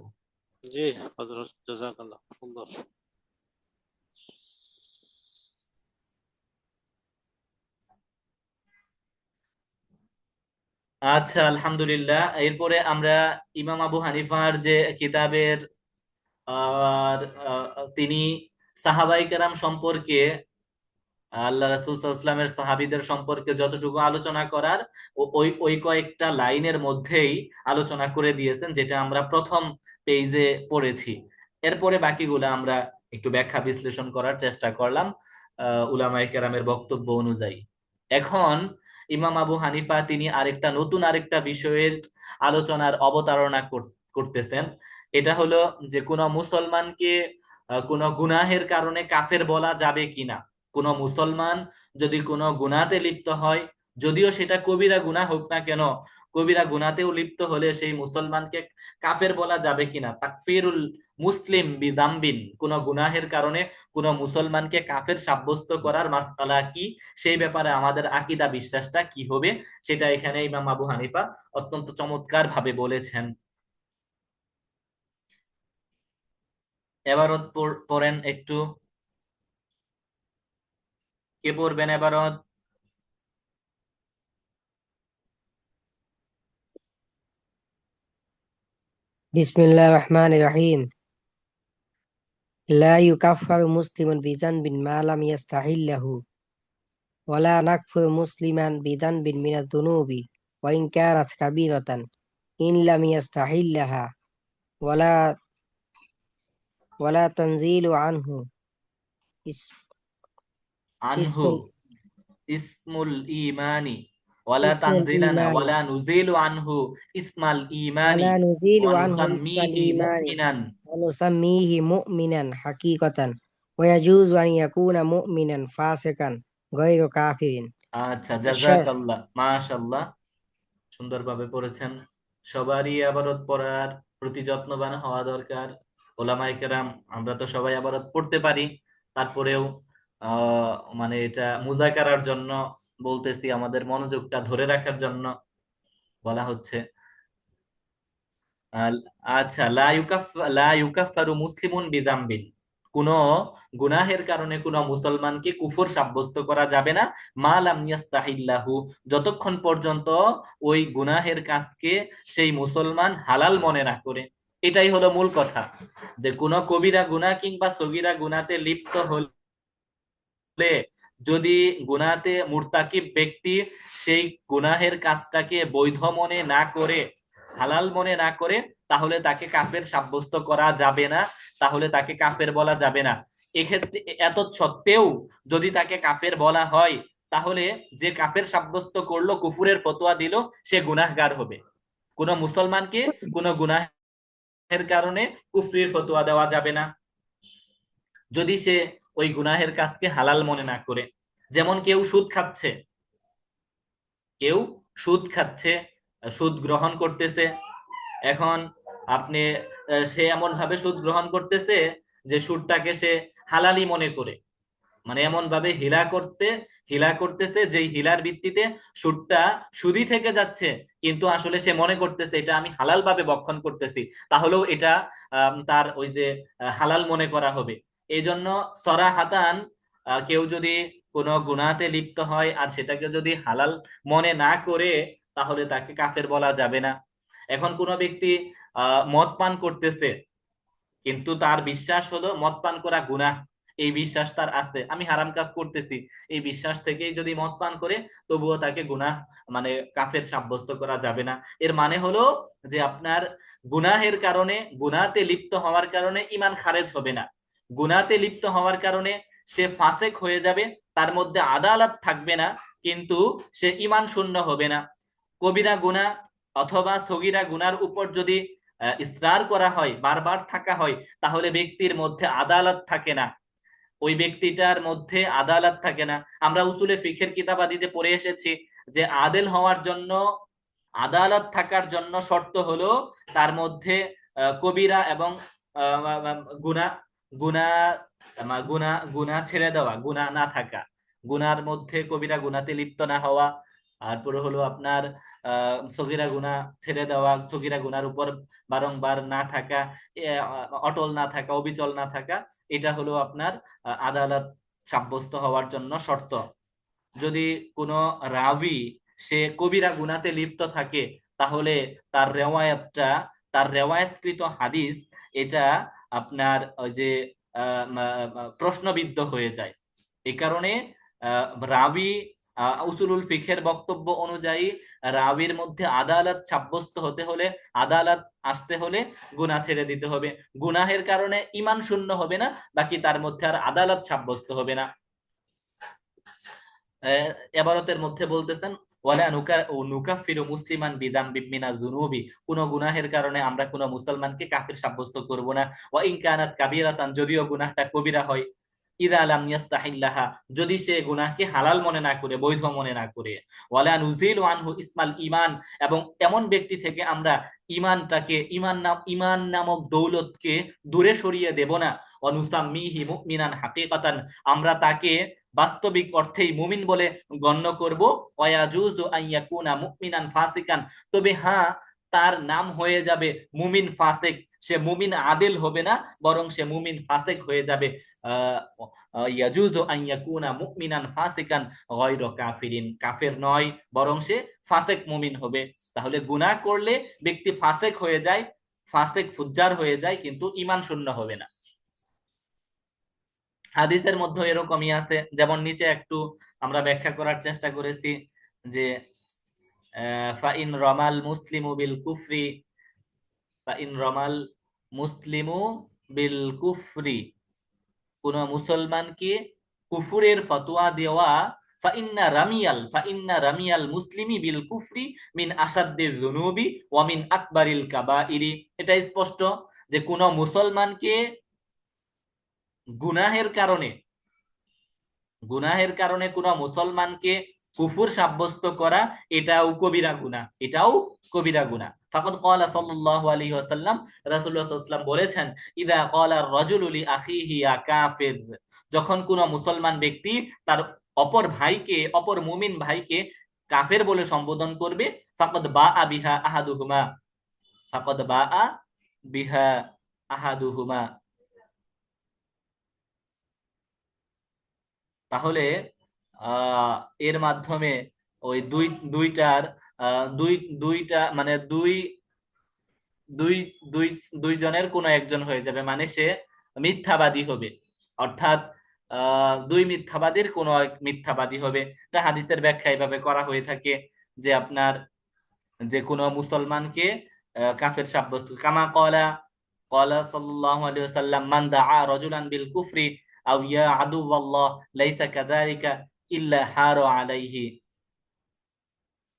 জি হযরত, জাযাকাল্লাহ, সুন্দর। আচ্ছা, আলহামদুলিল্লাহ। এরপরে আমরা ইমাম আবু হানিফার যে কিতাবের আর তিনি সাহাবায়ে কেরাম সম্পর্কে, আল্লাহ রাসূল সাল্লাল্লাহু আলাইহি ওয়াসাল্লামের সাহাবীদের সম্পর্কে যতটুকু আলোচনা করার ওই ওই কয়েকটা লাইনের মধ্যেই আলোচনা করে দিয়েছেন, যেটা আমরা প্রথম পেজে পড়েছি। এরপরে বাকিগুলো আমরা একটু ব্যাখ্যা বিশ্লেষণ করার চেষ্টা করলাম উলামায়ে কেরামের বক্তব্য অনুযায়ী। এখন ইমাম আবু হানিফা তিনি নতুন আরেকটা বিষয়ের আলোচনার অবতারণা করতেছেন। এটা হলো যে কোন মুসলমানকে কোন গুনাহের কারণে কাফের বলা যাবে কিনা। কোন মুসলমান যদি কোনো গুনাহতে লিপ্ত হয়, যদিও সেটা কবিরা গুনাহ হোক না কেন, কবিরা গুনাহতেও লিপ্ত হলে সেই মুসলমানকে কাফের বলা যাবে কিনা। তাকফিরুল মুসলিম বিযামবিন, কোন গুনাহের কারণে কোন মুসলমানকে কাফের সাব্যস্ত করার মাসআলা কি, সেই ব্যাপারে আমাদের আকীদা বিশ্বাসটা কি হবে, সেটা এখানে ইমাম আবু হানিফা অত্যন্ত চমৎকার ভাবে বলেছেন। এবারত পড়েন একটু, কে পড়বেন এবারত? বিসমিল্লাহির রহমানির রহিম। লা ইউকাফফারু মুসলিমুন বিযানবিন মা লাম ইয়াস্তাহিল্লাহু ওয়া লা নাকফুরু মুসলিমান বিযানবিন মিনাজ যুনুবি ওয়া ইন কানাত কাবীরাতান ইন লাম ইয়াস্তাহিল্লাহা ওয়া লা তানজিলু আনহু আনহু ইসমুল ইসমুল ইমানি ওয়ালা ইসমুল তানজিলানা ইমানি ওয়ালা নুজিলু আনহু ইসমাল ওয়া ইমানি লা নুজিলু ওয়া আনহু ইসমাল নুসাম্মিহি ইমানি মুমিনান। ওয়া নুসাম্মিহি মুমিনান হাকীকাতান ওয়া ইয়াজুজু আন ইয়াকুনা মুমিনান ফাসিকান গায়রা কাফিরিন। আচ্ছা, জাযাকাল্লাহ, মাশাআল্লাহ, সুন্দরভাবে পড়েছেন। সবারই আবারত পড়ার প্রতি যত্নবান হওয়া দরকার। ওলামায়ে কেরাম আমরা তো সবাই আবারত পড়তে পারি, তারপরেও মানে এটা মুযাকারার জন্য বলতেছি, আমাদের মনোযোগটা ধরে রাখার জন্য বলা হচ্ছে। আচ্ছা, লা ইউকাফফারু মুসলিমুন বিযামবিন, কোন গুনাহের কারণে কোন মুসলমানকে কুফর সাব্যস্ত করা যাবে না, মা লাম ইয়াস্তাহিল্লাহু, যতক্ষণ পর্যন্ত ওই গুনাহের কাজকে সেই মুসলমান হালাল মনে না করে। এটাই হলো মূল কথা, যে কোন কবিরা গুনাহ কিংবা সগীরা গুনাহতে লিপ্ত হলে যদি গুনাহতে মুরতাকিব ব্যক্তি সেই গুনাহের কাজটাকে বৈধ মনে না করে, হালাল মনে না করে, তাহলে তাকে কাফের সাব্যস্ত করা যাবে না, তাহলে তাকে কাফের বলা যাবে না। এক্ষেত্রে এত সত্ত্বেও যদি তাকে কাফের বলা হয়, তাহলে যে কাফের সাব্যস্ত করলো, কুফুরের ফতোয়া দিল, সে গুনাহগার হবে। কোন মুসলমানকে কোন গুনাহের কারণে কুফরির ফতোয়া দেওয়া যাবে না যদি সে ওই গুনাহের কাজকে হালাল মনে না করে। যেমন কেউ সুদ খাচ্ছে, সুদ গ্রহণ করতেছে। এখন আপনি সে এমন ভাবে সুদ গ্রহণ করতেছে যে সুদটাকে সে হালালি মনে করে, মানে এমন ভাবে হিলা করতেছে যে হিলার ভিত্তিতে সুদটা সুদই থেকে যাচ্ছে, কিন্তু আসলে সে মনে করতেছে এটা আমি হালাল ভাবে ভক্ষণ করতেছি, তাহলেও এটা তার ওই যে হালাল মনে করা হবে। এই জন্য সরাহাতান কেউ যদি কোনো গুনাহতে লিপ্ত হয় আর সেটাকে যদি হালাল মনে না করে, তাহলে তাকে কাফের বলা যাবে না। এখন কোনো ব্যক্তি মদ পান করতেছে, কিন্তু তার বিশ্বাস হলো মদ পান করা গুনাহ, এই বিশ্বাস তার আছে, আমি হারাম কাজ করতেছি, এই বিশ্বাস থেকেই যদি মদ পান করে, তবুও তাকে গুনাহ মানে কাফের সাব্যস্ত করা যাবে না। এর মানে হলো যে আপনার গুনাহের কারণে, গুনাহতে লিপ্ত হওয়ার কারণে ঈমান খারেজ হবে না। গুনাহতে লিপ্ত হওয়ার কারণে সে ফাসেক হয়ে যাবে, তার মধ্যে আদালত থাকবে না, কিন্তু সে ঈমান শূন্য হবে না। কবিরা গুনাহ অথবা সগীরা গুনার উপর যদি ইসরার করা হয়, বারবার থাকা হয়, তাহলে ব্যক্তির মধ্যে আদালত থাকে না, ওই ব্যক্তিটার মধ্যে আদালত থাকে না। আমরা উসুলে ফিকহের কিতাবাদিতে পড়ে এসেছি যে আদেল হওয়ার জন্য, আদালত থাকার জন্য শর্ত হলো তার মধ্যে কবিরা এবং গুনাহ গুনাহ গুনাহ গুনাহ ছেড়ে দেওয়া, গুনাহ না থাকা, গুনার মধ্যে কবিরা গুনাতে লিপ্ত না হওয়া, তারপরে হলো আপনার সগীরা গুনাহ ছেড়ে দেওয়া, সগীরা গুনার উপর বারংবার না থাকা, অটল না থাকা, অবিচল না থাকা, এটা হলো আপনার আদালত সাব্যস্ত হওয়ার জন্য শর্ত। যদি কোনো রাবি সে কবিরা গুনাতে লিপ্ত থাকে, তাহলে তার রেওয়ায়াতটা, তার রেওয়ায়াতকৃত হাদিস, এটা আপনার ওই যে প্রশ্নবিদ্ধ হয়ে যায়। এই কারণে রাবি, উসুলুল ফিকহের বক্তব্য অনুযায়ী রাবির মধ্যে আদালত সাব্যস্ত হতে হলে, আদালত আসতে হলে গুনাহ ছেড়ে দিতে হবে। গুনাহের কারণে ঈমান শূন্য হবে না, বাকি তার মধ্যে আর আদালত সাব্যস্ত হবে না। এবারতের মধ্যে বলতেছেন ওয়ালা নুকাফিরু মুসলিমান বিদামবিন মিনাজ যুনুবি, কোন গুনাহের কারণে আমরা কোন মুসলমানকে কাফির সাব্যস্ত করব না। ওয়া ইন কানাত কাবীরাতান, যদিও গুনাহটা কবিরা হয়। ইযা লাম ইয়াস্তাহিল্লাহা, যদি সে গুনাহকে হালাল মনে না করে, বৈধ মনে না করে। ওয়ালা নুজিলু আনহু ইসমাল ঈমান, এবং এমন ব্যক্তি থেকে আমরা ঈমানটাকে, ঈমান নামক দৌলতকে দূরে সরিয়ে দেব না। ওয়া নুসাম্মিহি মুমিনান হাকিকাতান, আমরা তাকে বাস্তবিক অর্থেই মুমিন বলে গণ্য করব। ওয়ায়াজুজু আন ইয়াকুনা মুমিনান ফাসিকান, তবে হ্যাঁ, তার নাম হয়ে যাবে মুমিন ফাসিক, সে মুমিন আদিল হবে না, বরং সে মুমিন ফাসিক হয়ে যাবে। ইয়াজুজু আন ইয়াকুনা মুমিনান ফাসিকান গায়রা কাফিরিন, কাফের নয়, বরং সে ফাসিক মুমিন হবে। তাহলে গুনাহ করলে ব্যক্তি ফাসিক হয়ে যায়, ফাসিক ফুজ্জার হয়ে যায়, কিন্তু ঈমান শূন্য হবে না। হাদিসের মধ্যে এরকমই আছে, যেমন নিচে একটু আমরা ব্যাখ্যা করার চেষ্টা করেছি যে ফাইন রমাল মুসলিমু বিল কুফরি, ফাইন রমাল মুসলিমু বিল কুফরি, কোন মুসলমানকে কুফুরের ফতোয়া দেওয়া, ফাইন্না রামিয়াল মুসলিমি বিল কুফরি মিন আসাদ্দিয যুনুবি ওয়া মিন আকবারিল কাবাইরি, এটা স্পষ্ট যে কোন মুসলমানকে গুনাহের কারণে কোন মুসলমানকে কুফুর সাব্যস্ত করা, এটাও কবিরা গুনাহ, এটাও কবিরা গুনাহ। ফাকাদ ক্বালা সাল্লাল্লাহু আলাইহি ওয়াসাল্লাম, রাসূলুল্লাহ সাল্লাল্লাহু আলাইহি ওয়াসাল্লাম বলেছেন, ইযা ক্বালা আর-রাজুলু লি আখিহি ইয়া কাফির, যখন কোন মুসলমান ব্যক্তি তার অপর ভাইকে, অপর মুমিন ভাইকে কাফের বলে সম্বোধন করবে, ফাকাদ বাআ বিহা আহাদুহুমা, ফাকাদ বাআ বিহা আহাদুহুমা, তাহলে এর মাধ্যমে ওই দুইটা মানে দুইজনের কোনো একজন হয়ে যাবে, মানে সে মিথ্যাবাদী হবে, অর্থাৎ দুই মিথ্যাবাদীর কোনো এক মিথ্যাবাদী হবে। এটা হাদিসের ব্যাখ্যা এইভাবে করা হয়ে থাকে যে আপনার যে কোনো মুসলমানকে কাফের সাব্যস্ত, কামা ক্বালা সাল্লাল্লাহু আলাইহি ওয়াসাল্লাম, মান দাআ রাজুলান বিল কুফরি আও ইয়া আদুওয়াল্লাহ লাইসা কাযালিকা ইল্লা হারা আলাইহি,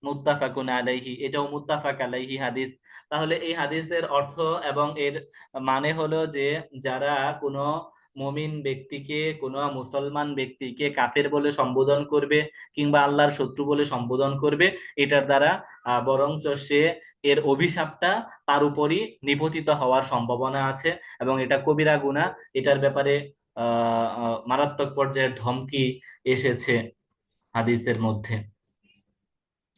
মুত্তাফাকুন আলাইহি, এটাও মুত্তাফাক আলাইহি হাদিস। তাহলে এই হাদিসের অর্থ এবং এর মানে হলো যে যারা কোনো মুমিন ব্যক্তিকে, কোনো মুসলমান ব্যক্তিকে কাফের বলে সম্বোধন করবে কিংবা আল্লাহর শত্রু বলে সম্বোধন করবে, এটার দ্বারা বরঞ্চ সে, এর অভিশাপটা তার উপরই নিপতিত হওয়ার সম্ভাবনা আছে, এবং এটা কবিরা গুনাহ, এটার ব্যাপারে মারাত্মক পর্যায়ের ধমকি এসেছে হাদিসের মধ্যে।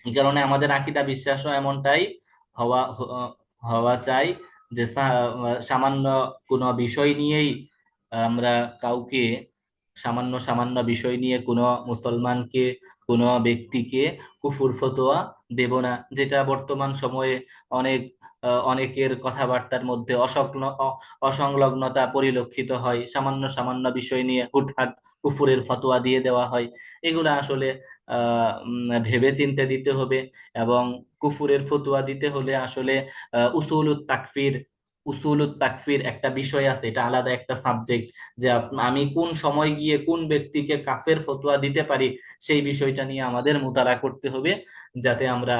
এই কারণে আমাদের আকীদা বিশ্বাসও এমনটাই হওয়া চাই যে সামান্য কোনো বিষয় নিয়েই আমরা কাউকে সামান্য সামান্য বিষয় নিয়ে কোনো মুসলমানকে, কোনো ব্যক্তিকে কুফুর ফতোয়া দেব না, যেটা বর্তমান সময়ে অনেক অনেকের কথাবার্তার মধ্যে অসংলগ্নতা পরিলক্ষিত হয়। সামান্য সামান্য বিষয় নিয়ে হুটহাট কুফুরের ফতোয়া দিয়ে দেওয়া হয়। এগুলা আসলে ভেবে চিন্তে দিতে হবে। এবং কুফুরের ফতোয়া দিতে হলে আসলে উসুলুত তাকফির একটা বিষয় আছে, এটা আলাদা একটা সাবজেক্ট, যে আমি কোন সময় গিয়ে কোন ব্যক্তিকে কাফের ফতোয়া দিতে পারি, সেই বিষয়টা নিয়ে আমাদের মোতালা করতে হবে, যাতে আমরা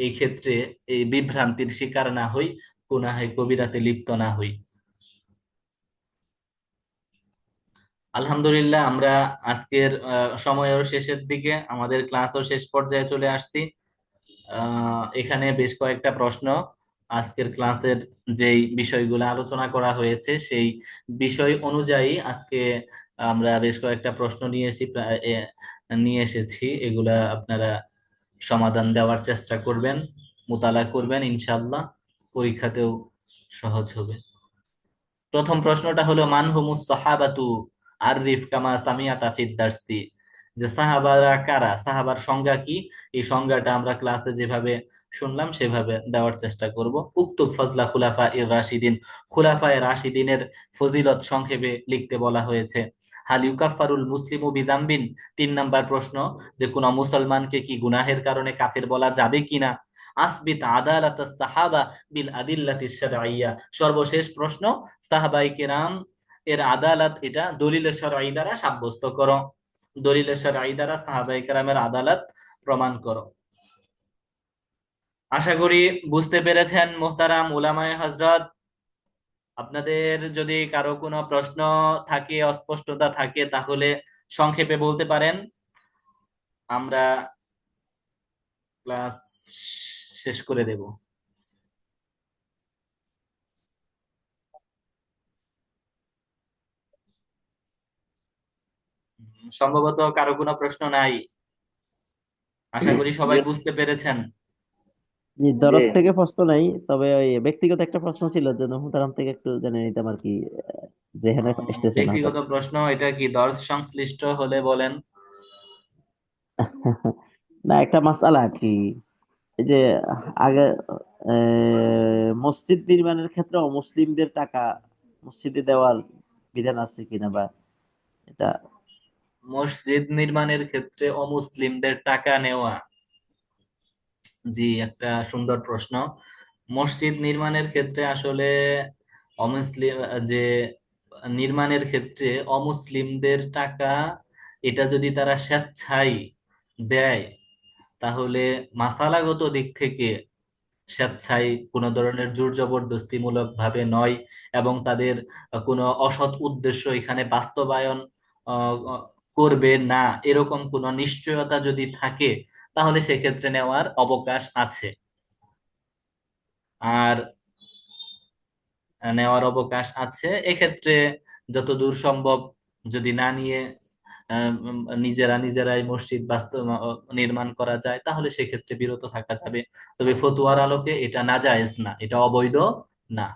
এই ক্ষেত্রে এই বিভ্রান্তির শিকার না হই, গুনাহে কবিরাতে লিপ্ত না হই। আলহামদুলিল্লাহ, আমরা আজকের সময়ের শেষের দিকে, আমাদের ক্লাসও শেষ পর্যায়ে চলে আসছি। এখানে বেশ কয়েকটা প্রশ্ন, আজকের ক্লাসের যেই বিষয়গুলো আলোচনা করা হয়েছে সেই বিষয় অনুযায়ী আজকে আমরা বেশ কয়েকটা প্রশ্ন নিয়ে এসেছি। এগুলা আপনারা সমাধান দেওয়ার চেষ্টা করবেন, মোতালা করবেন, ইনশাআল্লাহ পরীক্ষাতেও সহজ হবে। প্রথম প্রশ্নটা হলো, মান হুমুস সাহাবাতু আররিফ কামা সামিআতা ফিদ দারসি, যে সাহাবারা কারা, সাহাবার সংজ্ঞা কি, এই সংজ্ঞাটা আমরা ক্লাসে যেভাবে শুনলাম সেভাবে দেওয়ার চেষ্টা করব। উক্তুব ফজলা খুলাফা ইর রাশিদিন, খুলাফায়ে রাশিদিনের ফজিলত সংক্ষেপে লিখতে বলা হয়েছে। হাল ইউকাফফারুল মুসলিমু বিযামবিন, 3 নাম্বার প্রশ্ন, যে কোন মুসলমানকে কি গুনাহের কারণে কাফের বলা যাবে কিনা। আসবিত আদালাতাস সাহাবা বিল আদিল্লাতিশ শারঈয়্যা, সর্বশেষ প্রশ্ন, সাহাবায়ে কেরাম এর আদালত এটা দলিলের শরঈ দ্বারা সাব্যস্ত করো, দলিলের শরঈ দ্বারা সাহাবায়ে কেরামের আদালত প্রমাণ করো। আশা করি বুঝতে পেরেছেন মুহতারাম উলামায়ে হযরত। আপনাদের যদি কারো কোনো প্রশ্ন থাকে, অস্পষ্টতা থাকে, তাহলে সংক্ষেপে বলতে পারেন, আমরা ক্লাস শেষ করে দেব। সম্ভবত কারো কোনো প্রশ্ন নাই, আশা করি সবাই বুঝতে পেরেছেন। জি, দরজ থেকে প্রশ্ন নাই, তবে ওই ব্যক্তিগত একটা প্রশ্ন ছিল, যে মুহতারাম থেকে একটু জেনে নিতাম আর কি, যেখানে আসতেছে না ব্যক্তিগত প্রশ্ন, এটা কি দর্শ সংশ্লিষ্ট হলে বলেন। না, একটা মাসআলা আর কি, এই যে আগে মসজিদ নির্মাণের ক্ষেত্রে অমুসলিমদের টাকা মসজিদে দেওয়ার বিধান আছে কিনা, বা এটা মসজিদ নির্মাণের ক্ষেত্রে অমুসলিমদের টাকা নেওয়া, জি একটা সুন্দর প্রশ্ন। মসজিদ নির্মাণের ক্ষেত্রে আসলে অমুসলিম, যে নির্মাণের ক্ষেত্রে অমুসলিমদের টাকা, এটা যদি তারা স্বেচ্ছায় দেয়, তাহলে মাসালাগত দিক থেকে স্বেচ্ছায় কোনো ধরনের জোর জবরদস্তিমূলক ভাবে নয়, এবং তাদের কোনো অসৎ উদ্দেশ্য এখানে বাস্তবায়ন আহ, করবে না, এরকম কোনো নিশ্চয়তা যদি থাকে, তাহলে সেক্ষেত্রে নেওয়ার অবকাশ আছে। আর এক্ষেত্রে যতদূর সম্ভব যদি না নিয়ে নিজেরাই মসজিদ নির্মাণ করা যায়, তাহলে সেক্ষেত্রে বিরত থাকা যাবে। তবে ফতোয়ার আলোকে এটা নাজায়েজ না, এটা অবৈধ না।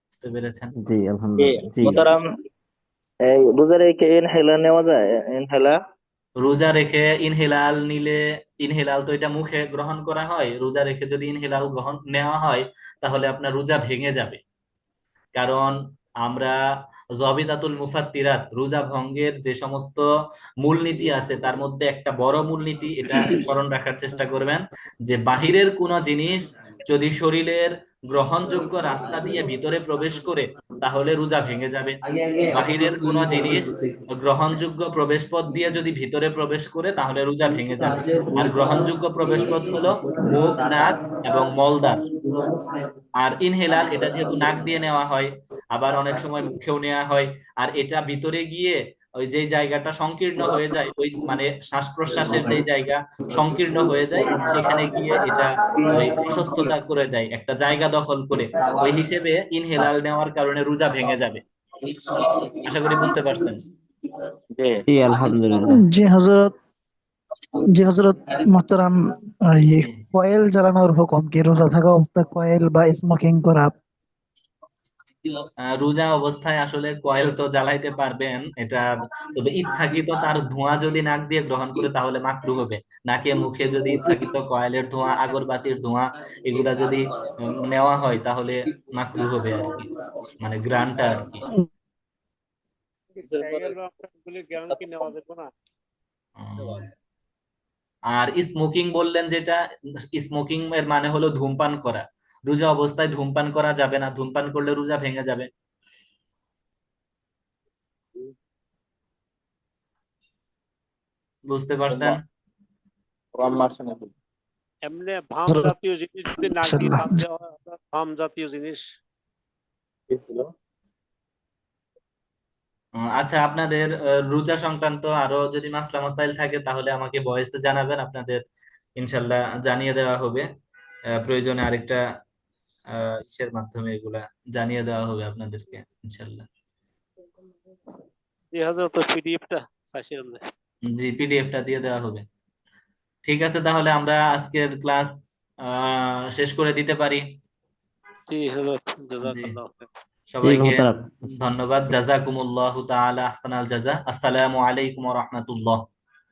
বুঝতে পেরেছেন? জি আলহামদুলিল্লাহ। জি মোহতারাম, এই রোজা রেখে ইনহেলার নেওয়া যায়? ইনহেলার রোজা রেখে ইনহেলাল নিলে, ইনহেলাল তো এটা মুখে গ্রহণ করা হয়, রোজা রেখে যদি ইনহেলাল গ্রহণ নেওয়া হয়, তাহলে আপনার রোজা ভেঙে যাবে। কারণ আমরা জবিদাতুল মুফাত্তিরাত, রোজা ভঙ্গের যে সমস্ত মূলনীতি আছে তার মধ্যে একটা বড় মূলনীতি, এটা স্মরণ রাখার চেষ্টা করবেন, যে বাহিরের কোনো জিনিস যদি শরীরের গ্রহণযোগ্য রাস্তা দিয়ে ভিতরে প্রবেশ করে, তাহলে রোজা ভেঙে যাবে। বাহিরের কোনো জিনিস গ্রহণযোগ্য প্রবেশপথ দিয়ে যদি ভিতরে প্রবেশ করে, তাহলে রোজা ভেঙে যাবে। আর গ্রহণযোগ্য প্রবেশপথ হলো মুখ, নাক এবং মলদ্বার। আর ইনহেলাল এটা যেহেতু নাক দিয়ে নেওয়া হয়, আবার অনেক সময় মুখেও নেওয়া হয়, আর এটা ভিতরে গিয়ে ওই যে জায়গাটা সংকীর্ণ হয়ে যায়, ওই মানে শ্বাস প্রশ্বাসের যে জায়গা সংকীর্ণ হয়ে যায়, সেখানে গিয়ে এটা ওই প্রশস্ততা করে দেয়, একটা জায়গা দখল করে। ওই হিসেবে ইনহেলাল নেওয়ার কারণে রোজা ভেঙে যাবে। আশা করি বুঝতে পারছেন। জি আলহামদুলিল্লাহ। জি হজরত মোহতারাম, এই কয়েল জ্বালানোর হুকুম কি, রোজা থাকা অবস্থায় কয়েল বা স্মোকিং করা? রোজা অবস্থায় আসলে কয়েল তো জ্বালাইতে পারবেন এটা, তবে ইচ্ছাকৃত তার ধোঁয়া যদি নাক দিয়ে গ্রহণ করে তাহলে মাকরুহ হবে। নাকে মুখে যদি ইচ্ছাকৃত কয়েলের ধোঁয়া, আগরবাতির ধোঁয়া এগুলা যদি নেওয়া হয় তাহলে মাকরুহ হবে আর কি, মানে গ্রানটা আর কি। টাইগার গুলি জ্ঞান কি নেওয়া যাবে না? উম, আর স্মোকিং বললেন যেটা, স্মোকিং এর মানে হলো ধূমপান করা। রোজা অবস্থায় ধূমপান করা যাবে না, ধূমপান করলে রোজা ভেঙে যাবে। বুঝতে পারছেন? এমনি ভাম জাতীয় জিনিস যদি নাক দিয়ে টান দেওয়া হয়, ভাম জাতীয় জিনিস। আচ্ছা, আপনাদের রোজা সংক্রান্ত আরো যদি মাসলা মাসাইল থাকে তাহলে আমাকে ভয়েসে জানাবেন, আপনাদের ইনশাল্লাহ জানিয়ে দেওয়া হবে। প্রয়োজনে আরেকটা ইসের মাধ্যমে এগুলা জানিয়ে দেওয়া হবে আপনাদেরকে ইনশাল্লাহ। তো পিডিএফটা পাইছিলাম না। জি, পিডিএফটা দিয়ে দেওয়া হবে। ঠিক আছে, তাহলে আমরা আজকের ক্লাস শেষ করে দিতে পারি। জি হযরত, জি, জাযাকাল্লাহ খাইর। জি সবাইকে মোহতারাম। ধন্যবাদ। জাযাকুমুল্লাহু তাআলা আহসানাল জাযা। আসসালামু আলাইকুম ওয়া রাহমাতুল্লাহ।